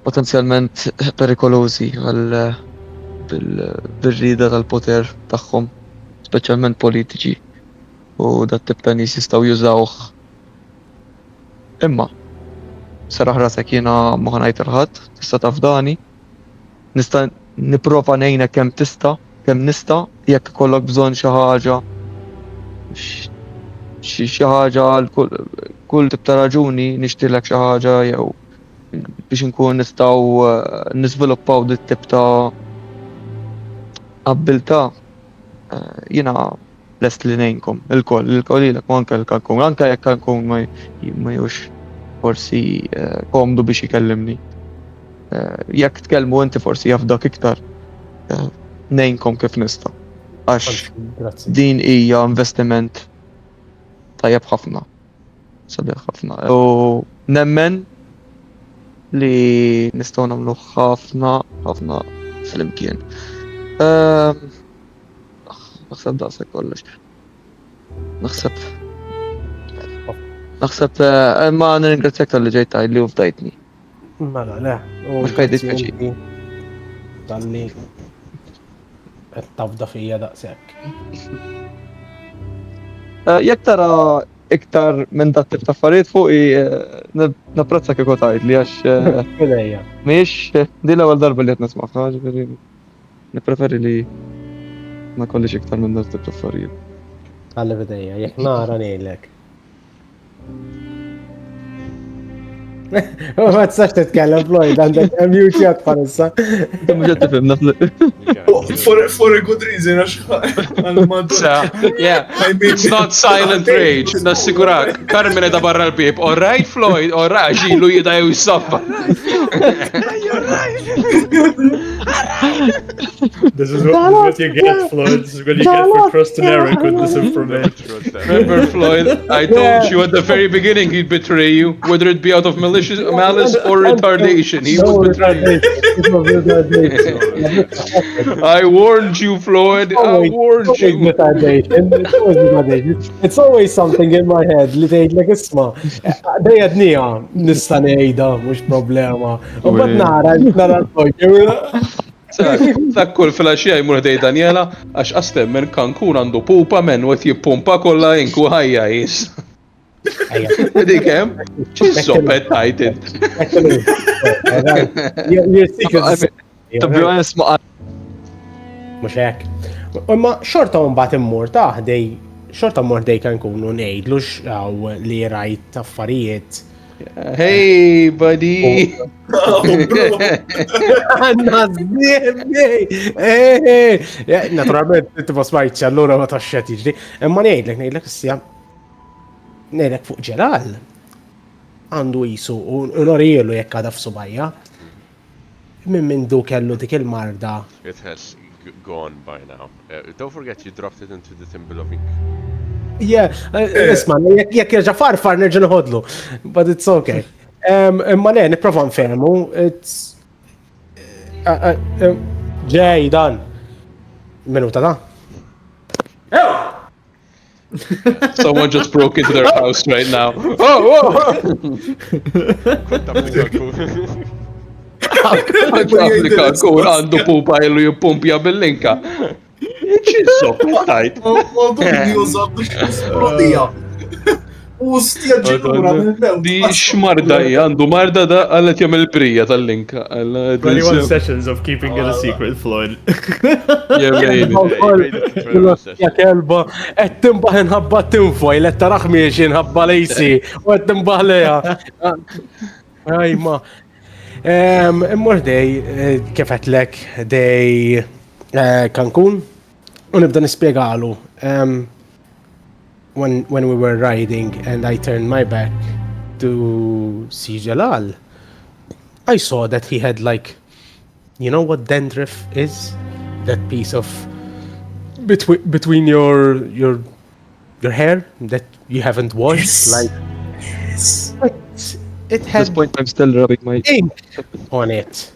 potenzjalment perikolużi għal bil-rida tal-poter tagħhom, speċjalment politiċi. U dat tip ta' nies jistgħu jużawh. Imma saraħ rasek jiena ma ħanajt irħadd, tista' taf dani. nista' nipprova ngħinek kemm nista' jekk ikollok bżonn xi ħaġa xi ħaġa għal kull tip ta' raġuni nixtrilek xi ħaġa jew biex inkun nistgħu niżviluppaw dit tip ta' abilità jiena lest li ngħinkom il-koll ilek u anke l-Cancun, anke jekk Cancun ma jhux forsi komdu biex ikellimni. Jekk tkellmu inti forsi jafdak iktar ngħinkom kif nista'. Għax din hija investiment tajjeb ħafna. Sabiħ ħafna. U nemmen li nistgħu nagħmlu ħafna flimkien. Naħseb daqshekk kollox. Naħseb ma nirringrazzjak tal-li ġejt tgħidli u fdajtni. Mela, le. Mhux ħajdit peċi. Tal-li qed tafda fija daqshekk. Jekk tara iktar minn dat tip ta' affarijiet fuqi napprezza kieku tgħidli għax Fidejja. mhijiex din l-ewwel darba li qed nisma'ha, ġifieri nippreferi li ma kollix iktar minn dat tip ta' affarijiet. Għalli fidejja, jekk nara ngħidlek. Ma tistax titkellem Floyd, għandek mute jgħat bħalissa. Mhux qed tifhimna For a good reason, Yeah, it's not silent rage, nassigurak. Carmine da barra l-bib. All right, Floyd, all right, ġilu jida jew jissaffa. This is what you get, Floyd. This is what you get for trusting Eric with this information. Remember, Floyd, I told you at the very beginning he'd betray you, whether it be out of malice or retardation. He would betray you. I warned you, Floyd. I warned you. It's always something in my head li tgħidlek isma'. Dejjadnija nista' ngħidha mhux problema. U bad nara l-Floyd. Dak kull fil-axija jmur dej Daniela, għax astemmen Cancun għandu pupa men u jipumpa kolla inku ħajja jis. Dikem, ċizzopet tajtid. To be honest, Mux hekk. Ma xorta mbagħad immur taħdej, xorta mmur dej Cancun u ngħidlux għaw li rajt affarijiet. Hey, buddy! Naturalment, t-tifa smajċ, allura ma taxxet iġdi. Imma ngħidlek issija. Ngħidlek fuq ġelal. Għandu jisu u norielu jekk għadha f'subajja. Minn du kellu dik il-marda. It has gone by now. Don't forget you dropped it into the Thimble of Ink. Yeah, isma, jekk jerġa' farfar nerġa' nħodlu, but it's okay. Imma le, nipprova nfehmu, it's ġej dan. Minuta da. Someone just broke into their house right now. Oh! Cancun għandu pupa illu jippumpja bil-linka. ċizzopet tajt. Di xmarda għandu marda da għallet jagħmel prija tal-linka. 21 sessions of keeping it a secret, Floyd. Ja kelba, qed timbaħ inħabba tinfoj, let taraħ miex inħabba lejsi, u qed timbaħ leja. Ajma. Immur dej, kifet lek dej Cancun, u nibda nispiegalu. When we were riding and I turned my back to see Jalal, I saw that he had like, you know what dandruff is? That piece of between your hair that you haven't washed, Yes. Yes. It At this had point, I'm still rubbing my. ink on it.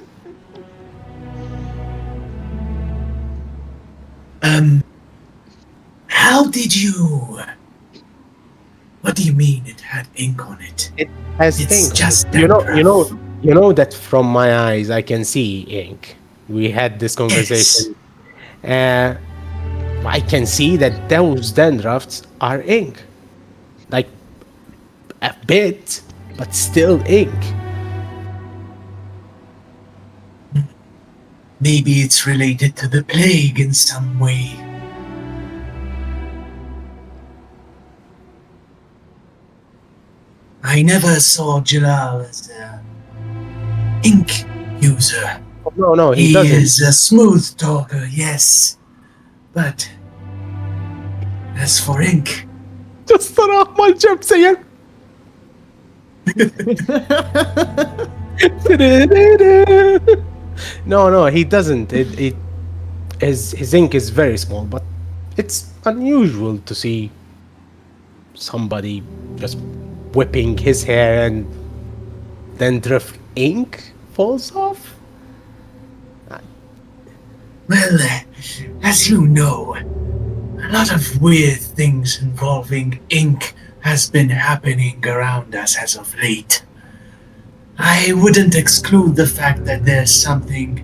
How did you? What do you mean it had ink on it? It has It's ink. just You dandruff. know that from my eyes I can see ink. We had this conversation. I can see that those dandruffs are ink. Like a bit, but still ink. Maybe it's related to the plague in some way. I never saw Jalal as a ink user. No, he He doesn't. is a smooth talker, yes. But as for ink, Just صراحة ما الجب سيء. No, he doesn't. His ink is very small, but it's unusual to see somebody just whipping his hair and then drift ink falls off. well, as you know, a lot of weird things involving ink has been happening around us as of late. I wouldn't exclude the fact that there's something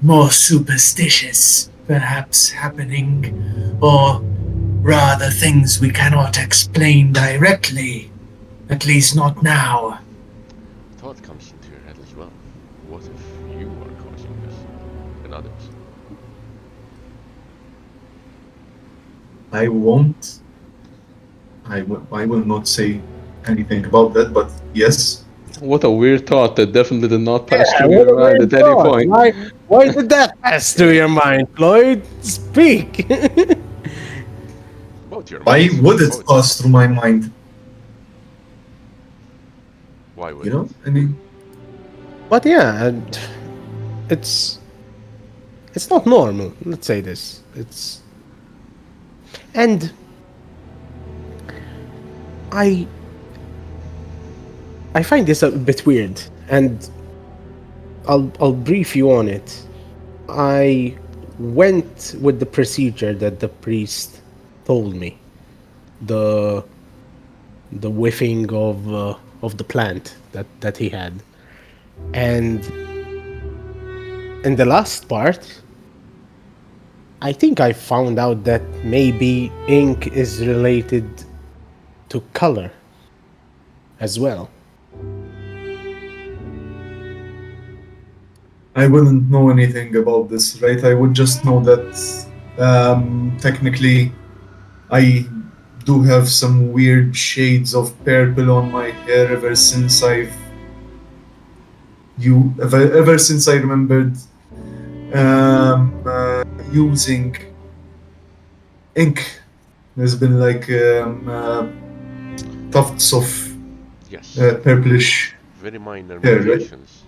more superstitious perhaps happening, or rather things we cannot explain directly, at least not now. Thought comes into your head as well. What if you are causing this and others? I won't. I will not say anything about that, but yes. What a weird thought that definitely did not pass Yeah, through what your a mind weird at any thought. point. Why did that pass through your mind, Floyd? Speak. Both your Why minds. would it Both. pass through my mind? Why would You know, I mean, But yeah, and it's not normal. Let's say this. And I find this a bit weird, and I'll brief you on it. I went with the procedure that the priest told me. The whiffing of the plant that he had. And in the last part, I think I found out that maybe ink is related to color as well. I wouldn't know anything about this, right? I would just know that technically I do have some weird shades of purple on my hair ever since ever since I remembered using ink. There's been like tufts of Yes. purplish Very minor hair, right? mutations.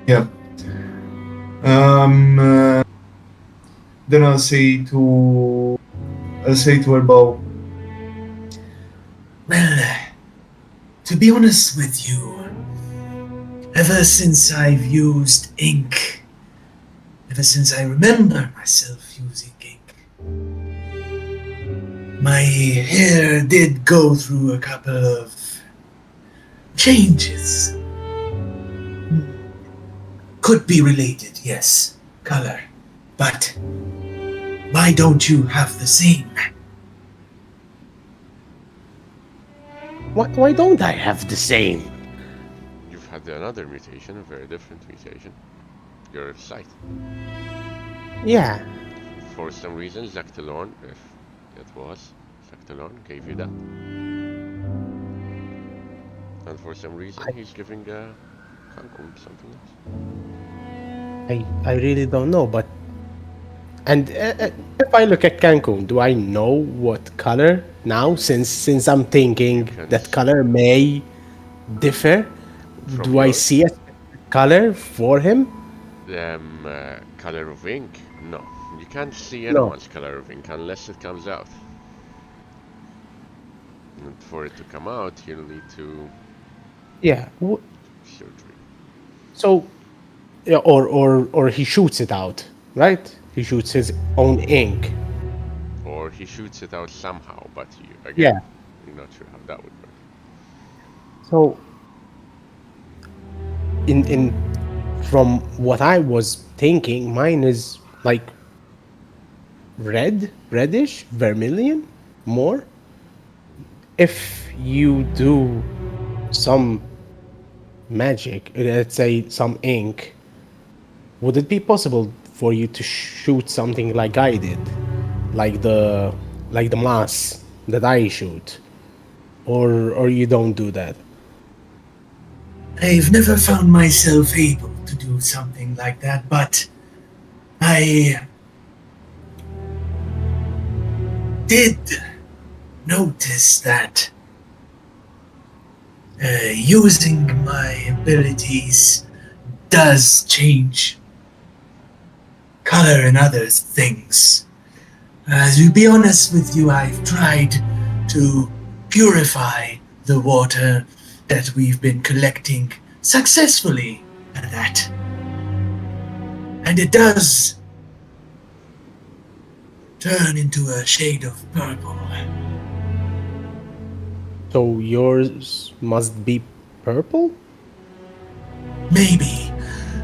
Yeah. Then I'll say to Erbao, Well, to be honest with you, ever since I've used ink, ever since I remember myself using ink, my hair did go through a couple of changes. Could be related, yes, color. But why don't you have the same? Why don't I have the same? You've had another mutation, a very different mutation. Your sight. Yeah. For some reason, Zactalorn, if it was, Zactalorn gave you that. And for some reason, he's giving Cancun something else. I really don't know, but and if I look at Cancun, do I know what color now? Since I'm thinking that color may differ, do I see a color for him? Color of ink? No, you can't see No. anyone's color of ink unless it comes out. And for it to come out, you'll need to Yeah. surgery. So, yeah, or he shoots it out, right? He shoots his own ink. Or he shoots it out somehow, but you, again, Yeah. you're not sure how that would work. So, in from what I was thinking, mine is like reddish, vermilion, more. If you do some magic, let's say some ink, would it be possible for you to shoot something like I did, like the mass that I shoot, or you don't do that? I've never found myself able to do something like that, but I did notice that using my abilities does change color and other things. To be honest with you, I've tried to purify the water that we've been collecting successfully at that. And it does turn into a shade of purple. So yours must be purple? Maybe.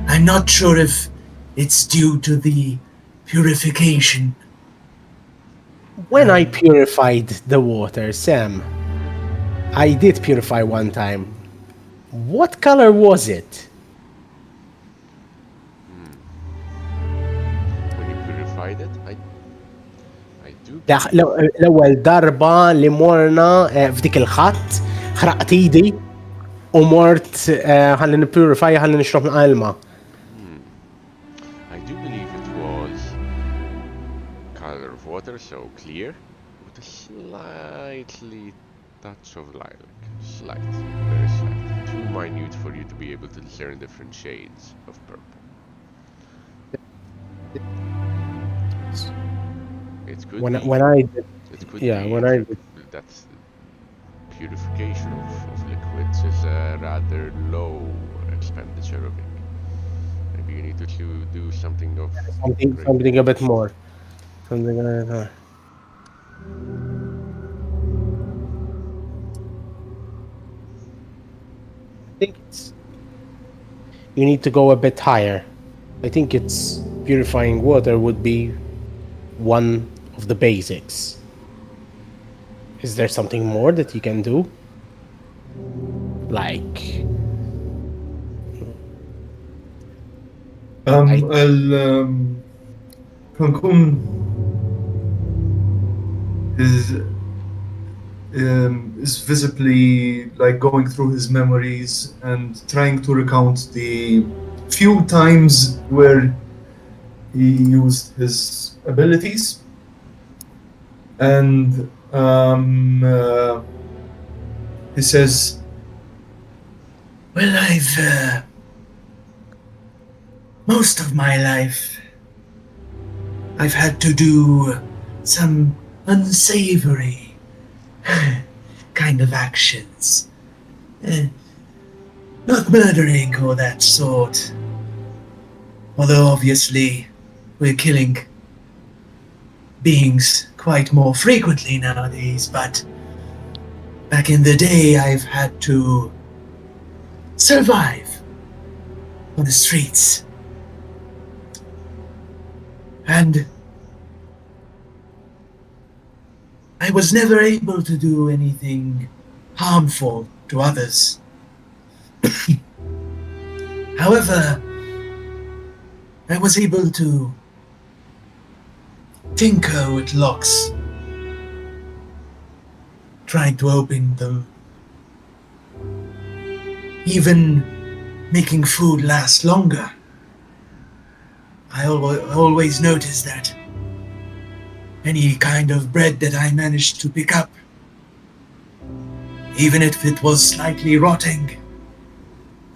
I'm not sure if it's due to the purification. When I purified the water, Sam, I did purify one time. What color was it? When you purified it, I do. الأول ضربة اللي مرنا في ديك الخط خرقت ايدي ومرت خلينا نبيوريفاي خلينا نشرب من الماء. I do believe it was color of water, so clear, with a slightly touch of lilac. Slight, very slight. Too minute for you to be able to discern different shades of purple. It could When be. I did, It could yeah, be when I did. that's purification of liquids is a rather low expenditure of ink. Maybe you need to do something of something a bit more. Something like that. I think it's. You need to go a bit higher. I think it's purifying water would be one of the basics. Is there something more that you can do? Like. Cancun is visibly like going through his memories and trying to recount the few times where he used his abilities, and he says, Well, I've most of my life I've had to do some unsavory kind of actions. Not murdering or that sort. Although obviously we're killing beings quite more frequently nowadays, but back in the day I've had to survive on the streets. And I was never able to do anything harmful to others. However, I was able to tinker with locks, trying to open them, even making food last longer. I always noticed that any kind of bread that I managed to pick up, even if it was slightly rotting,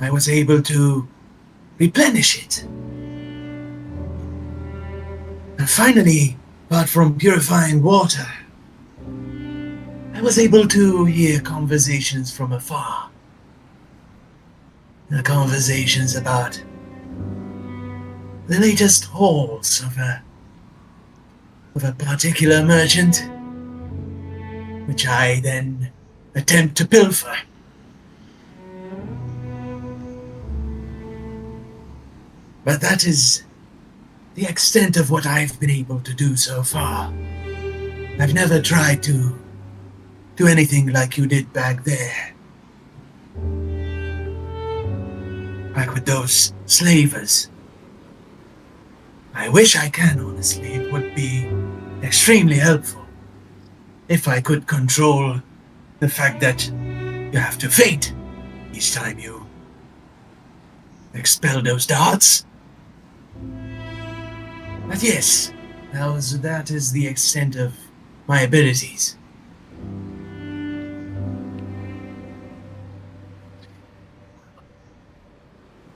I was able to replenish it. And finally, apart from purifying water, I was able to hear conversations from afar. The conversations about the latest hauls of a particular merchant, which I then attempt to pilfer. But that is the extent of what I've been able to do so far. I've never tried to do anything like you did back there. back with those slavers. I wish I can, honestly. It would be extremely helpful if I could control the fact that you have to faint each time you expel those darts. But yes, that is the extent of my abilities.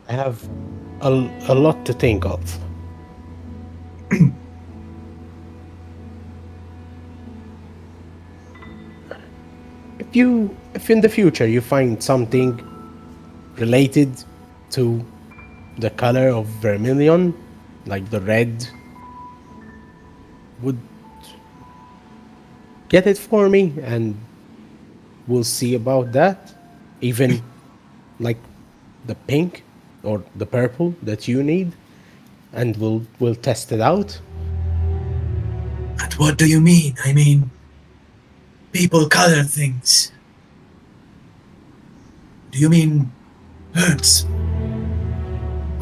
I have a lot to think of. If in the future you find something related to the color of vermilion, like the red, would get it for me and we'll see about that. Even like the pink or the purple that you need, and we'll test it out. But what do you mean? I mean, people color things. Do you mean herbs?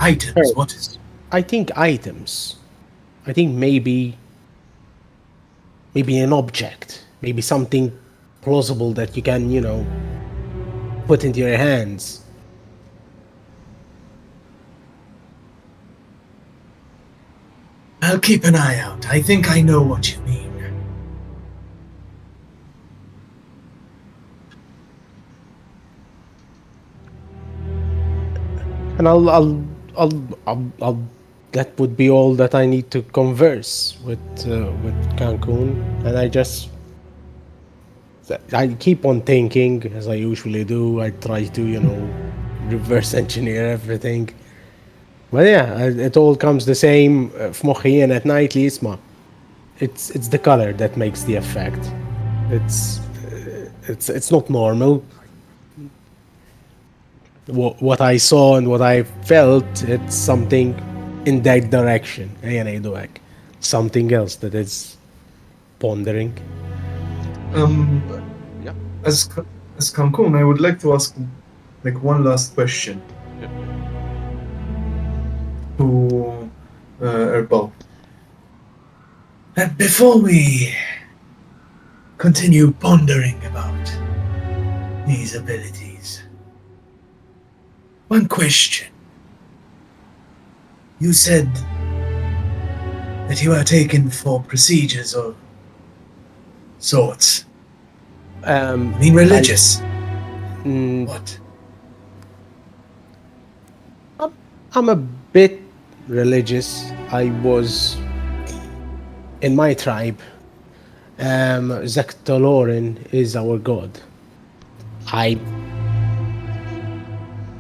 Items? Herbs. What is? I think items. I think maybe an object, maybe something plausible that you can, put into your hands. I'll keep an eye out. I think I know what you mean. And I'll that would be all that I need to converse with Cancun, and I keep on thinking as I usually do. I try to reverse engineer everything. But yeah, it all comes the same. في مخي أنا at night اسمع. It's the color that makes the effect. It's not normal. What I saw and what I felt, it's something in that direction. يعني دوك. Something else that is pondering. Yeah. As Cancun, I would like to ask like one last question Yeah. to Erbal. Before we continue pondering about these abilities, one question. You said that you are taken for procedures or sorts. I mean religious. What? I'm a bit religious. I was in my tribe. Zektolorin is our god.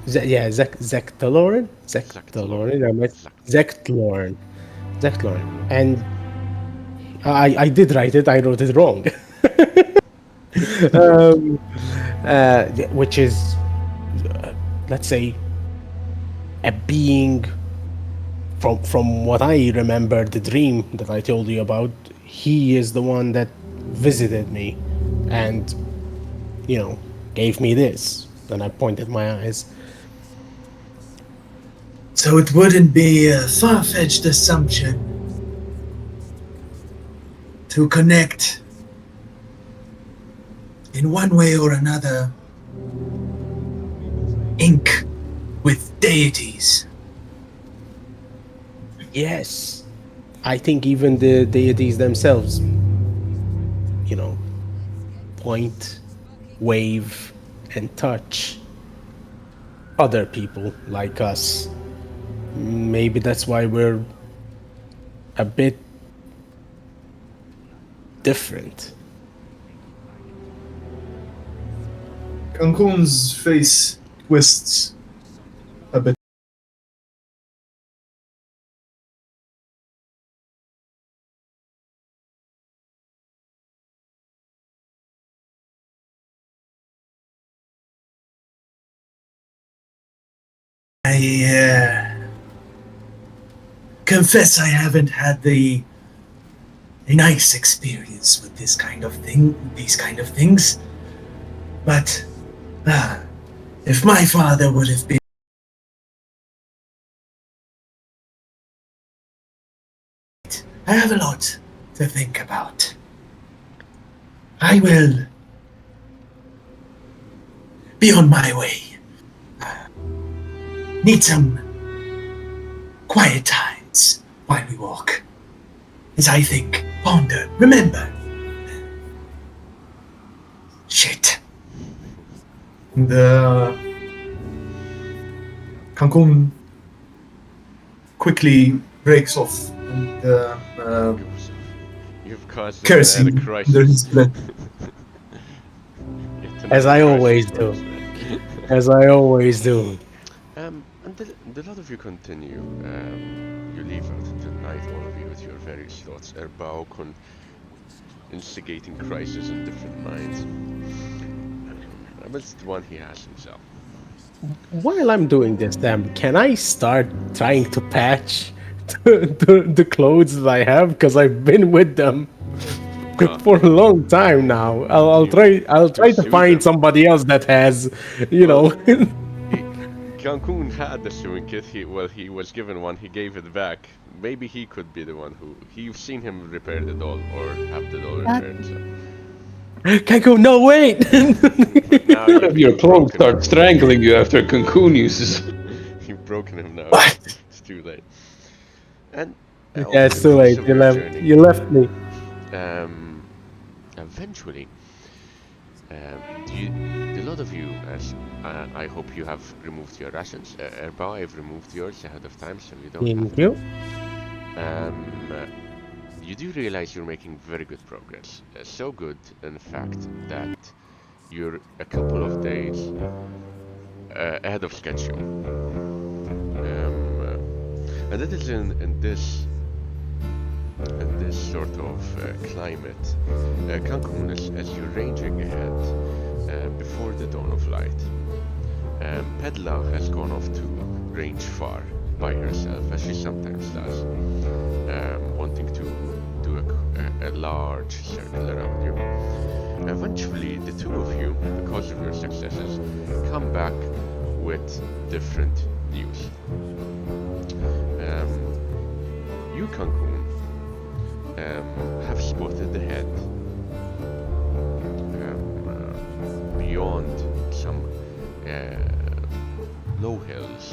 Zektolorin? Zektolorin. And I did write it, I wrote it wrong. Which is, let's say, a being from what I remember, the dream that I told you about, he is the one that visited me and, gave me this. And I pointed my eyes. So it wouldn't be a far-fetched assumption to connect in one way or another ink with deities. Yes. I think even the deities themselves, point, wave, and touch other people like us. Maybe that's why we're a bit different. Cancun's face twists a bit. I confess I haven't had a nice experience with these kind of things. But if my father would have been I have a lot to think about. I will be on my way. Need some quiet times while we walk. As I think, ponder, remember. Shit. Cancun quickly breaks off and You've caused cursing a crisis. under his breath. Yet As another I crisis always for do. us, man. As I always do. And the lot of you continue. You leave out into the night, all of you with your various thoughts. Erbao instigating crisis in different minds. Amidst the one he has himself. While I'm doing this, then can I start trying to patch the clothes that I have? Because I've been with them for a long time now. I'll try to sew find them. somebody else that has, you know. Cancun had the sewing kit. He was given one. He gave it back. Maybe he could be the one who you've seen him repair the doll or have the doll repaired. So. Can't go. No, wait. Now Your clothes start strangling you after Cancun uses. You've broken him now. What? It's too late. And Yeah, it's too late. You left me. Eventually, the lot of you, as I hope you have removed your rations. Erbao, I've removed yours ahead of time, so you don't have Thank you. You do realize you're making very good progress. So good, in fact, that you're a couple of days ahead of schedule. And it is in this sort of climate, Cancun, as you're ranging ahead before the dawn of light, Pedla has gone off to range far by herself, as she sometimes does, wanting to do a large circle around you. Eventually, the two of you, because of your successes, come back with different news. You, Cancun, have spotted the head beyond some low hills,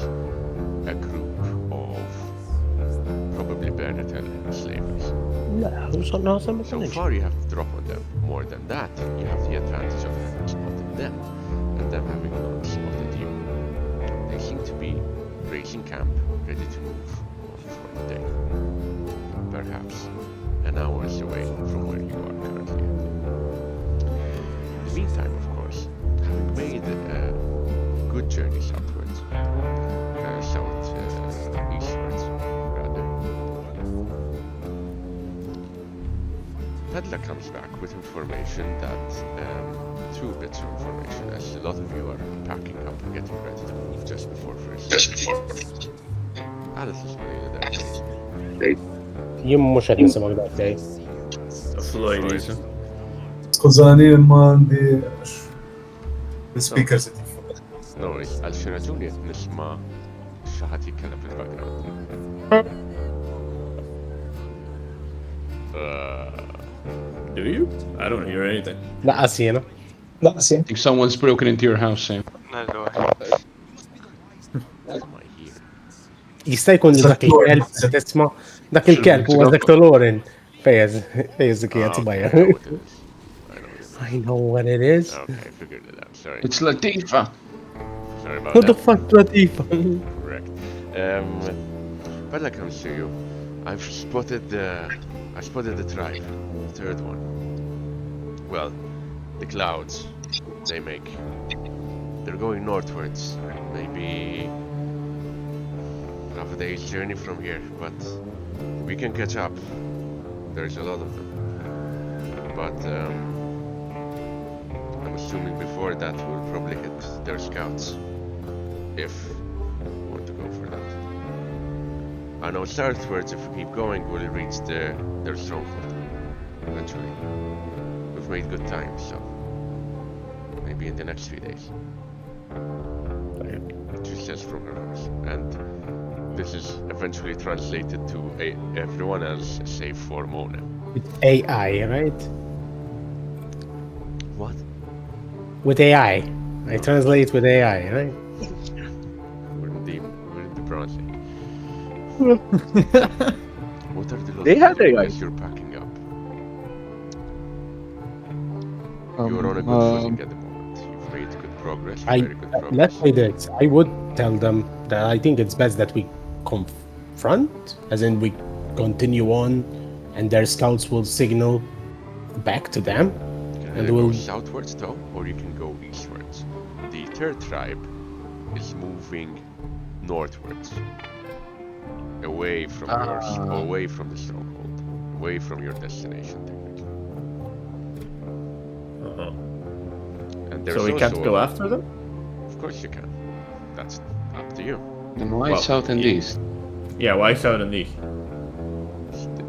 a group of probably Bernatel slavers. So far you have to drop on them. More than that, you have the advantage of having spotted them and them having not spotted you. They seem to be raising camp, ready to move on for the day. Perhaps an hour's away from where you are currently. In the meantime, of course, having made a good journey southwards, eastwards, rather, Pedla comes back with information that, two bits of information, as a lot of you are packing up and getting ready to move just before first. Alice is really there. Jien mhux qed nisimgħu daqsej. Floyd. Skużani imma għandi l-speakers No worries, għal xi raġuni qed nisma' xi ħadd jitkellem fil-background. Do you? I don't hear anything. Laqas jiena. Laqas jien. I think someone's broken into your house, Sam. No, go ahead. Jista' jkun li dak il-kelb se tisma' dak il-kelb huwa dak Tolorin. Fejjeż kiet bajja. I know what it is. Okay, I figured it out. Sorry. It's Latifa. Sorry about What the that. fuck, Latifa? Correct. Pedla comes to you. I spotted the tribe, the third one. Well, the clouds they make. They're going northwards, maybe half a day's journey from here, but we can catch up. There's a lot of them. But I'm assuming before that we'll probably hit their scouts. If we want to go for that. I know southwards, if we keep going, we'll reach their stronghold eventually. We've made good time, so maybe in the next few days. She says from her voice. And this is eventually translated to everyone else save for Mona. With AI, right? What? With AI. I translate with AI, right? We're in the Bronze Age. What are the lot They of had AI. languages you're packing up? You're on a good footing at the moment. You've made good progress, very good progress. Let's say this. I would tell them that I think it's best that we confront, as in we continue on, and their scouts will signal back to them. You can And either go we'll southwards though, or you can go eastwards. The third tribe is moving northwards, away from away from the stronghold, away from your destination. Technically. And there's So we can't also go after them? Of course you can. That's up to you. And why Well, south and east? Yeah, why south and east?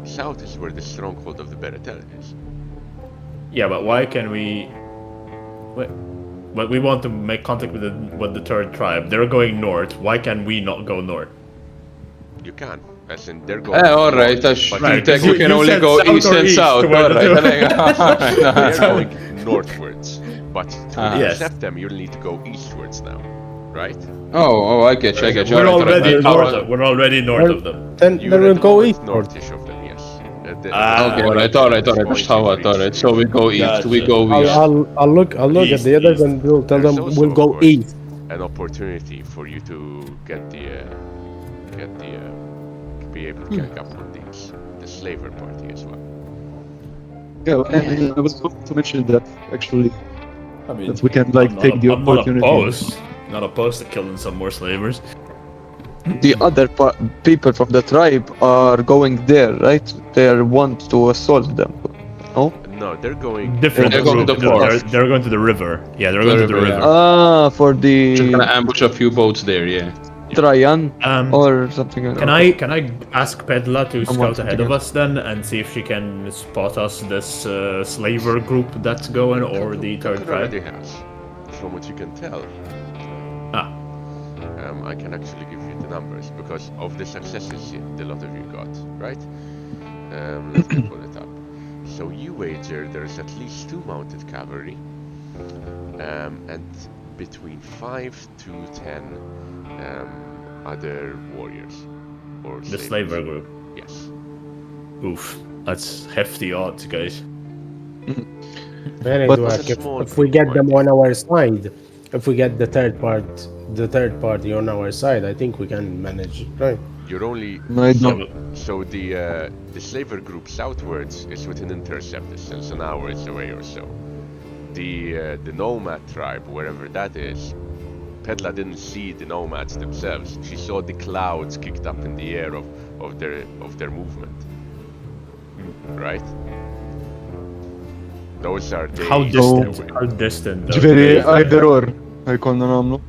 South is where the stronghold of the Beretel is. Yeah, but why can we? But we want to make contact with the third tribe. They're going north. Why can we not go north? You can. As in, they're going. Alright, north, but Right, tech, you- we can you only said go south east or and east south. to where the Alright. they're going northwards. But to Yes. accept them, you'll need to go eastwards now, right? Oh, I get you. We're already Alright. north. We're already north of them. then You're we'll at the go moment east. northish of them, yes. Okay, alright. That's how I thought it. So we go east. We go east. I'll look East, at the others east. and we'll tell There's them also, we'll of go course, east. an opportunity for you to be able to gang up on the slaver party as well. Yeah, and I was going to mention that actually I mean, that we can like take the opportunity. Not opposed to killing some more slavers. The other people from the tribe are going there, right? They want to assault them. No? No, they're going Different They're going group. to the forest. They're going to the river. Yeah, they're going to the river, river. yeah. For Just the gonna ambush a few boats there, yeah. Traian Um, or something like Can I ask Pedla to want scout something ahead of else. us then and see if she can spot us this slaver group that's going or the third Kakun already tribe? has, from what you can tell. Ah, I can actually give you the numbers because of the successes the lot of you got, right? Let me pull it up. So you wager there's at least 2 mounted cavalry, and between 5 to 10 other warriors or the slavers. slaver group. Yes. Oof, that's hefty odds, guys. Very But- good. It's a small If we group, get them mind on our side, if we get the third party on our side, I think we can manage, right? You're only I don't. so the slaver group southwards is within intercept distance, an hour's away or so. The nomad tribe, wherever that is, Pedla didn't see the nomads themselves. She saw the clouds kicked up in the air of their movement. Right? Those are days How distant? away. How distant? though? ġveri either or ħajkonna namlu.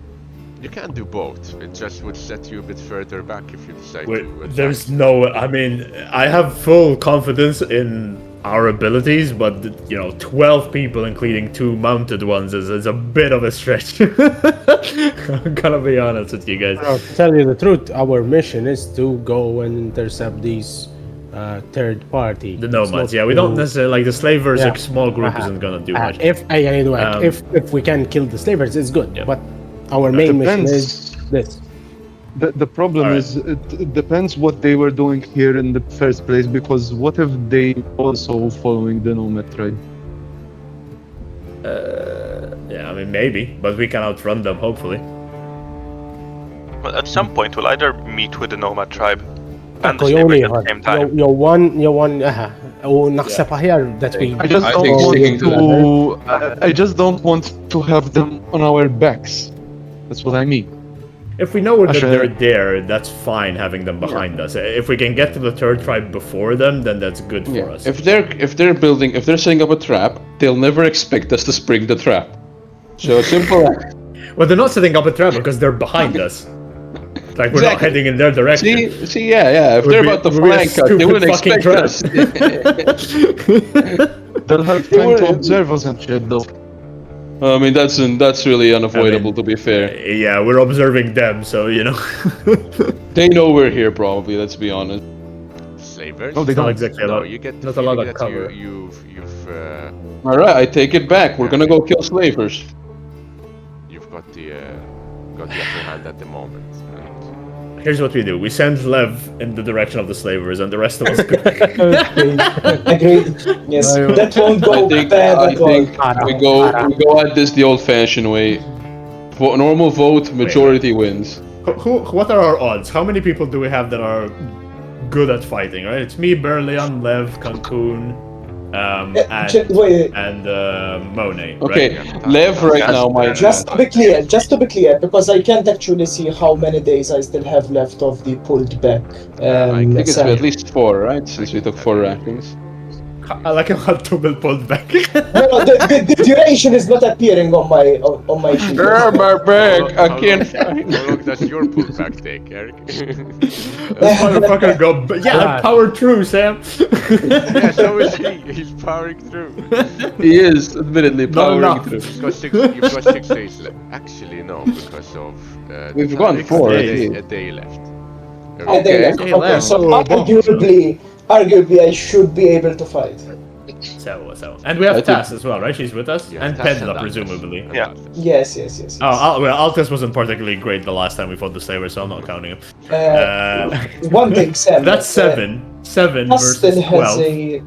You can do both. It just would set you a bit further back if you decide Wait, to. attack. there's no. I mean, I have full confidence in our abilities, but 12 people, including 2 mounted ones, is a bit of a stretch. I'm gonna be honest with you guys. To tell you the truth, our mission is to go and intercept these third party. The It's nomads, not yeah, we to- don't necessarily like the slavers. Yeah. A small group isn't gonna do much. If we can kill the slavers, it's good. Yeah. But our main mission Depends. is this. The problem Alright. is it depends what they were doing here in the first place, because what if they also following the nomad tribe? Yeah, I mean maybe, but we can outrun them hopefully. Well, at some point, we'll either meet with the nomad tribe and the Koyoni, slavers at the same time. you're one, naħseb aħjar that we. I just I don't think sticking want to. I just don't want to have them on our backs. That's what I mean. If we know that Actually- they're there, that's fine having them behind us. If we can get to the third tribe before them, then that's good for Yeah. us. If they're setting up a trap, they'll never expect us to spring the trap. So simple. Well, they're not setting up a trap because they're behind us. Like we're not Exactly. heading in their direction. See, yeah. If Would they're be- about to would be a flank us, they stupid wouldn't fucking expect trap. us. They'll have time to observe us and shit, though. I mean, that's really unavoidable, to be fair. Yeah, we're observing them, so you know. They know we're here, probably. Let's be honest. Slavers? No, they It's not don't. exactly a No, lot. you get the Not a lot feeling of that cover. you've All right, I take it back. We're gonna go kill slavers. you've got the upper hand at the moment. And Here's what we do: we send Lev in the direction of the slavers, and the rest of us go. Agreed. Yes, that won't go I think bad at all. we go at this the old-fashioned way. Normal vote, majority wins. What are our odds? How many people do we have that are good at fighting? Right? It's me, Berlian, Lev, Cancun, Wait, and Monet. Okay, Right? Lev right now might. just to be clear, because I can't actually see how many days I still have left of the pulled back. I think it's Sam. at least 4, right? Since we took 4 rations. I like how double pulled back. No, the duration is not appearing on my sheet. Grab my bag. I can't How find. long does your pullback take, Eric? This motherfucker go. Yeah, power through, Sam. Yeah, so is he. He's powering through. He is admittedly powering enough. through. You've got 6 days left. Actually, no, because of We've gone 4, I think. a day left. And then, Okay. okay, so arguably I should be able to fight. So. And we have I think- Tass as well, right? She's with us? Yeah, and Tass Pedla, Altus. presumably. And Yeah. Altus. Yes. Oh, well, Altus wasn't particularly great the last time we fought the Slavers, so I'm not counting him. One thing, Sam. That's 7. 7 Tass versus still has 12. a.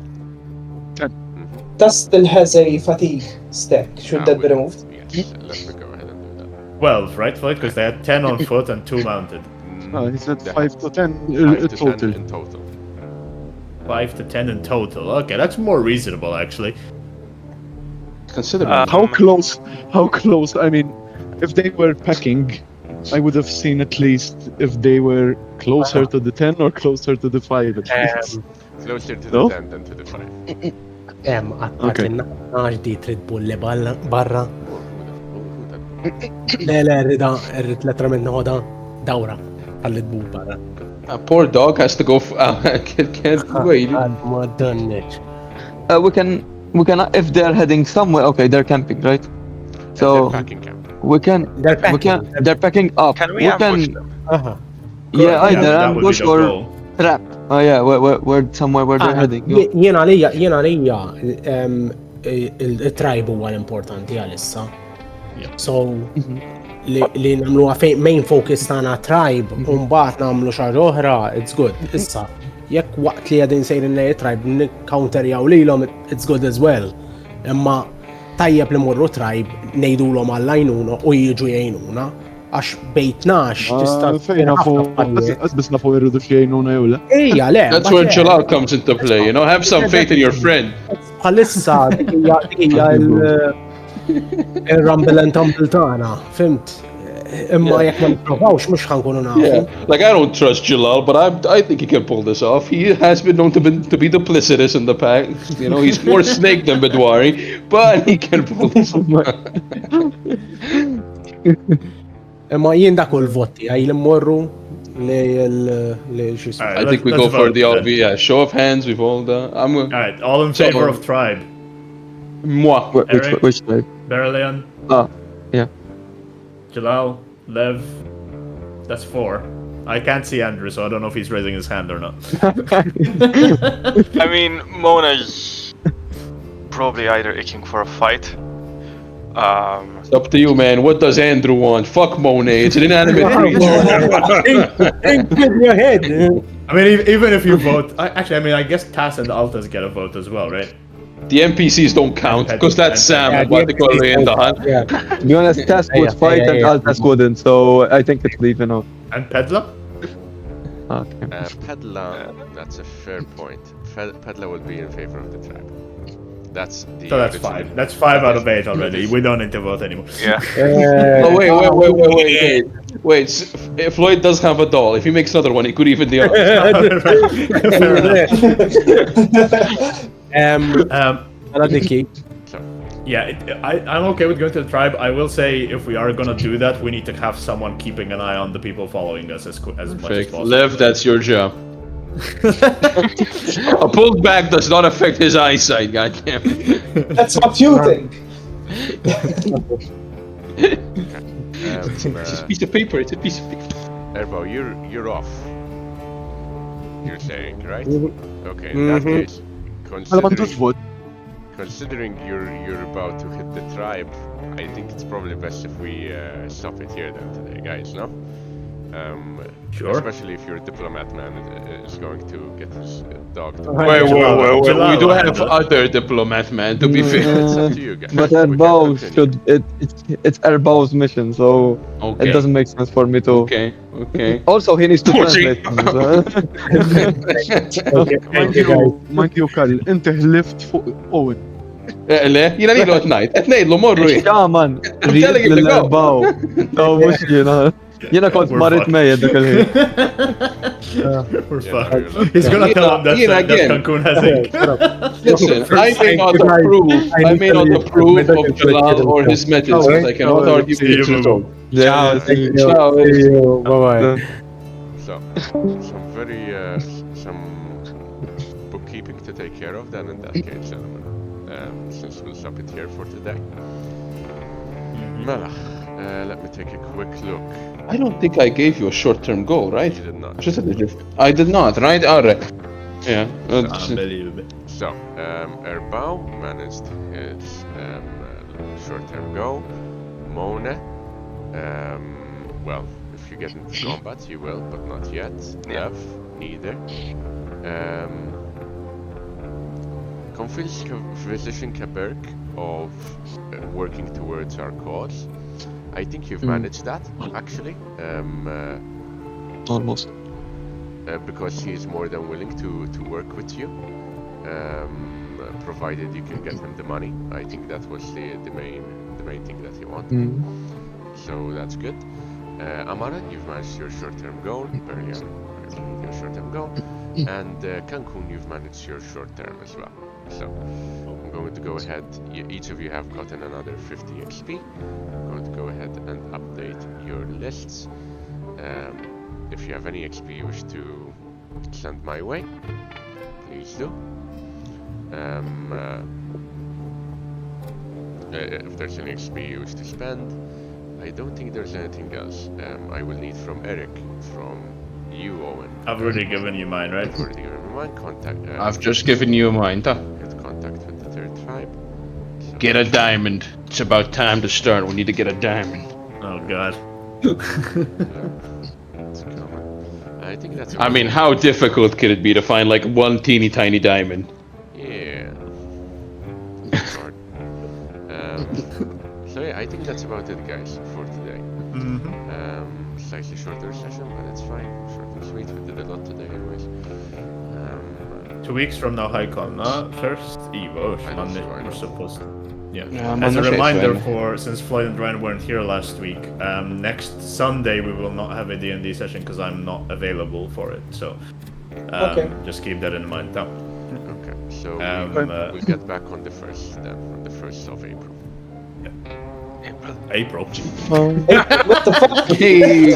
Tass still has a fatigue stack. Should that be removed? Yes, let me go ahead and do that. 12, right, Floyd? Because they had 10 on foot and 2 mounted. No, he said That- 5 to 10 5 to 10 total. in total. 5 to 10 in total. Okay, that's more reasonable, actually. Consider How close? How close? I mean, if they were packing, I would have seen at least if they were closer to the 10 or closer to the 5 at least. Closer to No? the 10 than to the 5. Għattat Okay. l-naħġ di trid bulli barra. Who that? Le, rrid letra minn ħoda dawra. Għallit bu barra. A poor dog has to go. Can't wait. Ma donneċ. We can if they're heading somewhere. Okay, they're camping, right? So They're packing camp. They're packing. they're packing up. Can we ambush them? Aha. Yeah, either that would be ambush the or goal. trap. Oh yeah, where somewhere where they're heading. Go. Jiena lija il-tribe huwa l-importanti għalissa. So, li namlu main focus tagħna tribe, u mbagħad nagħmlu xi ħaġa oħra, it's good. Issa, jekk waqt li qegħdin sejrin lejn tribe nikcounterjaw lilhom, it's good as well. Imma tajjeb li morru tribe ngħidulhom għall-għajnuna u jiġu jgħinuna għax bejtnax tista' Fejn nafu, għazbis nafu irridu xejnuna jew le. Ejja, le. That's where Jalal comes into play. You know, have some faith in your friend. Bħalissa hija il-rumble and tumble tagħna, fimt? Imma jekk ma nipprovawx mhux ħankunu nafu. Yeah, like I don't trust Jalal, but I think he can pull this off. He has been known to be duplicitous in the past. You know, he's more snake than Bedwari, but he can pull this off. Imma jien dak kull voti għaj li mmorru li xismu. Alright, I think we let's go for vote the then. RV. Yeah, show of hands. We've all done. Alright, all in favor of tribe. Moi. Eric? Which side? Berlian, Yeah. Jalal, Lev. That's 4. I can't see Andrew, so I don't know if he's raising his hand or not. I mean, Mona's probably either itching for a fight. It's up to you, man. What does Andrew want? Fuck Monet. It's an inanimate creature. Think in your head. I mean, even if you vote, I guess Tass and Altas get a vote as well, right? The NPCs don't count because that's Sam. Yeah, What they call it in the hunt. Yeah. To be honest, Task would fight and Altas wouldn't, so I think it's even off. And Pedla? Okay. Pedla, that's a fair point. Pedla will be in favor of the tribe. That's the. So that's original- 5. That's 5 out of 8 already. We don't need to vote anymore. Yeah. Oh wait. If Floyd does have a doll, if he makes another one, he could even the other. Fair enough. Dikki. Yeah, I'm okay with going to the tribe. I will say if we are gonna do that, we need to have someone keeping an eye on the people following us as much as possible. Lev, that's your job. A pulled back does not affect his eyesight, goddamn. That's what you think. It's a piece of paper. It's a piece of paper. Erbo, you're off. You're saying, right? Mhm. Okay, in that case, أنا ما تزبط. considering you're about to hit the tribe, I think it's probably best if we stop it here then today, guys, no? Sure. Especially if your diplomat man is going to get his dog to... Wait. We do have Jalal. other diplomat, man. To be fair. It's up to you guys. But We can Erbao continue. should it's Erbao's mission, so Okay. it doesn't make sense for me to. Okay. Also, he needs to Pussy. translate. things, Okay, thank you guys. mind you Karl, انت هلفت فوق Owen. لا يلا نيلو at night. At night, مروا. يا مان telling him to go. للأرباو لو مش ينا كنت We're مريت fucked. ميت ذاك الحين. We're Yeah, fucked. you're lucky. He's gonna tell him that, Ian that again. Cancun has ink. Listen, I may not Thank you, guys. approve. I may not need to approve leave. of Jalal or his methods, but I cannot Oh, argue see with you, his Boo. own. Yeah, See you. Ciao. See you. Bye-bye. So, some very, some bookkeeping to take care of then in that case, gentlemen. Since we'll stop it here for today. Melach, let me take a quick look. I don't think I gave you a short-term goal, right? You did not. I did not, right? Alright. Yeah. Unbelievable. So, Erbao managed his short-term goal. Mona, well, if you get into combat, you will, but not yet. Nev, neither. Convince Physician Kaberg of working towards our cause. I think you've managed that, actually. almost. Because he is more than willing to work with you, provided you can get him the money. I think that was the main thing that he wanted. So that's good. Amara, you've managed your short-term goal. Berian, your short-term goal. And Cancun, you've managed your short-term as well. So I'm going to go ahead. Each of you have gotten another 50 XP. I'm going to go ahead and update your lists. If you have any XP you wish to send my way, please do. If there's any XP you wish to spend, I don't think there's anything else. I will need from Eric, from you, Owen. I've already given you mine, right? I've already given you mine. Contact. I've just given you mine. Get contact with the third tribe. So Get a diamond. It's about time to start. We need to get a diamond. Oh god. let's go. I think that's. I mean, how difficult could it be to find like one teeny tiny diamond? Yeah. It's hard. So yeah, I think that's about it, guys, for today. Slightly shorter session, but it's fine. Short and sweet. We did a lot today, anyways. 2 weeks from now, Haikon. First Evo, I know, Monday. so I know. We're supposed to. Yeah. I'm As on a the face, reminder, man. since Floyd and Ryan weren't here last week, next Sunday we will not have a D&D session because I'm not available for it. So Okay. just keep that in mind. Now. Okay, so we'll get back on the 1st then, on the 1st of April. April. What the fuck? He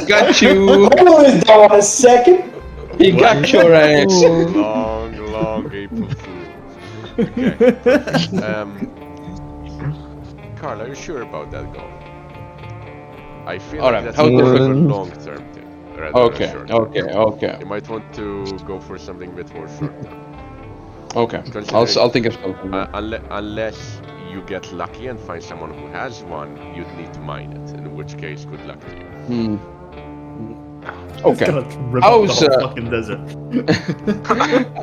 got you. Hold on a second. He got your ass. Long April Fool. Okay. Carl, are you sure about that goal? I feel Alright, like that's how more of a different- long-term thing. rather than Okay, short-term. okay. You might want to go for something a bit more short-term. Okay. I'll think of something. Unless you get lucky and find someone who has one, you'd need to mine it. In which case, good luck to you. It's Okay. gonna rip up How's, the whole fucking desert.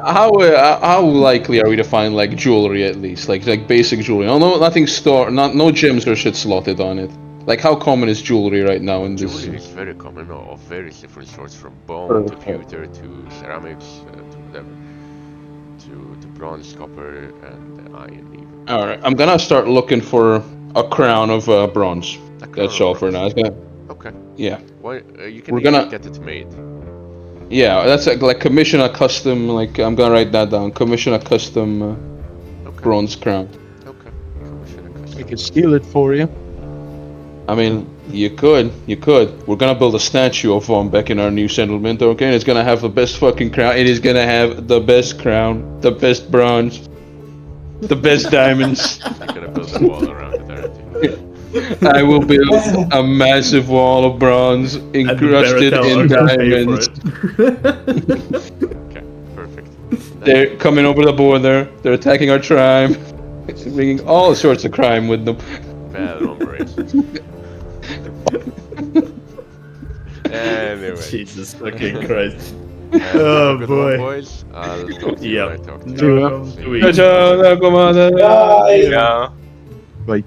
How likely are we to find like jewelry at least, like basic jewelry? No, nothing no gems or shit slotted on it. Like how common is jewelry right now in this? Jewelry is very common of various different sorts, from bone to pewter to ceramics to whatever, to bronze, copper, and iron even. All right, I'm gonna start looking for a crown of bronze. A crown That's of all for now. bronze. Okay. Yeah. Well, you can We're even gonna- get it made. Yeah, that's like commission a custom. Like I'm gonna write that down. Commission a custom Okay. bronze crown. Okay. Commission a custom. We can steal it for you. I mean, you could. We're gonna build a statue of Von Beck in our new settlement, okay? And it's gonna have the best fucking crown. It is gonna have the best crown, the best bronze, the best diamonds. You're gonna build a wall around it, aren't you? I will build a massive wall of bronze And the encrusted Baratel in are gonna pay for diamonds. it. Okay, perfect. They're coming over the border. They're attacking our tribe, bringing all sorts of crime with them. Bad hombres. Anyway. Jesus fucking Christ. Have Oh a good boy. one, boys. I'll talk to you Yep. when I talk to No, you. no, See sweet. you. Ciao, ciao, Bye. Yeah. Bye.